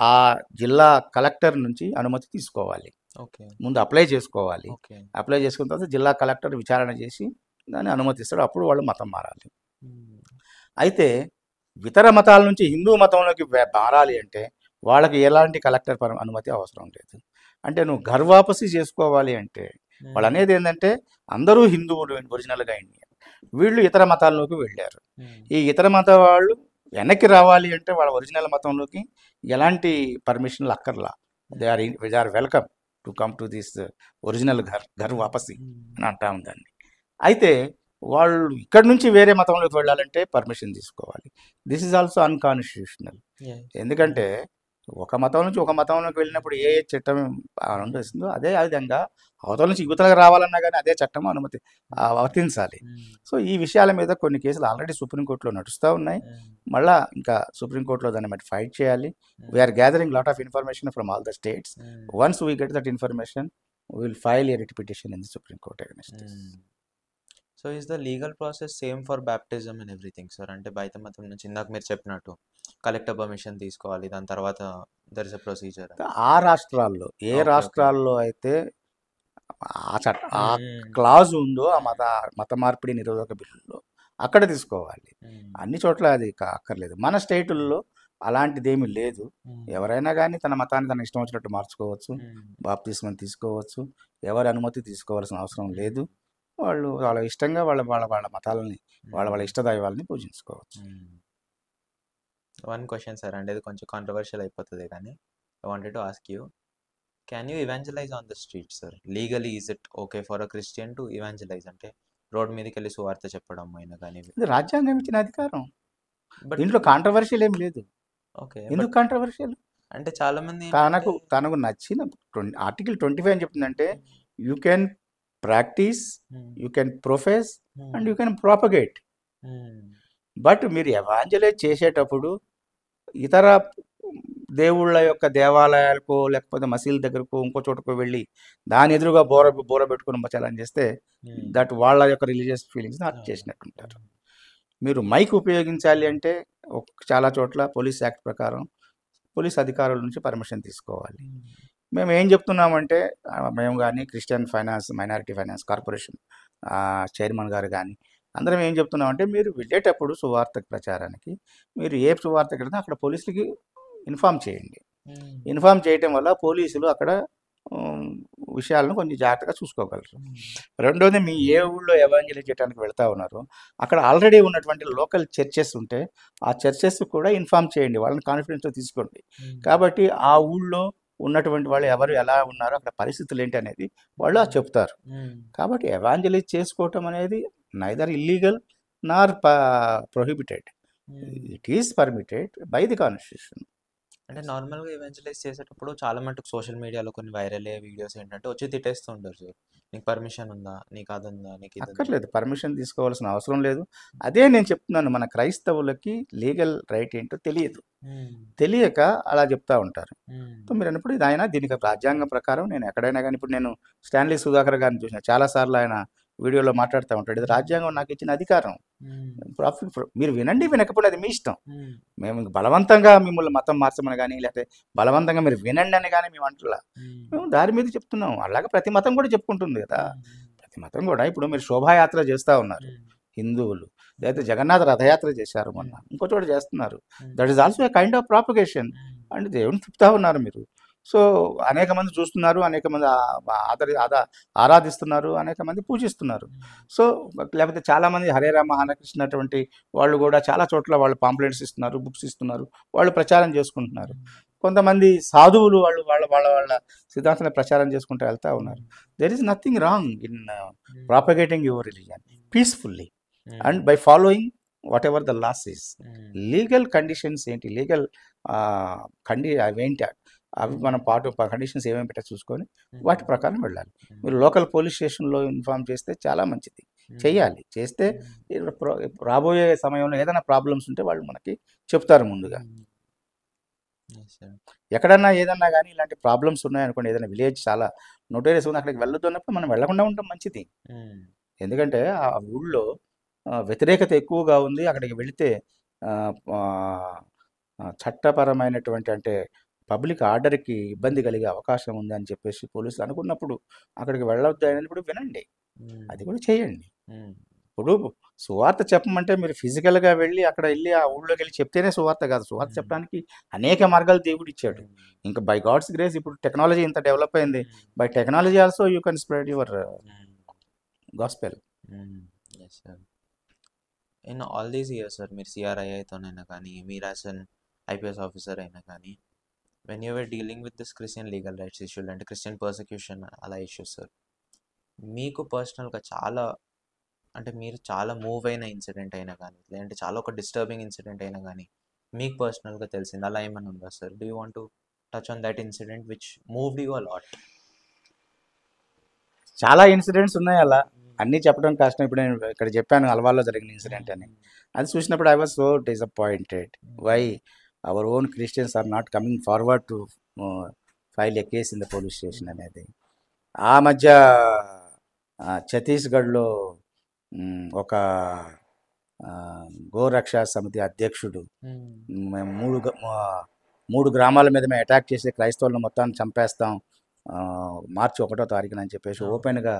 ఆ జిల్లా కలెక్టర్ నుంచి అనుమతి తీసుకోవాలి. ముందు అప్లై చేసుకోవాలి. అప్లై చేసుకున్న తర్వాత జిల్లా కలెక్టర్ విచారణ చేసి దాన్ని అనుమతిస్తాడు. అప్పుడు వాళ్ళు మతం మారాలి. అయితే ఇతర మతాల నుంచి హిందూ మతంలోకి మారాలి అంటే వాళ్ళకి ఎలాంటి కలెక్టర్ అనుమతి అవసరం లేదు. అంటే నువ్వు ఘర్వాపసి చేసుకోవాలి అంటే వాళ్ళు అనేది ఏంటంటే అందరూ హిందువులు ఒరిజినల్గా ఇండియన్, వీళ్ళు ఇతర మతాల్లోకి వెళ్ళారు. ఈ ఇతర మత వాళ్ళు వెనక్కి రావాలి అంటే వాళ్ళ ఒరిజినల్ మతంలోకి ఎలాంటి పర్మిషన్లు అక్కర్లా. They are welcome to come to this original ghar wapsi అని అంటాం దాన్ని. అయితే వాళ్ళు ఇక్కడ నుంచి వేరే మతంలోకి వెళ్ళాలంటే పర్మిషన్ తీసుకోవాలి. This is also unconstitutional. ఎందుకంటే ఒక మతం నుంచి ఒక మతంలోకి వెళ్ళినప్పుడు ఏ చట్టం అనుమతిస్తుందో అదే విధంగా అవతల నుంచి యువతలకు రావాలన్నా కానీ అదే చట్టం వర్తించాలి. సో ఈ విషయాల మీద కొన్ని కేసులు ఆల్రెడీ సుప్రీంకోర్టులో నడుస్తూ ఉన్నాయి. మళ్ళీ ఇంకా సుప్రీంకోర్టులో దాన్ని బట్టి ఫైట్ చేయాలి. We're gathering lot of information from all the states. Once we get that information we will file a writ petition in the Supreme Court against this. So is the legal process same for baptism and everything sir? అంటే బయట మతం నుంచి ఇందాక మీరు చెప్పినట్టు collector permission తీసుకోవాలి, దాని తర్వాత దర్ ఇస్ ఎ ప్రొసీజర్. ఆ రాష్ట్రాల్లో రాష్ట్రాల్లో అయితే ఆ క్లాజ్ ఉందో ఆ మత మార్పిడి నిరోధక బిల్లులో అక్కడ తీసుకోవాలి. అన్ని చోట్ల అది అక్కర్లేదు. మన స్టేటుల్లో అలాంటిదేమీ లేదు. ఎవరైనా కానీ తన మతాన్ని తన ఇష్టం వచ్చినట్టు మార్చుకోవచ్చు, బాప్తిస్మం తీసుకోవచ్చు, ఎవరి అనుమతి తీసుకోవాల్సిన అవసరం లేదు. వాళ్ళు వాళ్ళ ఇష్టంగా వాళ్ళ మతాలని వాళ్ళ ఇష్ట దైవాలని పూజించుకోవచ్చు. వన్ క్వశ్చన్ సార్, అంటే ఇది కొంచెం కాంట్రవర్షియల్ అయిపోతుంది కానీ I wanted to ask you, can you evangelise on the street sir? Legally is it okay for a Christian to evangelise? అంటే రోడ్ మీదకి వెళ్ళి సువార్త చెప్పడం అయినా కానీ. ఇది రాజ్యాంగం ఇచ్చిన అధికారం, దీంట్లో కాంట్రవర్షియల్ ఏం లేదు. ఓకే, ఎందుకు కాంట్రవర్షియల్? అంటే చాలా మంది తనకు నచ్చిన ఆర్టికల్ 25 ఏం చెప్తుందంటే you can practice, you can profess and you can propagate. But మీరు ఎవాంజలైజ్ చేసేటప్పుడు ఇతర దేవుళ్ళ యొక్క దేవాలయాలకు లేకపోతే మసీదుల దగ్గరకు ఇంకో చోటుకు వెళ్ళి దాని ఎదురుగా బోర పెట్టుకుని ఛాలెంజ్ చేస్తే దట్ వాళ్ళ యొక్క రిలీజియస్ ఫీలింగ్స్ హర్ట్ చేసినట్టు ఉంటారు. మీరు మైక్ ఉపయోగించాలి అంటే చాలా చోట్ల పోలీస్ యాక్ట్ ప్రకారం పోలీస్ అధికారుల నుంచి పర్మిషన్ తీసుకోవాలి. మేము ఏం చెప్తున్నామంటే మేము కానీ Christian minority finance corporation chairman గారు కానీ అందరం ఏం చెప్తున్నామంటే మీరు వెళ్ళేటప్పుడు సువార్త ప్రచారానికి మీరు ఏ సువార్తకి వెళ్తే అక్కడ పోలీసులకి ఇన్ఫామ్ చేయండి. ఇన్ఫామ్ చేయటం వల్ల పోలీసులు అక్కడ విషయాలను కొంచెం జాగ్రత్తగా చూసుకోగలరు. రెండోది, మీ ఏ ఊళ్ళో ఎవాంజలి చేయడానికి వెళ్తా ఉన్నారో అక్కడ ఆల్రెడీ ఉన్నటువంటి లోకల్ చర్చెస్ ఉంటే ఆ చర్చెస్ కూడా ఇన్ఫామ్ చేయండి, వాళ్ళని కాన్ఫిడెన్స్లో తీసుకోండి. కాబట్టి ఆ ఊళ్ళో ఉన్నటువంటి వాళ్ళు ఎవరు ఎలా ఉన్నారో అక్కడ పరిస్థితులు ఏంటి అనేది వాళ్ళు చెప్తారు. కాబట్టి ఎవాంజలైజ్ చేసుకోవటం అనేది neither illegal Nar prohibited, it is permitted by the constitution. అంటే నార్మల్గా ఎవెంజలైజ్ చేసేటప్పుడు చాలా మటుకు సోషల్ మీడియాలో కొన్ని వైరల్ అయ్యే వీడియోస్ ఏంటంటే వచ్చి తిట్టేస్తూ ఉంటారు సార్, నీకు పర్మిషన్ ఉందా, నీకు అది ఉందా, నీకు అక్కర్లేదు, పర్మిషన్ తీసుకోవాల్సిన అవసరం లేదు. అదే నేను చెప్తున్నాను, మన క్రైస్తవులకి లీగల్ రైట్ ఏంటో తెలియక అలా చెప్తా ఉంటారు. మీరు అన్నప్పుడు ఇది ఆయన దీనికి రాజ్యాంగం ప్రకారం నేను ఎక్కడైనా కానీ ఇప్పుడు నేను స్టాన్లీ సుధాకర్ గారిని చూసిన చాలాసార్లు ఆయన వీడియోలో మాట్లాడుతూ ఉంటాడు, ఇది రాజ్యాంగం నాకు ఇచ్చిన అధికారం, మీరు వినండి వినకపోతే అది మీ ఇష్టం, మేము బలవంతంగా మిమ్మల్ని మతం మార్చమని కానీ లేకపోతే బలవంతంగా మీరు వినండి అని కానీ మేము అంటలా, మేము దారి మీద చెప్తున్నాం. అలాగే ప్రతి మతం కూడా చెప్పుకుంటుంది కదా, ప్రతి మతం కూడా. ఇప్పుడు మీరు శోభాయాత్ర చేస్తూ ఉన్నారు హిందువులు, లేకపోతే జగన్నాథ రథయాత్ర చేశారు మొన్న, ఇంకో చోట చేస్తున్నారు, that is also a kind of propagation. అంటే దేవుని చెప్తా ఉన్నారు మీరు. సో అనేక మంది చూస్తున్నారు, అనేక మంది ఆరాధిస్తున్నారు, అనేక మంది పూజిస్తున్నారు. సో లేకపోతే చాలామంది హరే రామ హరే కృష్ణ అటువంటి వాళ్ళు కూడా చాలా చోట్ల వాళ్ళు పాంప్లెట్స్ ఇస్తున్నారు, బుక్స్ ఇస్తున్నారు, వాళ్ళు ప్రచారం చేసుకుంటున్నారు. కొంతమంది సాధువులు వాళ్ళు వాళ్ళ వాళ్ళ వాళ్ళ సిద్ధాంతాన్ని ప్రచారం చేసుకుంటూ వెళ్తూ ఉన్నారు. There is nothing wrong in propagating your religion peacefully and by following whatever the laws is. Legal conditions ఏంటి, లీగల్ అవేంటి అవి మనం కండిషన్స్ ఏమేమి పెట్టా చూసుకొని వాటి ప్రకారం వెళ్ళాలి. మీరు లోకల్ పోలీస్ స్టేషన్లో ఇన్ఫార్మ్ చేస్తే చాలా మంచిది, చేయాలి. చేస్తే రాబోయే సమయంలో ఏదైనా ప్రాబ్లమ్స్ ఉంటే వాళ్ళు మనకి చెప్తారు ముందుగా. ఎక్కడన్నా ఏదన్నా కానీ ఇలాంటి ప్రాబ్లమ్స్ ఉన్నాయనుకోండి, ఏదైనా విలేజ్ చాలా నోటేరియస్ ఉంది, అక్కడికి వెళ్ళొద్దు అన్నప్పుడు మనం వెళ్ళకుండా ఉండడం మంచిది. ఎందుకంటే ఆ ఊళ్ళో వ్యతిరేకత ఎక్కువగా ఉంది, అక్కడికి వెళితే చట్టపరమైనటువంటి అంటే పబ్లిక్ ఆర్డర్కి ఇబ్బంది కలిగే అవకాశం ఉంది అని చెప్పేసి పోలీసులు అనుకున్నప్పుడు అక్కడికి వెళ్ళొద్దు అయినప్పుడు వినండి, అది కూడా చేయండి. ఇప్పుడు సువార్త చెప్పమంటే మీరు ఫిజికల్గా వెళ్ళి అక్కడ వెళ్ళి ఆ ఊళ్ళోకి వెళ్ళి చెప్తేనే సువార్త కాదు, సువార్త చెప్పడానికి అనేక మార్గాలు దేవుడు ఇచ్చాడు. ఇంకా బై గాడ్స్ గ్రేస్ ఇప్పుడు టెక్నాలజీ ఇంత డెవలప్ అయింది, by technology also you can spread your gospel. In all these years sir, మీరు సిఆర్ఐతోనైనా కానీ మీరు యాజ్ అన్ ఐపీఎస్ ఆఫీసర్ అయినా కానీ, when you were dealing with this Christian legal rights ఇష్యూలు అంటే క్రిస్టియన్ పర్సిక్యూషన్ అలా ఇష్యూస్ సార్, మీకు పర్సనల్గా చాలా అంటే మీరు చాలా మూవ్ అయిన ఇన్సిడెంట్ అయినా కానీ, లేదంటే చాలా ఒక డిస్టర్బింగ్ ఇన్సిడెంట్ అయినా కానీ మీకు పర్సనల్గా తెలిసింది అలా ఏమైనా ఉందా sir? Do you want to touch on that incident which moved you a lot? చాలా ఇన్సిడెంట్స్ ఉన్నాయి, అలా అన్నీ చెప్పడం కష్టం. ఇప్పుడు నేను ఇక్కడ చెప్పాను అల్వాల్లో జరిగిన ఇన్సిడెంట్ అని, అది చూసినప్పుడు I was so disappointed. Why our own Christians are not coming forward to file a case in the police station అనేది. ఆ మధ్య ఛత్తీస్గఢ్లో ఒక గోరక్షా సమితి అధ్యక్షుడు మేము 3 గ్రామాల మీద మేము అటాక్ చేసి క్రైస్తవులను మొత్తాన్ని చంపేస్తాం మార్చి 1వ తారీఖున అని చెప్పేసి ఓపెన్గా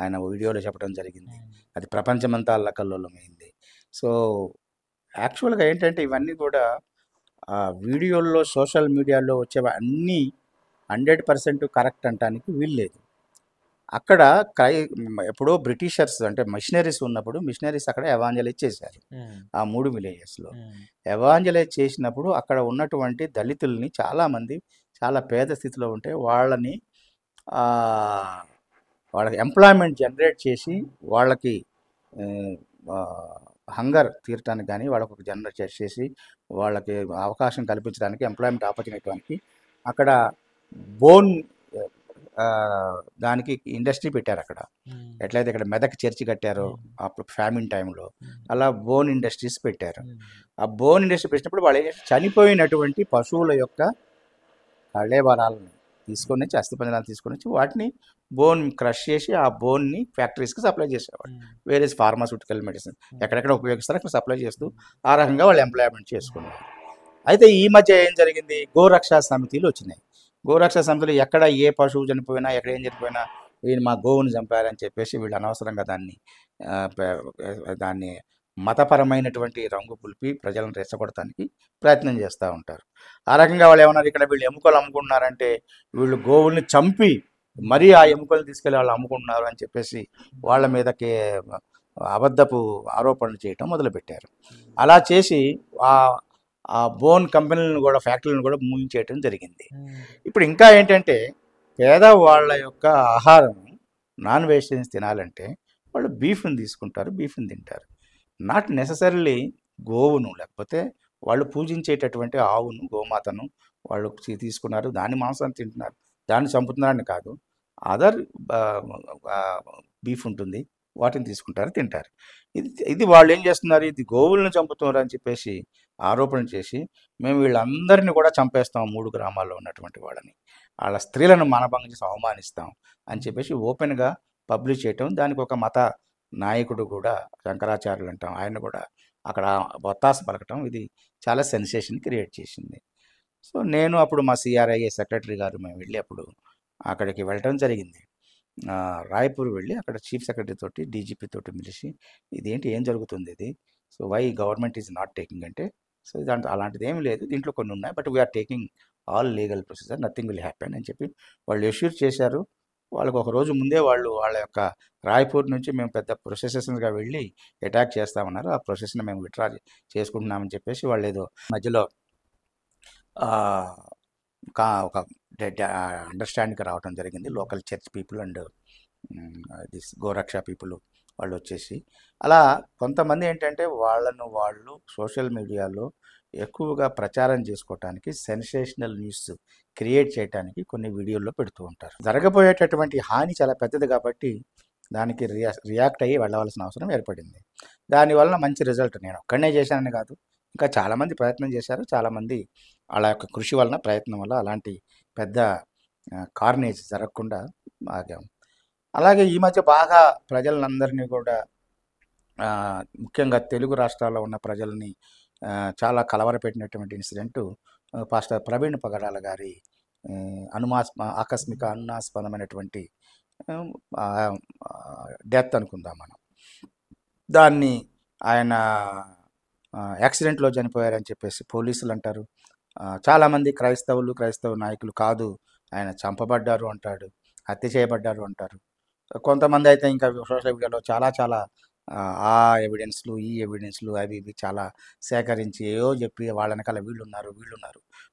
ఆయన వీడియోలో చెప్పడం జరిగింది. అది ప్రపంచమంతా అల్లకల్లోలమైంది. సో యాక్చువల్గా ఏంటంటే ఇవన్నీ కూడా వీడియోల్లో సోషల్ మీడియాలో వచ్చేవి అన్నీ 100% కరెక్ట్ అంటానికి వీల్లేదు. అక్కడ ఎప్పుడో బ్రిటిషర్స్ అంటే మిషనరీస్ ఉన్నప్పుడు మిషనరీస్ అక్కడ ఎవాంజలైజ్ చేశారు ఆ 3 విలేజెస్లో. ఎవాంజలైజ్ చేసినప్పుడు అక్కడ ఉన్నటువంటి దళితుల్ని చాలామంది చాలా పేద స్థితిలో ఉంటే వాళ్ళకి ఎంప్లాయ్మెంట్ జనరేట్ చేసి వాళ్ళకి హంగర్ తీరటానికి కానీ వాళ్ళకి జనరేట్ చేసి వాళ్ళకి అవకాశం కల్పించడానికి ఎంప్లాయ్మెంట్ ఆపర్చునిటీకి అక్కడ బోన్ దానికి ఇండస్ట్రీ పెట్టారు. అక్కడ ఎట్లయితే ఇక్కడ మెదక్ చర్చి కట్టారో అప్పుడు ఫ్యామిన్ టైంలో అలా బోన్ ఇండస్ట్రీస్ పెట్టారు. ఆ బోన్ ఇండస్ట్రీ పెట్టినప్పుడు వాళ్ళు చనిపోయినటువంటి పశువుల యొక్క కళేబరాలను తీసుకొని వచ్చి అస్థిపంజరాలు తీసుకొని వచ్చి వాటిని బోన్ క్రష్ చేసి ఆ బోన్ని ఫ్యాక్టరీస్కి సప్లై చేసేవాడు. వేరే ఫార్మాస్యూటికల్ మెడిసిన్ ఎక్కడెక్కడ ఉపయోగిస్తారో అక్కడ సప్లై చేస్తూ ఆ రకంగా వాళ్ళు ఎంప్లాయ్మెంట్ చేసుకున్నారు. అయితే ఈ మధ్య ఏం జరిగింది, గోరక్షా సమితిలు వచ్చినాయి. గోరక్షా సమితిలో ఎక్కడ ఏ పశువు చనిపోయినా ఎక్కడ ఏం చనిపోయినా వీళ్ళు మా గోవుని చంపారని చెప్పేసి వీళ్ళు అనవసరంగా దాన్ని మతపరమైనటువంటి రంగు పులిపి ప్రజలను రెచ్చగొడటానికి ప్రయత్నం చేస్తూ ఉంటారు. ఆ రకంగా వాళ్ళు ఏమన్నారు, ఇక్కడ వీళ్ళు ఎముకలు అమ్ముకుంటున్నారంటే వీళ్ళు గోవుల్ని చంపి మరీ ఆ ఎముకలు తీసుకెళ్ళి వాళ్ళు అమ్ముకుంటున్నారు అని చెప్పేసి వాళ్ళ మీదకి అబద్ధపు ఆరోపణలు చేయటం మొదలుపెట్టారు. అలా చేసి ఆ బోన్ కంపెనీలను కూడా ఫ్యాక్టరీలను కూడా మూయించేయటం జరిగింది. ఇప్పుడు ఇంకా ఏంటంటే పేదవాళ్ళ యొక్క ఆహారం నాన్ వెజిటేరియన్స్ తినాలంటే వాళ్ళు బీఫ్ని తీసుకుంటారు, బీఫ్ని తింటారు. నాట్ నెససరీలీ గోవును, లేకపోతే వాళ్ళు పూజించేటటువంటి ఆవును గోమాతను వాళ్ళు తీసుకున్నారు, దాని మాంసాన్ని తింటున్నారు, దాన్ని చంపుతున్నారని కాదు. అదర్ బీఫ్ ఉంటుంది, వాటిని తీసుకుంటారు, తింటారు. ఇది వాళ్ళు ఏం చేస్తున్నారు, ఇది గోవులను చంపుతున్నారు అని చెప్పేసి ఆరోపణ చేసి మేము వీళ్ళందరినీ కూడా చంపేస్తాం, 3 గ్రామాల్లో ఉన్నటువంటి వాళ్ళని, వాళ్ళ స్త్రీలను మానభంగం చేసి అవమానిస్తాం అని చెప్పేసి ఓపెన్గా పబ్లిష్ చేయటం, దానికి ఒక మత నాయకుడు కూడా శంకరాచార్యులు అంటాం, ఆయన కూడా అక్కడ ఒత్తాస పలకటం, ఇది చాలా సెన్సేషన్ క్రియేట్ చేసింది. సో నేను అప్పుడు మా సిఆర్ఐఏ సెక్రటరీ గారు మేము వెళ్ళి అప్పుడు అక్కడికి వెళ్ళటం జరిగింది. రాయ్పూర్ వెళ్ళి అక్కడ చీఫ్ సెక్రటరీ తోటి డీజీపీ తోటి పిలిచి ఇదేంటి, ఏం జరుగుతుంది ఇది, so why government is not taking అంటే, సో దాంట్లో అలాంటిది ఏమీ లేదు, దీంట్లో కొన్ని ఉన్నాయి, but we're taking all legal procedure, nothing will happen అని చెప్పి వాళ్ళు ఎష్యూర్ చేశారు. వాళ్ళకు ఒక రోజు ముందే వాళ్ళు వాళ్ళ యొక్క రాయ్పూర్ నుంచి మేము పెద్ద ప్రొసెసెస్గా వెళ్ళి అటాక్ చేస్తామన్నారు. ఆ ప్రొసెస్ని మేము విత్డ్రా చేసుకుంటున్నామని చెప్పేసి వాళ్ళు ఏదో మధ్యలో ఒక అండర్స్టాండింగ్కి రావడం జరిగింది. Local church people and this goraksha people వాళ్ళు వచ్చేసి, అలా కొంతమంది ఏంటంటే వాళ్ళను వాళ్ళు సోషల్ మీడియాలో ఎక్కువగా ప్రచారం చేసుకోవటానికి, సెన్సేషనల్ న్యూస్ క్రియేట్ చేయడానికి కొన్ని వీడియోల్లో పెడుతూ ఉంటారు. జరగబోయేటటువంటి హాని చాలా పెద్దది కాబట్టి దానికి రియాక్ట్ అయ్యి వెళ్ళవలసిన అవసరం ఏర్పడింది. దానివల్ల మంచి రిజల్ట్ నేను ఒక్కడనే చేశానని కాదు, ఇంకా చాలామంది ప్రయత్నం చేశారు. చాలామంది వాళ్ళ యొక్క కృషి వలన, ప్రయత్నం వల్ల అలాంటి పెద్ద కార్నేజ్ జరగకుండా ఆగాం. అలాగే ఈ మధ్య బాగా ప్రజలందరినీ కూడా, ముఖ్యంగా తెలుగు రాష్ట్రాల్లో ఉన్న ప్రజల్ని చాలా కలవరపెట్టినటువంటి ఇన్సిడెంటు పాస్టర్ ప్రవీణ్ పగడాల గారి ఆకస్మిక అనుమానాస్పదమైనటువంటి డెత్ అనుకుందాం మనం. దాన్ని ఆయన యాక్సిడెంట్లో చనిపోయారని చెప్పేసి పోలీసులు అంటారు. చాలామంది క్రైస్తవ నాయకులు కాదు, ఆయన చంపబడ్డారు అంటాడు, హత్య చేయబడ్డారు అంటారు. కొంతమంది అయితే ఇంకా సోషల్ మీడియాలో చాలా ఆ ఎవిడెన్స్లు, ఈ ఎవిడెన్స్లు, అవి ఇవి చాలా సేకరించి ఏవో చెప్పి వాళ్ళ వెనకాల వీళ్ళున్నారు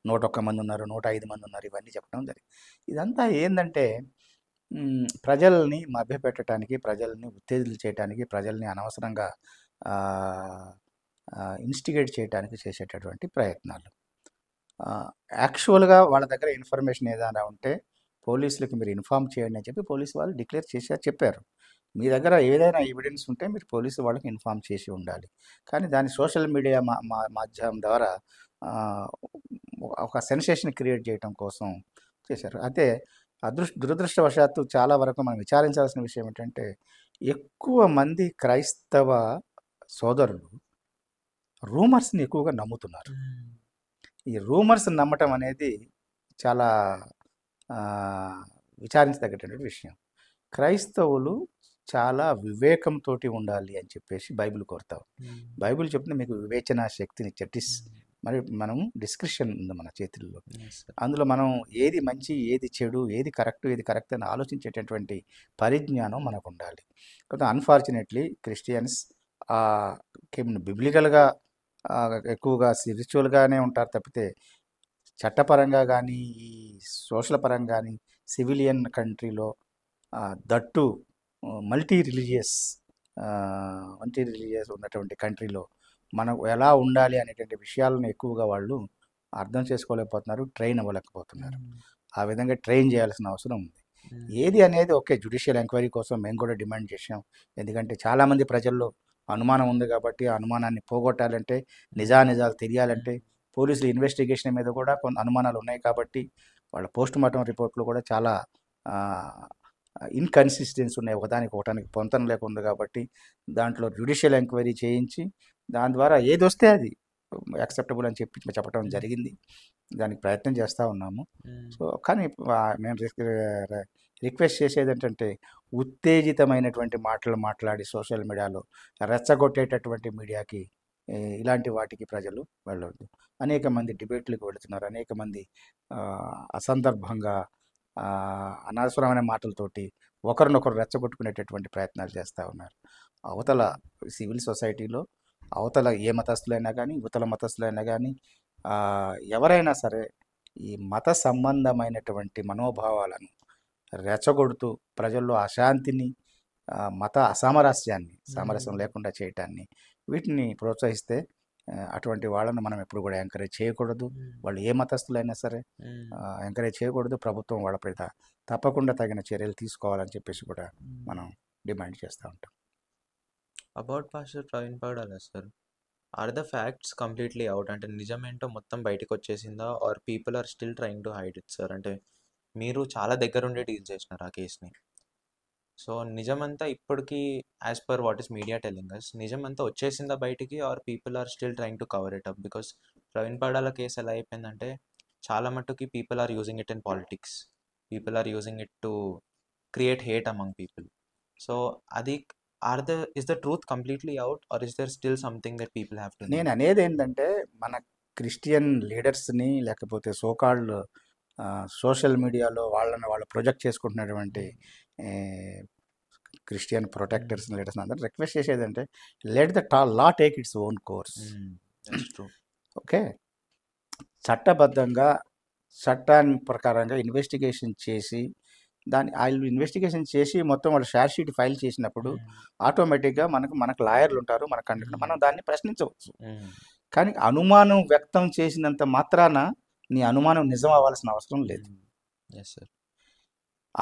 101 మంది ఉన్నారు, 105 మంది ఉన్నారు, ఇవన్నీ చెప్పడం జరిగింది. ఇదంతా ఏంటంటే ప్రజల్ని మభ్యపెట్టడానికి, ప్రజల్ని ఉత్తేజాలు చేయడానికి, ప్రజల్ని అనవసరంగా ఇన్స్టిగేట్ చేయడానికి చేసేటటువంటి ప్రయత్నాలు. యాక్చువల్గా వాళ్ళ దగ్గర ఇన్ఫర్మేషన్ ఏదైనా ఉంటే పోలీసులకు మీరు ఇన్ఫామ్ చేయండి అని చెప్పి పోలీసు వాళ్ళు డిక్లేర్ చేశారు, చెప్పారు. మీ దగ్గర ఏదైనా ఎవిడెన్స్ ఉంటే మీరు పోలీసు వాళ్ళకి ఇన్ఫామ్ చేసి ఉండాలి. కానీ దాన్ని సోషల్ మీడియా మాధ్యమం ద్వారా ఒక సెన్సేషన్ క్రియేట్ చేయడం కోసం చేశారు. అయితే దురదృష్టవశాత్తు చాలా వరకు మనం విచారించాల్సిన విషయం ఏంటంటే, ఎక్కువ మంది క్రైస్తవ సోదరులు రూమర్స్ని ఎక్కువగా నమ్ముతున్నారు. ఈ రూమర్స్ నమ్మటం అనేది చాలా విచారించదగ్గటువంటి విషయం. క్రైస్తవులు చాలా వివేకంతో ఉండాలి అని చెప్పేసి బైబిల్ కోరుతాం. బైబిల్ చెప్తే మీకు వివేచన శక్తిని మరి మనం డిస్క్రిప్షన్ ఉంది మన చేతుల్లో. అందులో మనం ఏది మంచి, ఏది చెడు, ఏది కరెక్ట్ అని ఆలోచించేటటువంటి పరిజ్ఞానం మనకు ఉండాలి. కాబట్టి అన్ఫార్చునేట్లీ క్రిస్టియన్స్ బిబ్లికల్గా ఎక్కువగా స్పిరిచువల్గానే ఉంటారు తప్పితే చట్టపరంగా కానీ, ఈ సోషల్ పరంగా కానీ, సివిలియన్ కంట్రీలో దట్టు మల్టీ రిలీజియస్ ఉన్నటువంటి కంట్రీలో మనం ఎలా ఉండాలి అనేటువంటి విషయాలను ఎక్కువగా వాళ్ళు అర్థం చేసుకోలేకపోతున్నారు, ట్రైన్ అవ్వలేకపోతున్నారు. ఆ విధంగా ట్రైన్ చేయాల్సిన అవసరం ఉంది. ఏది అనేది జ్యుడిషియల్ ఎంక్వైరీ కోసం మేము కూడా డిమాండ్ చేసాం. ఎందుకంటే చాలామంది ప్రజల్లో అనుమానం ఉంది కాబట్టి ఆ అనుమానాన్ని పోగొట్టాలంటే, నిజాలు తెలియాలంటే పోలీసులు ఇన్వెస్టిగేషన్ మీద కూడా కొన్ని అనుమానాలు ఉన్నాయి కాబట్టి వాళ్ళ పోస్ట్ మార్టం రిపోర్ట్లు కూడా చాలా ఇన్కన్సిస్టెన్సీ ఉన్నాయి, ఒకదానికి పొంతన లేకుండా. కాబట్టి దాంట్లో జ్యుడిషియల్ ఎంక్వైరీ చేయించి దాని ద్వారా ఏది వస్తే అది యాక్సెప్టబుల్ అని చెప్పడం జరిగింది. దానికి ప్రయత్నం చేస్తూ ఉన్నాము. సో కానీ నేను రిక్వెస్ట్ చేసేది ఏంటంటే, ఉత్తేజితమైనటువంటి మాటలు మాట్లాడి సోషల్ మీడియాలో రెచ్చగొట్టేటటువంటి మీడియాకి, ఇలాంటి వాటికి ప్రజలు వెళ్ళొద్దు. అనేక మంది డిబేట్లకు వెళుతున్నారు, అనేక మంది అసందర్భంగా అనవసరమైన మాటలతోటి ఒకరినొకరు రెచ్చగొట్టుకునేటటువంటి ప్రయత్నాలు చేస్తూ ఉన్నారు. అవతల సివిల్ సొసైటీలో అవతల ఏ మతస్థులైనా కానీ, ఇవతల మతస్థులైనా కానీ, ఎవరైనా సరే ఈ మత సంబంధమైనటువంటి మనోభావాలను రెచ్చగొడుతూ ప్రజల్లో అశాంతిని, మత సామరస్యం లేకుండా చేయటాన్ని, వీటిని ప్రోత్సహిస్తే అటువంటి వాళ్ళని మనం ఎప్పుడు కూడా ఎంకరేజ్ చేయకూడదు. వాళ్ళు ఏ మతస్థులైనా సరే ఎంకరేజ్ చేయకూడదు. ప్రభుత్వం వాళ్ళ పైన తప్పకుండా తగిన చర్యలు తీసుకోవాలని చెప్పేసి కూడా మనం డిమాండ్ చేస్తూ ఉంటాం. About pastor Praveen Pagadala sir, are the facts completely out? అంటే నిజమేంటో మొత్తం బయటకు వచ్చేసిందా, are people are still trying to hide it sir? అంటే మీరు చాలా దగ్గరుండి డీల్ చేసినారు ఆ కేసుని. సో నిజమంతా ఇప్పటికి as per what is media telling us నిజమంతా వచ్చేసిందా బయటికి or people are still trying to cover it up? Because Praveen Padala case ఎలా అయిపోయిందంటే చాలా మట్టుకి people are using it in politics, people are using it to create hate among people. So అది is the truth completely out or is there still something that people have to know? నేను అనేది ఏంటంటే మన Christian లీడర్స్ని లేకపోతే so called social మీడియాలో వాళ్ళు project చేసుకుంటున్నటువంటి Christian protectors leaders అందరూ request చేసేది అంటే let the law take its own course. Okay, చట్టబద్ధంగా చట్టాన్ని ప్రకారంగా ఇన్వెస్టిగేషన్ చేసి వాళ్ళు ఇన్వెస్టిగేషన్ చేసి మొత్తం వాళ్ళు షార్ట్ షీట్ ఫైల్ చేసినప్పుడు ఆటోమేటిక్గా మనకు లాయర్లు ఉంటారు, మనం దాన్ని ప్రశ్నించవచ్చు. కానీ అనుమానం వ్యక్తం చేసినంత మాత్రాన నీ అనుమానం నిజం అవ్వాల్సిన అవసరం లేదు.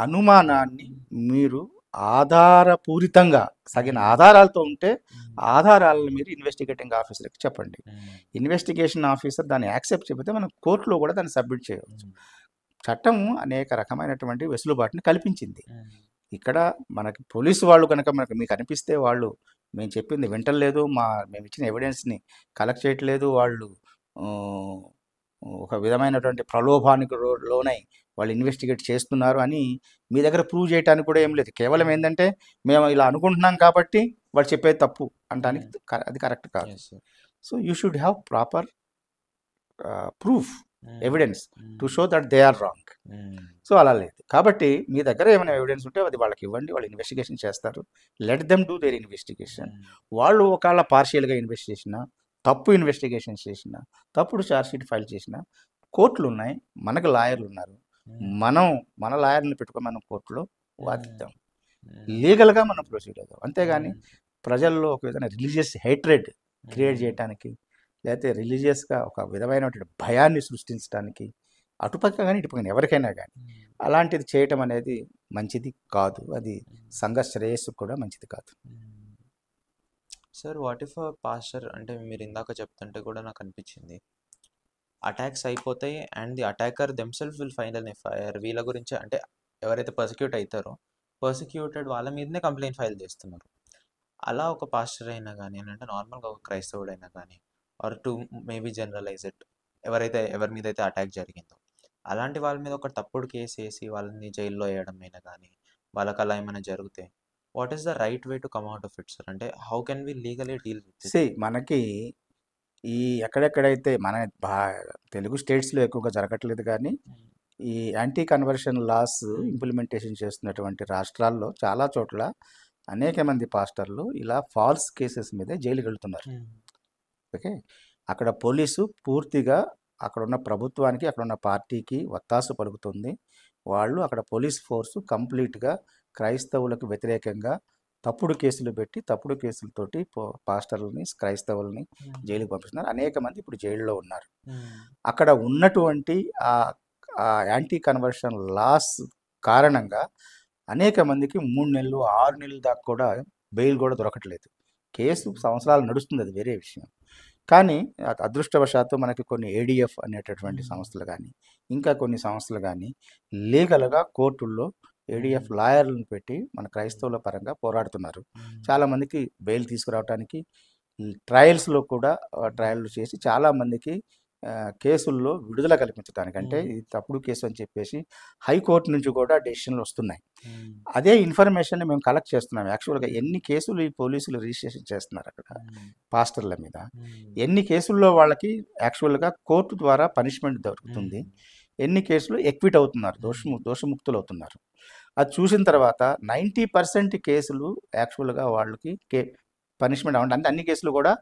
అనుమానాన్ని మీరు ఆధారపూరితంగా తగిన ఆధారాలతో ఉంటే ఆధారాలను మీరు ఇన్వెస్టిగేటింగ్ ఆఫీసర్కి చెప్పండి. ఇన్వెస్టిగేషన్ ఆఫీసర్ దాన్ని యాక్సెప్ట్ చెబితే మనం కోర్టులో కూడా దాన్ని సబ్మిట్ చేయవచ్చు. చట్టం అనేక రకమైనటువంటి వెసులుబాటుని కల్పించింది. ఇక్కడ మనకి పోలీసు వాళ్ళు కనుక మీకు అనిపిస్తే వాళ్ళు మేము చెప్పింది వింటలేదు, మేము ఇచ్చిన ఎవిడెన్స్ని కలెక్ట్ చేయట్లేదు, వాళ్ళు ఒక విధమైనటువంటి ప్రలోభానికి లోనై వాళ్ళు ఇన్వెస్టిగేట్ చేస్తున్నారు అని మీ దగ్గర ప్రూవ్ చేయడానికి కూడా ఏం లేదు. కేవలం ఏంటంటే మేము ఇలా అనుకుంటున్నాం కాబట్టి వాళ్ళు చెప్పేది తప్పు అనడానికి అది కరెక్ట్ కాదు. So you should have proper proof, evidence to show that they are wrong. So అలా లేదు. కాబట్టి మీ దగ్గర ఏమైనా ఎవిడెన్స్ ఉంటే అది వాళ్ళకి ఇవ్వండి, వాళ్ళు ఇన్వెస్టిగేషన్ చేస్తారు. Let them do their investigation. వాళ్ళు ఒకవేళ పార్షియల్గా ఇన్వెస్ట్ చేసినా, తప్పు ఇన్వెస్టిగేషన్ చేసినా, తప్పుడు ఛార్జ్షీట్ ఫైల్ చేసినా కోర్టులు ఉన్నాయి, మనకు లాయర్లు ఉన్నారు. మన లాయర్ని పెట్టుకొని మనం కోర్టులో వాదిద్దాం, లీగల్గా మనం ప్రొసీడ్ అవుతాం. అంతేగాని ప్రజల్లో ఒక విధంగా రిలీజియస్ హేట్రెడ్ క్రియేట్ చేయడానికి, లేకపోతే రిలీజియస్గా ఒక విధమైనటువంటి భయాన్ని సృష్టించడానికి అటుపక్క కానీ ఇటుపక్క ఎవరికైనా కానీ అలాంటిది చేయటం అనేది మంచిది కాదు. అది సంఘ శ్రేయస్సు కూడా మంచిది కాదు. సార్, వాట్ ఇఫ్ పాస్టర్, అంటే మీరు ఇందాక చెప్తుంటే కూడా నాకు అనిపించింది, అటాక్స్ అయిపోతాయి and the attacker themself will file an FIR. వీళ్ళ గురించి అంటే ఎవరైతే పర్సిక్యూట్ అవుతారో పర్సిక్యూటెడ్ వాళ్ళ మీదనే కంప్లైంట్ ఫైల్ చేస్తున్నారు. అలా ఒక పాస్టర్ అయినా కానీ అంటే నార్మల్గా ఒక క్రైస్తవుడైనా కానీ or to maybe generalise it, ఎవరి మీద అయితే అటాక్ జరిగిందో అలాంటి వాళ్ళ మీద ఒక తప్పుడు కేసు వేసి వాళ్ళని జైల్లో వేయడం అయినా కానీ వాళ్ళకి అలా ఏమైనా జరిగితే what is the right way to come out of it sir? అంటే how can we legally deal with it? మనకి ఈ ఎక్కడెక్కడైతే మన తెలుగు స్టేట్స్లో ఎక్కువగా జరగట్లేదు, కానీ ఈ యాంటీ కన్వర్షన్ లాస్ ఇంప్లిమెంటేషన్ చేస్తున్నటువంటి రాష్ట్రాల్లో చాలా చోట్ల అనేక మంది పాస్టర్లు ఇలా ఫాల్స్ కేసెస్ మీద జైలుకి వెళ్తున్నారు. ఓకే, అక్కడ పోలీసు పూర్తిగా అక్కడున్న ప్రభుత్వానికి, అక్కడున్న పార్టీకి వత్తాసు పలుకుతుంది. వాళ్ళు అక్కడ పోలీస్ ఫోర్సు కంప్లీట్గా క్రైస్తవులకు వ్యతిరేకంగా తప్పుడు కేసులు పెట్టి తప్పుడు కేసులతోటి పాస్టర్లని, క్రైస్తవుల్ని జైలుకి పంపిస్తున్నారు. అనేక మంది ఇప్పుడు జైల్లో ఉన్నారు. అక్కడ ఉన్నటువంటి ఆ యాంటీ కన్వర్షన్ లాస్ కారణంగా అనేక మందికి 3 నెలలు 6 నెలల దాకా కూడా బెయిల్ కూడా దొరకట్లేదు. కేసు సంవత్సరాలు నడుస్తుంది, అది వేరే విషయం. కానీ అదృష్టవశాత్తు మనకి కొన్ని ఏడిఎఫ్ అనేటటువంటి సంస్థలు కానీ ఇంకా కొన్ని సంస్థలు కానీ లీగల్గా కోర్టుల్లో ఏడిఎఫ్ లాయర్లను పెట్టి మన క్రైస్తవుల పరంగా పోరాడుతున్నారు. చాలామందికి బెయిల్ తీసుకురావడానికి ట్రయల్స్లో కూడా ట్రయల్లు చేసి చాలామందికి కేసుల్లో విడుదల కల్పించడానికి, అంటే ఇది తప్పుడు కేసు అని చెప్పేసి హైకోర్టు నుంచి కూడా డెసిషన్లు వస్తున్నాయి. అదే ఇన్ఫర్మేషన్ మేము కలెక్ట్ చేస్తున్నాం. యాక్చువల్గా ఎన్ని కేసులు ఈ పోలీసులు రిజిస్ట్రేషన్ చేస్తున్నారు అక్కడ పాస్టర్ల మీద, ఎన్ని కేసుల్లో వాళ్ళకి యాక్చువల్గా కోర్టు ద్వారా పనిష్మెంట్ దొరుకుతుంది, ఎన్ని కేసులు ఎక్విట్ అవుతున్నారు, దోషముక్తులు అవుతున్నారు. అది చూసిన తర్వాత 90% కేసులు యాక్చువల్గా వాళ్ళకి పనిష్మెంట్ అవ్వండి. అంటే అన్ని కేసులు కూడా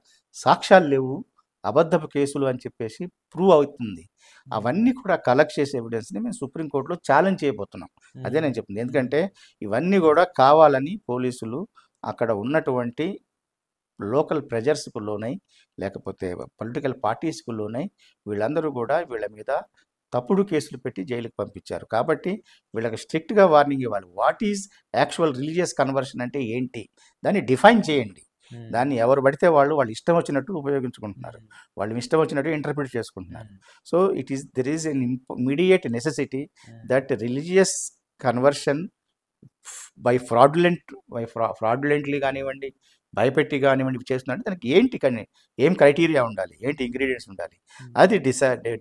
సాక్ష్యాలు లేవు, అబద్ధపు కేసులు అని చెప్పేసి ప్రూవ్ అవుతుంది. అవన్నీ కూడా కలెక్ట్ చేసే ఎవిడెన్స్ని మేము సుప్రీంకోర్టులో ఛాలెంజ్ చేయబోతున్నాం. అదే నేను చెప్తుంది. ఎందుకంటే ఇవన్నీ కూడా కావాలని పోలీసులు అక్కడ ఉన్నటువంటి లోకల్ ప్రెజర్స్కు లోనై, లేకపోతే పొలిటికల్ పార్టీస్కు లోనై వీళ్ళందరూ కూడా వీళ్ళ మీద తప్పుడు కేసులు పెట్టి జైలుకి పంపించారు. కాబట్టి వీళ్ళకి స్ట్రిక్ట్గా వార్నింగ్ ఇవ్వాలి. What is actual religious conversion అంటే ఏంటి, దాన్ని డిఫైన్ చేయండి. దాన్ని ఎవరు పడితే వాళ్ళు ఇష్టం వచ్చినట్టు ఉపయోగించుకుంటున్నారు, వాళ్ళు ఇష్టం వచ్చినట్టు ఇంటర్ప్రిట్ చేసుకుంటున్నారు. So there is an immediate necessity that religious conversion fraudulently కానివ్వండి, భయపెట్టి కానివ్వండి చేస్తున్నారంటే దానికి ఏంటి ఏం క్రైటీరియా ఉండాలి, ఏంటి ఇంగ్రీడియంట్స్ ఉండాలి, అది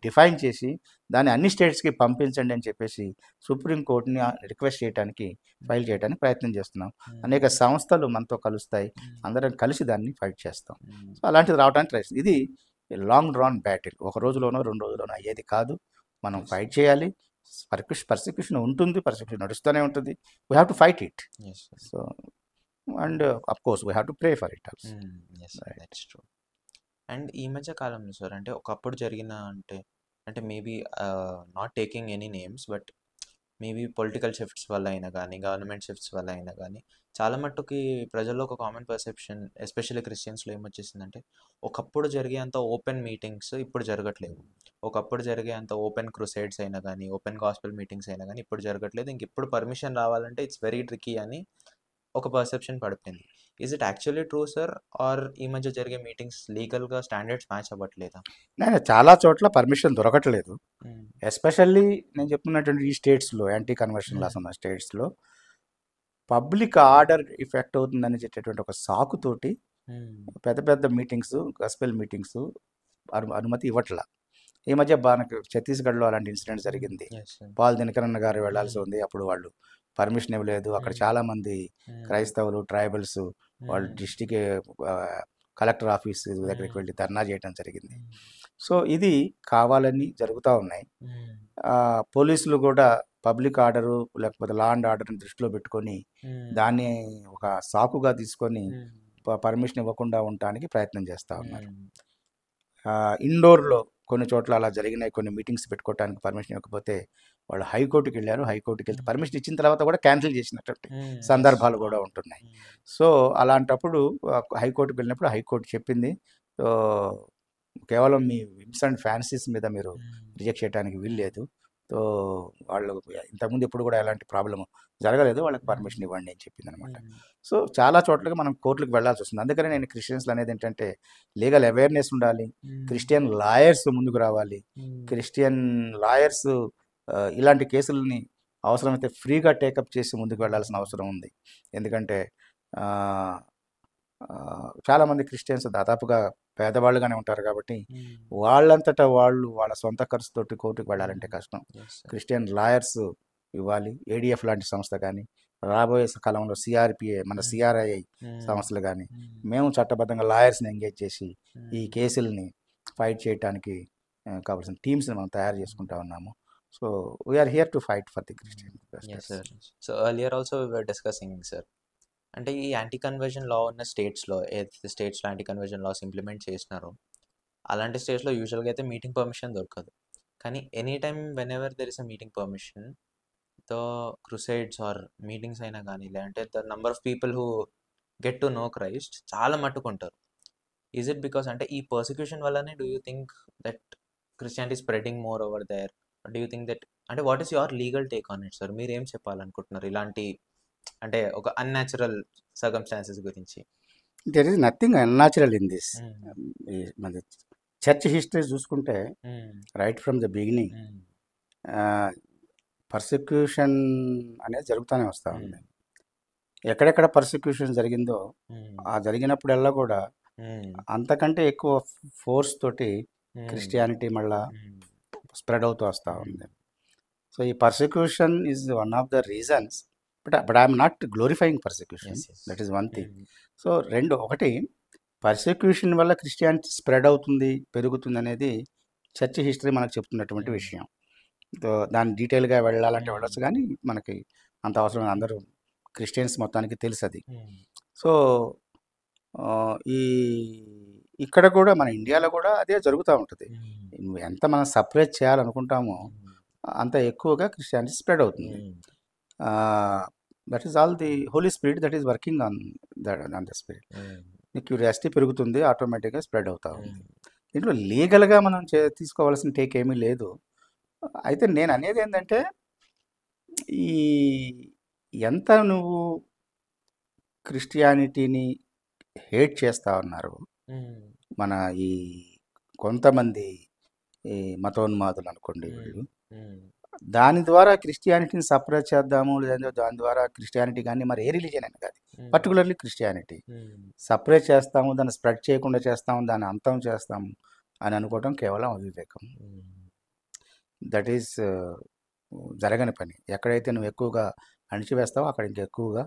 డిఫైన్ చేసి దాన్ని అన్ని స్టేట్స్కి పంపించండి అని చెప్పేసి సుప్రీంకోర్టుని రిక్వెస్ట్ చేయడానికి ఫైల్ చేయడానికి ప్రయత్నం చేస్తున్నాం. అనేక సంస్థలు మనతో కలుస్తాయి, అందరం కలిసి దాన్ని ఫైట్ చేస్తాం. సో అలాంటిది రావడానికి ట్రై చేస్తాం. ఇది లాంగ్ డ్రాన్ బ్యాటిల్, ఒక రోజులోనో 2 రోజుల్లోనో అయ్యేది కాదు. మనం ఫైట్ చేయాలి. పర్సిక్యూషన్ ఉంటుంది, పర్సిక్యూషన్ నడుస్తూనే ఉంటుంది. We have to fight it. So and of course we have to pray for it also. That's true. And ఈ మధ్య కాలంలో సార్ అంటే ఒకప్పుడు జరిగిన అంటే maybe not taking any names, but maybe political shifts వల్ల అయినా కానీ, గవర్నమెంట్ షిఫ్ట్స్ వల్ల అయినా కానీ చాలా మట్టుకి ప్రజల్లో ఒక కామన్ పర్సెప్షన్, ఎస్పెషల్లీ క్రిస్టియన్స్లో ఏమొచ్చేసిందంటే ఒకప్పుడు జరిగే అంత ఓపెన్ మీటింగ్స్ ఇప్పుడు జరగట్లేదు. ఒకప్పుడు జరిగే అంత ఓపెన్ క్రూసైడ్స్ అయినా కానీ, ఓపెన్ గాస్పెల్ మీటింగ్స్ అయినా కానీ ఇప్పుడు జరగట్లేదు. ఇంక ఇప్పుడు పర్మిషన్ రావాలంటే ఇట్స్ వెరీ ట్రికీ అని ఒక పర్సెప్షన్ పడిపోయింది. Is it actually true sir, or ఈ మధ్య జరిగే మీటింగ్స్ లీగల్గా స్టాండర్డ్స్ మ్యాచ్ అవ్వట్లేదా? చాలా చోట్ల పర్మిషన్ దొరకట్లేదు. ఎస్పెషల్లీ నేను చెప్తున్నటువంటి ఈ స్టేట్స్లో, యాంటీ కన్వర్షన్ లాస్ ఉన్న స్టేట్స్లో పబ్లిక్ ఆర్డర్ ఎఫెక్ట్ అవుతుందని చెప్పేటువంటి ఒక సాకుతోటి పెద్ద పెద్ద మీటింగ్స్, గాస్పెల్ మీటింగ్స్ అనుమతి ఇవ్వట్లా. ఈ మధ్య మనకు ఛత్తీస్గఢ్లో అలాంటి ఇన్సిడెంట్ జరిగింది. పాల్ దినకరన్ గారు వెళ్లాల్సి ఉంది, అప్పుడు వాళ్ళు పర్మిషన్ ఇవ్వలేదు. అక్కడ చాలామంది క్రైస్తవులు, ట్రైబల్స్ వాళ్ళు డిస్టిక్ కలెక్టర్ ఆఫీస్ దగ్గరికి వెళ్ళి ధర్నా చేయడం జరిగింది. సో ఇది కావాలని జరుగుతూ ఉన్నాయి. పోలీసులు కూడా పబ్లిక్ ఆర్డరు లేకపోతే లా అండ్ ఆర్డర్ని దృష్టిలో పెట్టుకొని దాన్ని ఒక సాకుగా తీసుకొని పర్మిషన్ ఇవ్వకుండా ఉండటానికి ప్రయత్నం చేస్తూ ఉన్నారు. ఇండోర్లో కొన్ని చోట్ల అలా జరిగినాయి. కొన్ని మీటింగ్స్ పెట్టుకోవడానికి పర్మిషన్ ఇవ్వకపోతే వాళ్ళు హైకోర్టుకి వెళ్ళారు. హైకోర్టుకి వెళ్తే పర్మిషన్ ఇచ్చిన తర్వాత కూడా క్యాన్సిల్ చేసినటువంటి సందర్భాలు కూడా ఉంటున్నాయి. సో అలాంటప్పుడు హైకోర్టుకి వెళ్ళినప్పుడు హైకోర్టు చెప్పింది, కేవలం మీ విమ్స్ అండ్ ఫ్యాన్సీస్ మీద మీరు రిజెక్ట్ చేయడానికి వీల్లేదు. సో వాళ్ళు ఇంతకుముందు ఎప్పుడు కూడా ఎలాంటి ప్రాబ్లం జరగలేదు, వాళ్ళకి పర్మిషన్ ఇవ్వండి అని చెప్పింది అనమాట. సో చాలా చోట్లకి మనం కోర్టులకు వెళ్ళాల్సి వస్తుంది. అందుకని నేను క్రిస్టియన్స్లు అనేది ఏంటంటే లీగల్ అవేర్నెస్ ఉండాలి, క్రిస్టియన్ లాయర్స్ ముందుకు రావాలి. క్రిస్టియన్ లాయర్స్ ఇలాంటి కేసులని అవసరమైతే ఫ్రీగా టేకప్ చేసి ముందుకు వెళ్ళాల్సిన అవసరం ఉంది. ఎందుకంటే చాలామంది క్రిస్టియన్స్ దాదాపుగా పేదవాళ్ళుగానే ఉంటారు కాబట్టి వాళ్ళంతటా వాళ్ళు వాళ్ళ సొంత ఖర్చుతోటి కోర్టుకు వెళ్ళాలంటే కష్టం. క్రిస్టియన్ లాయర్స్ ఇవ్వాలి. ఏడిఎఫ్ లాంటి సంస్థ కానీ, రాబోయే కాలంలో సిఆర్పిఏ, మన సిఆర్ఐఐ సంస్థలు కానీ, మేము చట్టబద్ధంగా లాయర్స్ని ఎంగేజ్ చేసి ఈ కేసుల్ని ఫైట్ చేయడానికి కావాల్సిన టీమ్స్ని మనం తయారు చేసుకుంటా ఉన్నాము. So we're here to fight for the Christian. So earlier also we were discussing sir, అంటే ఈ యాంటీ కన్వర్జన్ లా ఉన్న స్టేట్స్లో, ఏదైతే స్టేట్స్లో యాంటీ కన్వర్జన్ లాస్ ఇంప్లిమెంట్ చేసినారో అలాంటి స్టేట్స్లో యూజువల్గా అయితే మీటింగ్ పర్మిషన్ దొరకదు. కానీ any time whenever there is a meeting permission, the crusades are meetings అయినా కానీ, లేదంటే the number of people who get to know Christ చాలా మట్టుకుంటారు. ఈజ్ ఇట్ బికాస్ అంటే ఈ పర్సిక్యూషన్ వల్లనే do you think that Christianity spreading more over there? Do you think that, అంటే what is your legal take on it sir? మీరు ఏం చెప్పాలనుకుంటున్నారు ఇలాంటి అంటే ఒక అన్యాచురల్ సర్కమ్స్టాన్సెస్ గురించి? There is nothing unnatural in this. మన చర్చ్ హిస్టరీ చూసుకుంటే right from the beginning persecution అనేది జరుగుతూనే వస్తూ ఉంది. ఎక్కడెక్కడ పర్సిక్యూషన్ జరిగిందో ఆ జరిగినప్పుడల్లా కూడా అంతకంటే ఎక్కువ ఫోర్స్ తోటి క్రిస్టియానిటీ మళ్ళా స్ప్రెడ్ అవుతూ వస్తూ ఉంది. సో ఈ persecution is one of the reasons, but I'm not glorifying persecution, that is one thing. So ఒకటి పర్సిక్యూషన్ వల్ల క్రిస్టియానిటీ స్ప్రెడ్ అవుతుంది, పెరుగుతుంది అనేది చర్చ్ హిస్టరీ మనకు చెప్తున్నటువంటి విషయం. సో దాని డీటెయిల్గా వెళ్ళాలంటే వెళ్ళొచ్చు, కానీ మనకి అంత అవసరం, అందరూ క్రిస్టియన్స్ మొత్తానికి తెలుసు అది. సో ఇక్కడ కూడా మన ఇండియాలో కూడా అదే జరుగుతూ ఉంటుంది. ఎంత మనం సపరేట్ చేయాలనుకుంటామో అంత ఎక్కువగా క్రిస్టియానిటీ స్ప్రెడ్ అవుతుంది. That is all the Holy Spirit that is working on the spirit. Curiosity పెరుగుతుంది, ఆటోమేటిక్గా స్ప్రెడ్ అవుతా ఉంది. దీంట్లో లీగల్గా మనం తీసుకోవాల్సిన టేక్ ఏమీ లేదు. అయితే నేను అనేది ఏంటంటే, ఈ ఎంత నువ్వు క్రిస్టియానిటీని హేట్ చేస్తూ ఉన్నారు మన ఈ కొంతమంది ఈ మతోన్మాదులు అనుకోండి, వీళ్ళు దాని ద్వారా క్రిస్టియానిటీని సపరేట్ చేద్దాము, లేదంటే దాని ద్వారా క్రిస్టియానిటీ కానీ మరి ఏ రిలీజియన్ అయినా కాదు, పర్టికులర్లీ క్రిస్టియానిటీ సపరేట్ చేస్తాము, దాన్ని స్ప్రెడ్ చేయకుండా చేస్తాము, దాన్ని అంతం చేస్తాము అని అనుకోవటం కేవలం అవివేకం. దట్ ఈస్ జరగని పని. ఎక్కడైతే నువ్వు ఎక్కువగా అణిచివేస్తావో అక్కడ ఇంకా ఎక్కువగా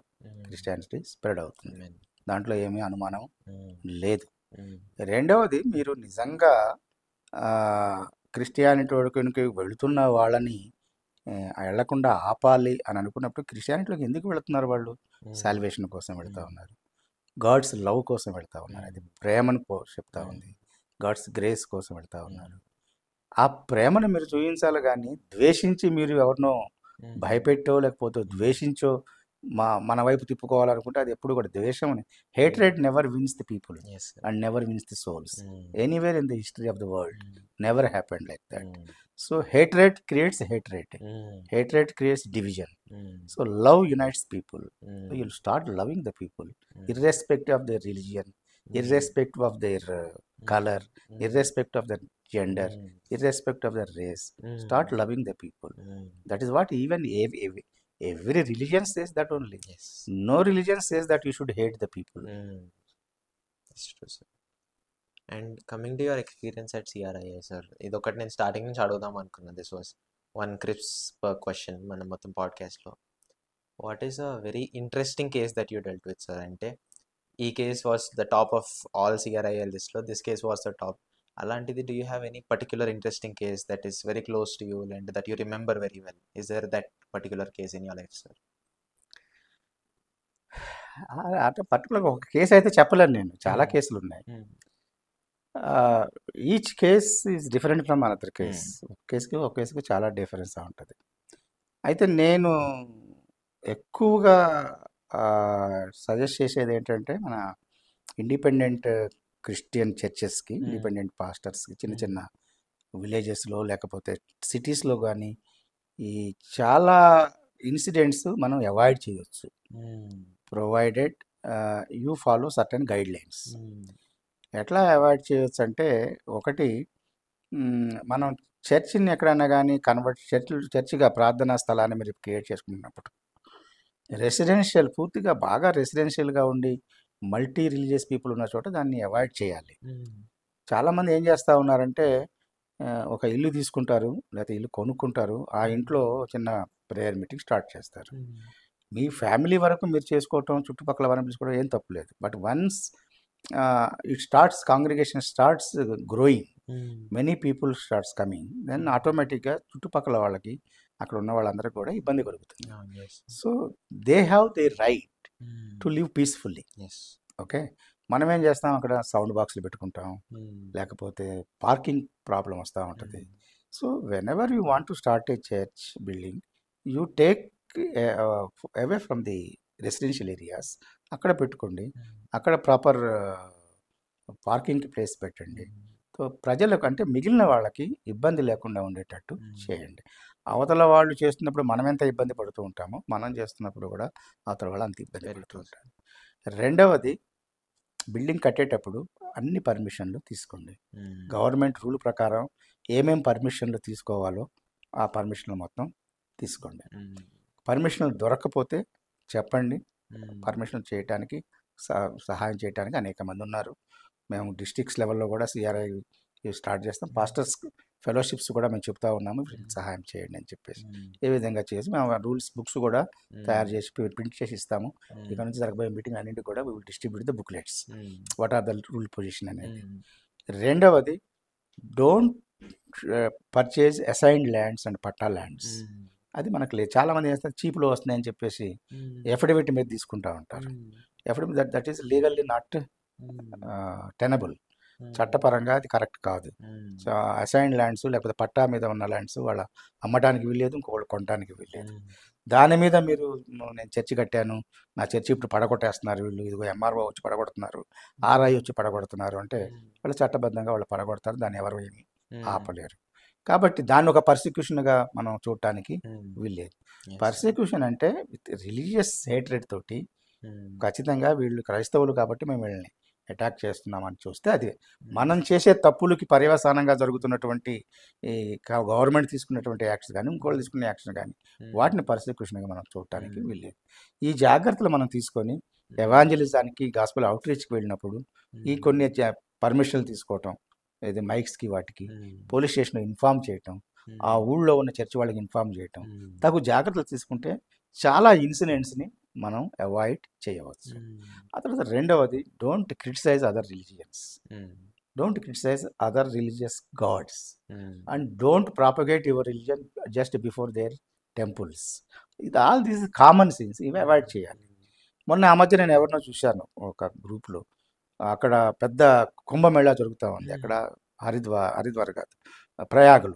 క్రిస్టియానిటీ స్ప్రెడ్ అవుతుంది. దాంట్లో ఏమీ అనుమానం లేదు. రెండవది, మీరు నిజంగా క్రిస్టియానిటీ వరకు వెళుతున్న వాళ్ళని వెళ్లకుండా ఆపాలి అని అనుకున్నప్పుడు క్రిస్టియానిటీలోకి ఎందుకు వెళుతున్నారు వాళ్ళు? సాల్వేషన్ కోసం వెళ్తూ ఉన్నారు, గాడ్స్ లవ్ కోసం వెళ్తూ ఉన్నారు, అది ప్రేమను చెప్తా ఉంది, గాడ్స్ గ్రేస్ కోసం వెళ్తూ ఉన్నారు. ఆ ప్రేమను మీరు చూపించాలి, కానీ ద్వేషించి మీరు ఎవరినో భయపెట్టో లేకపోతే ద్వేషించో మన వైపు తిప్పుకోవాలనుకుంటే అది ఎప్పుడు కూడా ద్వేషం అని. Hatred never wins the people and never wins the souls anywhere in the history of the world. Never happened like that. So hatred creates hatred. Hatred creates division. So love unites people. So you'll start loving the people, irrespective of their religion, irrespective of their color, irrespective of their gender, irrespective of their race. Start loving the people. That is what even every religion says that only. No religion says that you should hate the people. That's true, sir. And coming to your experience at CRIA sir, ఇదొకటి నేను starting నుంచి అడుగుదాం అనుకున్నా. This was one crisp per question మన మొత్తం పాడ్కాస్ట్లో. What is a very interesting case that you dealt with sir? అంటే ఈ case was the top of all CRIA లిస్ట్లో, this case was the top. అలాంటిది do you have any particular interesting case that is very close to you and that you remember very well? Is there that particular case in your life sir? అంటే particular ఒక case అయితే చెప్పలేను నేను, చాలా కేసులు ఉన్నాయి. Each case is different from another case. ఒక కేసుకి చాలా డిఫరెన్స్ ఉంటుంది. అయితే నేను ఎక్కువగా సజెస్ట్ చేసేది ఏంటంటే, మన ఇండిపెండెంట్ క్రిస్టియన్ చర్చెస్కి, ఇండిపెండెంట్ పాస్టర్స్కి, చిన్న చిన్న విలేజెస్లో లేకపోతే సిటీస్లో కానీ ఈ చాలా ఇన్సిడెంట్స్ మనం అవాయిడ్ చేయొచ్చు, provided you follow certain guide lines. ఎట్లా అవాయిడ్ చేయొచ్చు అంటే, ఒకటి, మనం చర్చిని ఎక్కడైనా కానీ చర్చిగా ప్రార్థనా స్థలాన్ని మీరు క్రియేట్ చేసుకున్నప్పుడు రెసిడెన్షియల్, పూర్తిగా బాగా రెసిడెన్షియల్గా ఉండి మల్టీ రిలీజియస్ పీపుల్ ఉన్న చోట దాన్ని అవాయిడ్ చేయాలి. చాలామంది ఏం చేస్తూ ఉన్నారంటే, ఒక ఇల్లు తీసుకుంటారు లేకపోతే ఇల్లు కొనుక్కుంటారు, ఆ ఇంట్లో చిన్న ప్రేయర్ మీటింగ్ స్టార్ట్ చేస్తారు. మీ ఫ్యామిలీ వరకు మీరు చేసుకోవటం, చుట్టుపక్కల వరకు చేసుకోవడం ఏం తప్పులేదు. But once it starts, congregation starts growing, many people starts coming, then ఆటోమేటిక్గా చుట్టుపక్కల వాళ్ళకి, అక్కడ ఉన్న వాళ్ళందరూ కూడా ఇబ్బంది కలుగుతుంది. So they have they right to live peacefully. Okay, మనం ఏం చేస్తాం, అక్కడ సౌండ్ బాక్స్లు పెట్టుకుంటాం, లేకపోతే పార్కింగ్ ప్రాబ్లం వస్తూ ఉంటుంది. So when ever you want to start A church building, you take away from the residential areas, అక్కడ పెట్టుకోండి, అక్కడ ప్రాపర్ పార్కింగ్ ప్లేస్ పెట్టండి. సో ప్రజలకు, అంటే మిగిలిన వాళ్ళకి ఇబ్బంది లేకుండా ఉండేటట్టు చేయండి. అవతల వాళ్ళు చేస్తున్నప్పుడు మనం ఎంత ఇబ్బంది పడుతూ ఉంటామో, మనం చేస్తున్నప్పుడు కూడా అవతల వాళ్ళు అంత ఇబ్బంది పడుతూ ఉంటారు. రెండవది, బిల్డింగ్ కట్టేటప్పుడు అన్ని పర్మిషన్లు తీసుకోండి. గవర్నమెంట్ రూల్ ప్రకారం ఏమేం పర్మిషన్లు తీసుకోవాలో ఆ పర్మిషన్లు మొత్తం తీసుకోండి. పర్మిషన్లు దొరకకపోతే చెప్పండి, పర్మిషన్ చేయడానికి సహాయం చేయడానికి అనేక మంది ఉన్నారు. మేము డిస్ట్రిక్ట్స్ లెవెల్లో కూడా సిఆర్ఐ స్టార్ట్ చేస్తాం. పాస్టర్స్ ఫెలోషిప్స్ కూడా మేము చెప్తా ఉన్నాము, సహాయం చేయండి అని చెప్పేసి. ఏ విధంగా చేసి మేము రూల్స్ బుక్స్ కూడా తయారు చేసి ప్రింట్ చేసి ఇస్తాము. ఇక్కడ నుంచి జరగబోయే మీటింగ్ అన్నింటికి కూడా we will distribute the booklets, what are the rule position అనేది. రెండవది, don't purchase assigned lands and patta lands. అది మనకు లేదు. చాలామంది చేస్తారు, చీప్లో వస్తున్నాయని చెప్పేసి ఎఫిడవిట్ మీద తీసుకుంటూ ఉంటారు. Affidavit that is legally not tenable, చట్టపరంగా అది కరెక్ట్ కాదు. సో అసైన్డ్ ల్యాండ్స్ లేకపోతే పట్టా మీద ఉన్న ల్యాండ్స్ వాళ్ళ అమ్మటానికి వీల్లేదు, ఇంకొకళ్ళు కొనడానికి వీల్లేదు. దాని మీద మీరు, నేను చర్చి కట్టాను, నా చర్చి ఇప్పుడు పడగొట్టేస్తున్నారు వీళ్ళు, ఇదిగో ఎంఆర్ఓ వచ్చి పడగొడుతున్నారు, ఆర్ఐ వచ్చి పడగొడుతున్నారు అంటే వాళ్ళు చట్టబద్ధంగా వాళ్ళు పడగొడతారు, దాన్ని ఎవరు ఏమి ఆపలేరు. కాబట్టి దాన్ని ఒక పర్సిక్యూషన్గా మనం చూడటానికి వీల్లేదు. పర్సిక్యూషన్ అంటే విత్ రిలీజియస్ హేట్రెడ్ తోటి, ఖచ్చితంగా వీళ్ళు క్రైస్తవులు కాబట్టి మేము వీళ్ళని అటాక్ చేస్తున్నామని చూస్తే అది మనం చేసే తప్పులకి పర్యవసానంగా జరుగుతున్నటువంటి ఈ గవర్నమెంట్ తీసుకున్నటువంటి యాక్షన్ కానీ ఇంకోళ్ళు తీసుకునే యాక్షన్ కానీ వాటిని పర్సిక్యూషన్గా మనం చూడటానికి వీల్లేదు. ఈ జాగ్రత్తలు మనం తీసుకొని ఎవాంజలిజానికి గాస్పెల్ అవుట్రీచ్కి వెళ్ళినప్పుడు ఈ కొన్ని పర్మిషన్లు తీసుకోవటం, ఇది మైక్స్కి వాటికి పోలీస్ స్టేషన్లో ఇన్ఫామ్ చేయటం, ఆ ఊళ్ళో ఉన్న చర్చి వాళ్ళకి ఇన్ఫామ్ చేయటం, తగు జాగ్రత్తలు తీసుకుంటే చాలా ఇన్సిడెంట్స్ని మనం అవాయిడ్ చేయవచ్చు. ఆ తర్వాత రెండవది, don't criticise other religions, don't criticise other religious gods and don't propagate your religion just before their temples. ఇది ఆల్ దీస్ కామన్ సెన్స్, ఇవి అవాయిడ్ చేయాలి. మొన్న ఆ మధ్య నేను ఎవరినో చూశాను ఒక గ్రూప్లో, అక్కడ పెద్ద కుంభమేళా జరుగుతూ ఉంది. అక్కడ హరిద్వార్ కాదు, ప్రయాగలు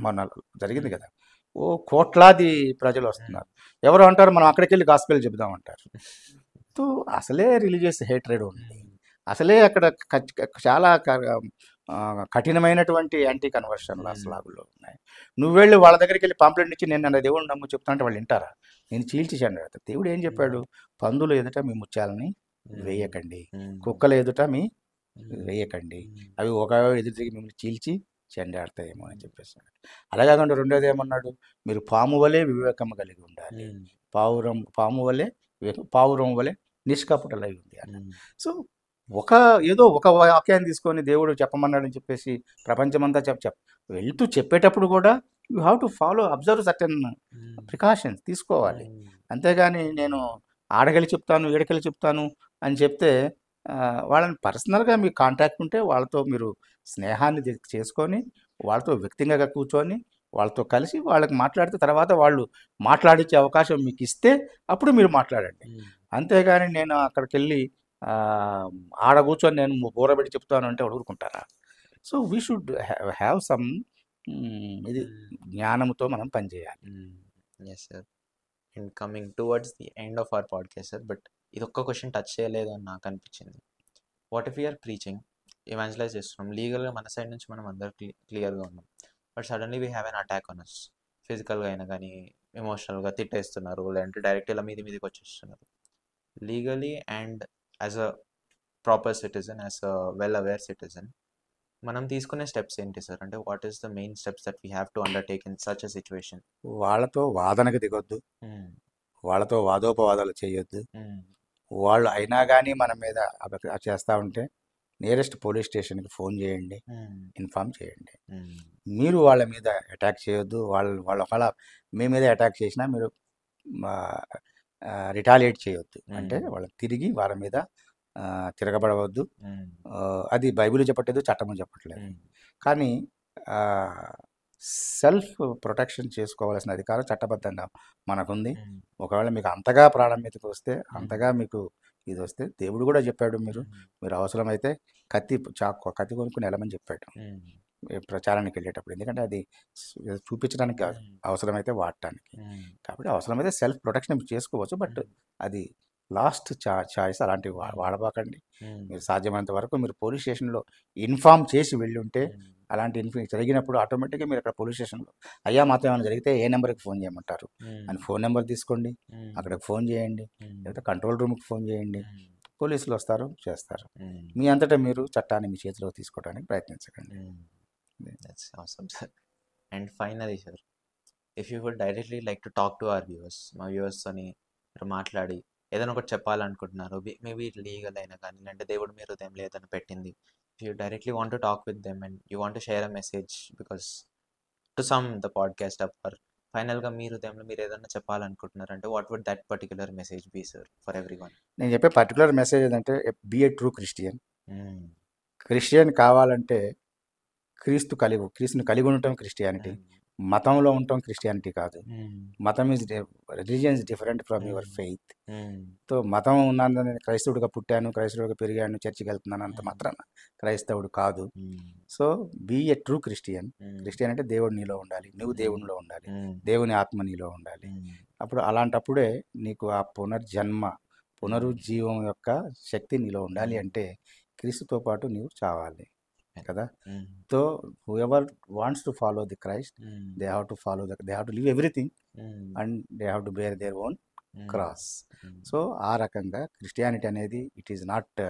మొన్న జరిగింది కదా. ఓ కోట్లాది ప్రజలు వస్తున్నారు. ఎవరు అంటారు మనం అక్కడికి వెళ్ళి గాస్పెల్ చెబుదాం అంటారు. సో అసలే రిలీజియస్ హేట్రెడ్ ఉంది, అసలే అక్కడ చాలా కఠినమైనటువంటి యాంటీ కన్వర్షన్ లాగుల్లో ఉన్నాయి. నువ్వు వెళ్ళి వాళ్ళ దగ్గరికి వెళ్ళి పాంప్లెట్ ఇచ్చి నేను నా దేవుడు నమ్ము చెప్తా అంటే వాళ్ళు వింటారా? నేను చీల్చేసాను. దేవుడు ఏం చెప్పాడు? పందులు ఎదుట మీ ముత్యాలని వేయకండి, కుక్కల ఎదుట మీ వేయకండి, అవి ఒక ఎదురు తిరిగి మిమ్మల్ని చీల్చి చెండాడతాయేమో అని చెప్పేసి. అలాగే రెండోది ఏమన్నాడు? మీరు పాము వలె వివేకం కలిగి ఉండాలి, పాము వలె పావురం వలె నిష్కపటలై ఉంది అన్నాడు. సో ఏదో ఒక వాక్యాన్ని తీసుకొని దేవుడు చెప్పమన్నాడని చెప్పేసి ప్రపంచమంతా వెళ్తూ చెప్పేటప్పుడు కూడా you have to follow, observe certain precautions తీసుకోవాలి. అంతేగాని నేను ఆడకెళ్ళి చెప్తాను ఈడకెళ్ళి చెప్తాను అని చెప్తే వాళ్ళని పర్సనల్గా మీకు కాంటాక్ట్ ఉంటే వాళ్ళతో మీరు స్నేహాన్ని చేసుకొని వాళ్ళతో వ్యక్తిగతంగా కూర్చొని వాళ్ళతో కలిసి వాళ్ళకి మాట్లాడితే తర్వాత వాళ్ళు మాట్లాడించే అవకాశం మీకు ఇస్తే అప్పుడు మీరు మాట్లాడండి. అంతేగాని నేను అక్కడికి వెళ్ళి ఆడ కూర్చొని నేను బోరబెట్టి చెప్తాను అంటే ఊరుకుంటారా? So we should have some ఇది జ్ఞానంతో మనం పనిచేయాలి. Yes sir. And coming towards the end of our podcast sir, but ఇది ఒక్క క్వశ్చన్ టచ్ చేయలేదు అని నాకు అనిపించింది. What if you're preaching, evangelise చేస్తున్నాం, లీగల్గా మన సైడ్ నుంచి మనం అందరు క్లియర్గా ఉన్నాం, but suddenly we have an attack on us, ఫిజికల్గా అయినా కానీ ఎమోషనల్గా తిట్టేస్తున్నారు, లేదంటే డైరెక్ట్ ఇలా మీదికి వచ్చేస్తున్నారు. Legally and as a proper citizen, as a well aware citizen, మనం తీసుకునే స్టెప్స్ ఏంటి సార్? అంటే what is the main steps that we have to undertake in such a situation? వాళ్ళతో వాదనకు దిగొద్దు, వాళ్ళతో వాదోపవాదాలు చేయొద్దు. వాళ్ళు అయినా కానీ మన మీద చేస్తూ ఉంటే నియరెస్ట్ పోలీస్ స్టేషన్కి ఫోన్ చేయండి, ఇన్ఫామ్ చేయండి. మీరు వాళ్ళ మీద అటాక్ చేయొద్దు. వాళ్ళ ఒకవేళ మీ మీద అటాక్ చేసినా మీరు రిటాలియేట్ చేయొద్దు, అంటే వాళ్ళకి తిరిగి వాళ్ళ మీద తిరగబడవద్దు. అది బైబిల్ చెప్పట్లేదు, చట్టము చెప్పట్లేదు. కానీ సెల్ఫ్ ప్రొటెక్షన్ చేసుకోవాల్సిన అధికారం చట్టబద్ధంగా మనకుంది. ఒకవేళ మీకు అంతగా ప్రాణం మీదకి వస్తే, అంతగా మీకు ఇది వస్తే, దేవుడు కూడా చెప్పాడు మీరు అవసరమైతే కత్తి కొనుక్కుని వెళ్ళమని చెప్పాడు ప్రచారానికి వెళ్ళేటప్పుడు. ఎందుకంటే అది చూపించడానికి కాదు, అవసరమైతే వాడటానికి. కాబట్టి అవసరమైతే సెల్ఫ్ ప్రొటెక్షన్ చేసుకోవచ్చు, బట్ అది లాస్ట్ చాయిస్. అలాంటివి వాడబాకండి. మీరు సాధ్యమైనంత వరకు మీరు పోలీస్ స్టేషన్లో ఇన్ఫామ్ చేసి వెళ్ళి ఉంటే, అలాంటి జరిగినప్పుడు ఆటోమేటిక్గా మీరు అక్కడ పోలీస్ స్టేషన్లో అయ్యా మాతో ఏమైనా జరిగితే ఏ నెంబర్కి ఫోన్ చేయమంటారు అని ఫోన్ నెంబర్ తీసుకోండి, అక్కడికి ఫోన్ చేయండి, లేకపోతే కంట్రోల్ రూమ్కి ఫోన్ చేయండి. పోలీసులు వస్తారు, చేస్తారు. మీ అంతటా మీరు చట్టాన్ని మీ చేతిలో తీసుకోవడానికి ప్రయత్నించకండి. And finally sir, if you would directly like to talk to our viewers, మా వ్యూవర్స్తోని మీరు మాట్లాడి ఏదైనా ఒకటి చెప్పాలనుకుంటున్నారు, మేబీ లీగల్ అయినా కానీ, లేదంటే దేవుడు మీ హృదయంలో ఏదైనా పెట్టింది, if you directly want to talk with them and you want to share a message because to sum the podcast up, or ఫైనల్గా మీ హృదయంలో మీరు ఏదైనా చెప్పాలనుకుంటున్నారంటే what would that particular message be sir for everyone? నేను చెప్పే particular message ఏంటంటే, be a true Christian. Christian కావాలంటే క్రీస్తుని కలిగి ఉండటం క్రిస్టియానిటీ. మతంలో ఉండటం క్రిస్టియానిటీ కాదు. మతం religion is different from your faith. So మతం ఉన్నందున నేను క్రైస్తవుడిగా పుట్టాను, క్రైస్తవుడిగా పెరిగాను, చర్చికి వెళ్తున్నాను అంత మాత్రాన క్రైస్తవుడు కాదు. So be a true Christian. Christian అంటే దేవుడు నీలో ఉండాలి, నువ్వు దేవునిలో ఉండాలి, దేవుని ఆత్మ నీలో ఉండాలి. అప్పుడు అలాంటప్పుడే నీకు ఆ పునరుజ్జీవం యొక్క శక్తి నీలో ఉండాలి. అంటే క్రీస్తుతో పాటు నీవు చావాలి కదా. So whoever wants to follow the Christ, they have to follow they have to leave everything and they have to bear their own cross. So ఆ రకంగా క్రిస్టియానిటీ అనేది ఇట్ ఈస్ నాట్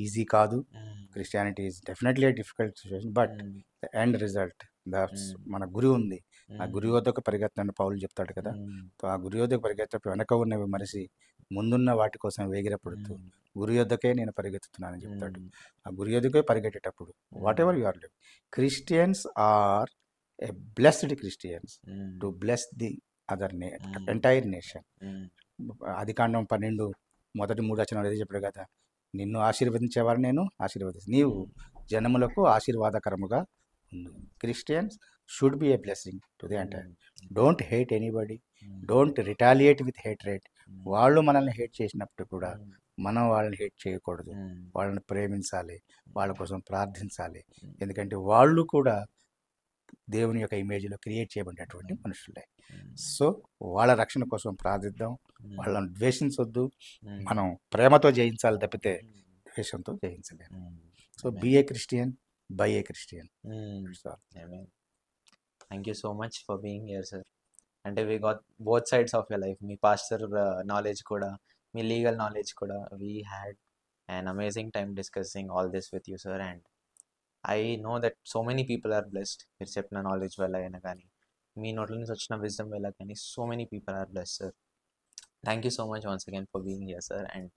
ఈజీ కాదు. Mm. Christianity is definitely a difficult situation, but Mm. The end result మన గురి ఉంది. ఆ గురి Mm. వద్దకు పరిగెత్తని పౌలు చెప్తాడు కదా. Mm. సో ఆ గురి వద్దకు పరిగెత్తప్పుడు వెనక ఉన్నవి మరిసి ముందున్న వాటి కోసం వేగిరపడుతూ Mm. గురి వద్దకే నేను పరిగెత్తుతున్నానని చెప్తాడు. Mm. ఆ గురి వద్దకే పరిగెట్టేటప్పుడు what Mm. Ever you are living, Christians are a blessed Christians Mm. To bless the other Mm. Entire nation. Mm. ఆదికాండం 12 మొదటి 3 వచనాలు అదే చెప్పాడు కదా, నిన్ను ఆశీర్వదించేవారు నేను ఆశీర్వదిస్తాను, నీవు జనములకు ఆశీర్వాదకరముగా ఉండు. Christians should be a blessing to the entire. Don't hate anybody, don't retaliate with hatred. వాళ్ళు మనల్ని హేట్ చేసినప్పుడు కూడా మనం వాళ్ళని హేట్ చేయకూడదు, వాళ్ళని ప్రేమించాలి, వాళ్ళ కోసం ప్రార్థించాలి. ఎందుకంటే వాళ్ళు కూడా దేవుని యొక్క ఇమేజ్లో క్రియేట్ చేయబడినటువంటి మనుషులే. సో వాళ్ళ రక్షణ కోసం ప్రార్థిద్దాం, వాళ్ళని ద్వేషించొద్దు. మనం ప్రేమతో జయించాలి తప్పితే ద్వేషంతో జయించలేము. So be a Christian, by a Christian. Thank you so much for being here sir. అంటే we got both sides of your life. మీ పాస్టర్ నాలెడ్జ్ కూడా, మీ లీగల్ నాలెడ్జ్ కూడా. We had an amazing time discussing all this with you, sir. And I know that so many people are blessed. మీరు చెప్పిన knowledge వల్ల అయినా కానీ, మీ నోట్ల నుంచి వచ్చిన విజ్డమ్ వల్ల కానీ, so many people are blessed, sir. Thank you so much once again for being here, sir. And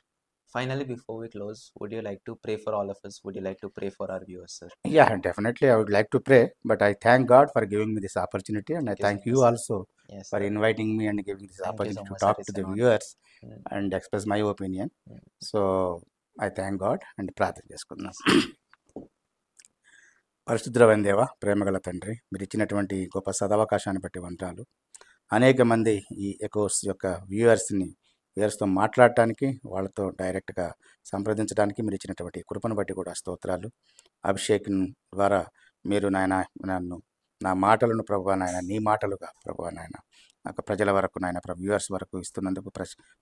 finally, before we close, would you like to pray for all of us? Would you like to pray for our viewers, sir? Yeah, definitely I would like to pray, but I thank God for giving me this opportunity, and I thank you also Yes, for sir. inviting me and giving this Thank you opportunity so to much, talk sir. to It's the an honor. viewers Mm. and express my opinion. Mm. So I thank God and ప్రార్థన చేసుకుందాం. పరిశుద్ధమైన దేవ, ప్రేమగల తండ్రి, మీరు ఇచ్చినటువంటి గొప్ప సదవకాశాన్ని బట్టి వందనాలు. అనేక మంది ఈ ఎకోస్ యొక్క వ్యూయర్స్తో మాట్లాడటానికి, వాళ్ళతో డైరెక్ట్గా సంప్రదించడానికి మీరు ఇచ్చినటువంటి కృపను బట్టి కూడా స్తోత్రాలు. అభిషేక్ ద్వారా మీరు నన్ను నా మాటలను ప్రభువా నాయన, నీ మాటలుగా ప్రభువా నాయన నాకు ప్రజల వరకు నాయన వ్యూవర్స్ వరకు ఇస్తున్నందుకు,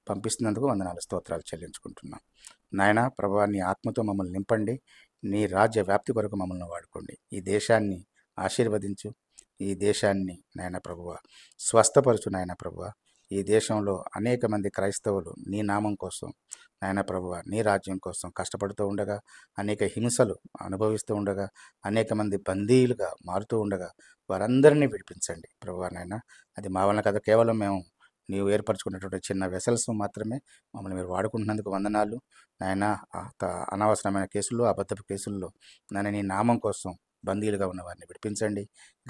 పంపిస్తున్నందుకు వందనాలు, స్తోత్రాలు చెల్లించుకుంటున్నాం. నాయన ప్రభువా, నీ ఆత్మతో మమ్మల్ని నింపండి, నీ రాజ్య వ్యాప్తి కొరకు మమ్మల్ని వాడుకోండి. ఈ దేశాన్ని ఆశీర్వదించు, ఈ దేశాన్ని నాయన ప్రభువా స్వస్థపరచు. నాయన ప్రభువా, ఈ దేశంలో అనేక మంది క్రైస్తవులు నీ నామం కోసం నాయన ప్రభువా, నీ రాజ్యం కోసం కష్టపడుతూ ఉండగా, అనేక హింసలు అనుభవిస్తూ ఉండగా, అనేక మంది బందీలుగా మారుతూ ఉండగా వారందరినీ విడిపించండి ప్రభువా నాయన. అది మా వలన కదా, కేవలం మేము నీవు ఏర్పరచుకున్నటువంటి చిన్న వెసల్స్ మాత్రమే. మమ్మల్ని మీరు వాడుకుంటున్నందుకు వందనాలు నాయన. అనవసరమైన కేసుల్లో, అబద్ధపు కేసుల్లో నాయన నీ నామం కోసం బందీలుగా ఉన్న వారిని విడిపించండి,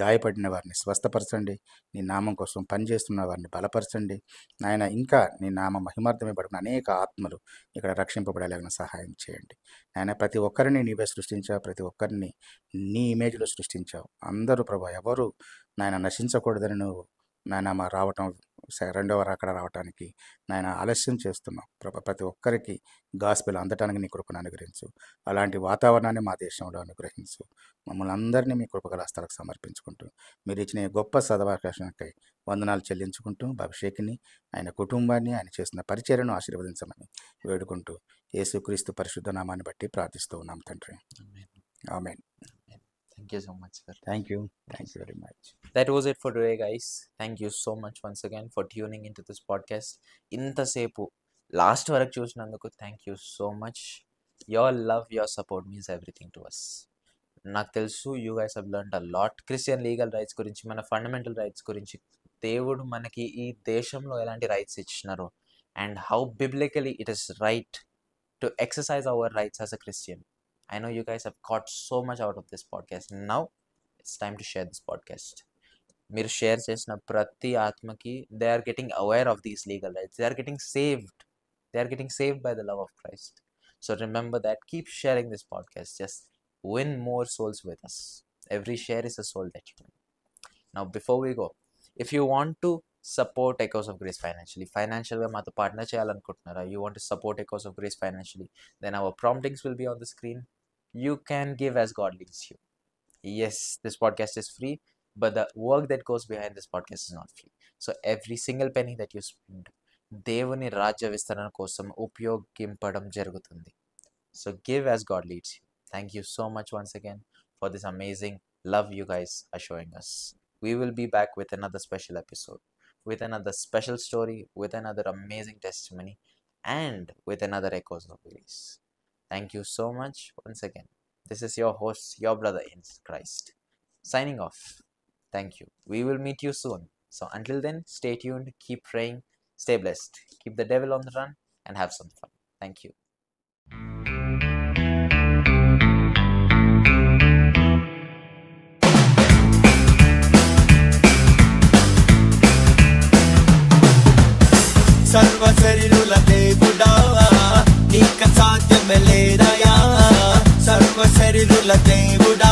గాయపడిన వారిని స్వస్థపరచండి, నీ నామం కోసం పనిచేస్తున్న వారిని బలపరచండి నాయన. ఇంకా నీ నామ మహిమార్థమే పడుకున్న అనేక ఆత్మలు ఇక్కడ రక్షింపబడేలాగా సహాయం చేయండి నాయన. ప్రతి ఒక్కరిని నీవే సృష్టించావు, ప్రతి ఒక్కరిని నీ ఇమేజ్లో సృష్టించావు. అందరూ ప్రభా ఎవరు నాయన నశించకూడదని నువ్వు నాయన మా రావటం, రెండవ రాకడ రావటానికి నాయన ఆలస్యం చేస్తున్నాం ప్రభా. ప్రతి ఒక్కరికి గాస్పెల్ అందటానికి నీ కృపను అనుగ్రహించు. అలాంటి వాతావరణాన్ని మా దేశంలో అనుగ్రహించు. మమ్మల్ని అందరినీ మీ కృపగల హస్తాలకు సమర్పించుకుంటూ, మీరు ఇచ్చిన ఈ గొప్ప సదవకాశానికై వందనాలు చెల్లించుకుంటూ, అభిషేక్ని, ఆయన కుటుంబాన్ని, ఆయన చేసిన పరిచర్యను ఆశీర్వదించమని వేడుకుంటూ, యేసుక్రీస్తు పరిశుద్ధ నామాన్ని బట్టి ప్రార్థిస్తూ ఉన్నాం తండ్రి. ఆమేన్. Thank you so much, sir. Thank you very much. That was it for today, guys. Thank you so much once again for tuning into this podcast. ఇంతసేపు లాస్ట్ వరకు చూసినందుకు thank you so much. Your love, your support means everything to us. నాకు తెలుసు you guys have learned a lot. Christian legal rights గురించి, మన fundamental rights గురించి, దేవుడు మనకి ఈ దేశంలో ఎలాంటి రైట్స్ ఇచ్చినారో, and how biblically it is right to exercise our rights as a Christian. I know you guys have got so much out of this podcast. Now it's time to share this podcast. మీరు share చేసిన ప్రతి ఆత్మకి they are getting aware of these legal rights. They are getting saved. They are getting saved by the love of Christ. So remember that. Keep sharing this podcast. Just win more souls with us. Every share is a soul that you win. Now before we go, if you want to support Echoes of Grace financially మాతో partner చేయాలనుకుంటున్నారా, you want to support Echoes of Grace financially, then our promptings will be on the screen. You can give as God leads you. Yes, this podcast is free, but the work that goes behind this podcast is not free. So every single penny that you spend, దేవుని రాజ్య విస్తరణ కోసం ఉపయోగింపడం జరుగుతుంది. So give as God leads you. Thank you so much once again for this amazing love you guys are showing us. We will be back with another special episode, with another special story, with another amazing testimony, and with another Echoes of Grace. Thank you so much once again. This is your host, your brother in Christ, signing off. Thank you. We will meet you soon. So until then, stay tuned, keep praying, stay blessed, keep the devil on the run, and have some fun. Thank you. సర్వశరీరుల దేవుడా నీక సాధ్యమే లేదయా సర్వశరీరుల దేవుడా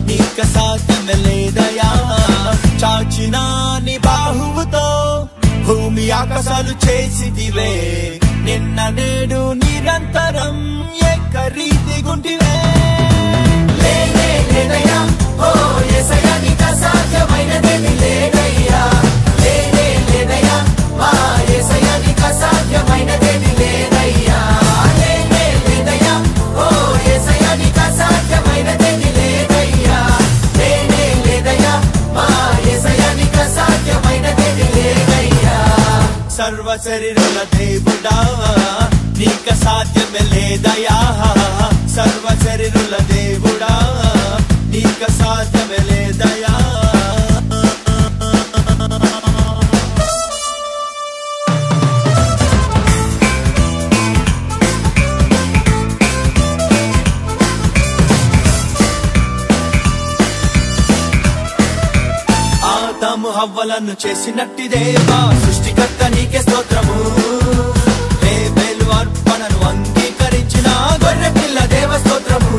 నీక సాధ్యమే లేదయా చాచిన నీ బాహువుతో భూమి ఆకాశాలు చేసిదివే నిన్న నేడు నిరంతరం ఏకరీతిగుంటివే లేనే లేదయా ఓ యేసయ్యా నీక సాధ్యమైనదేమీ లేదయ్యా లేనే లేదయ్యా మా యేసయ్యా నీక సాధ్యమైనదేమీ లేదయ్యా లేనే లేదయ్యా ఓ యేసయ్యా నీక సాధ్యమైనదేమీ లేదయ్యా లేనే లేదయ్యా మా యేసయ్యా నీక సాధ్యమైనదేమీ లేదయ్యా సర్వశరీరుల దేవుడా నీక సాధ్యమే లేదయ్యా సర్వశరీరుల దేవుడా నీక సాధ్యమే లేదయ్యా ఆదాము హవ్వలను చేసినట్టి దేవా సృష్టికర్త నీకే స్తోత్రము హేబెలు అర్పణను అంగీకరించిన గొర్రె పిల్ల దేవ స్తోత్రము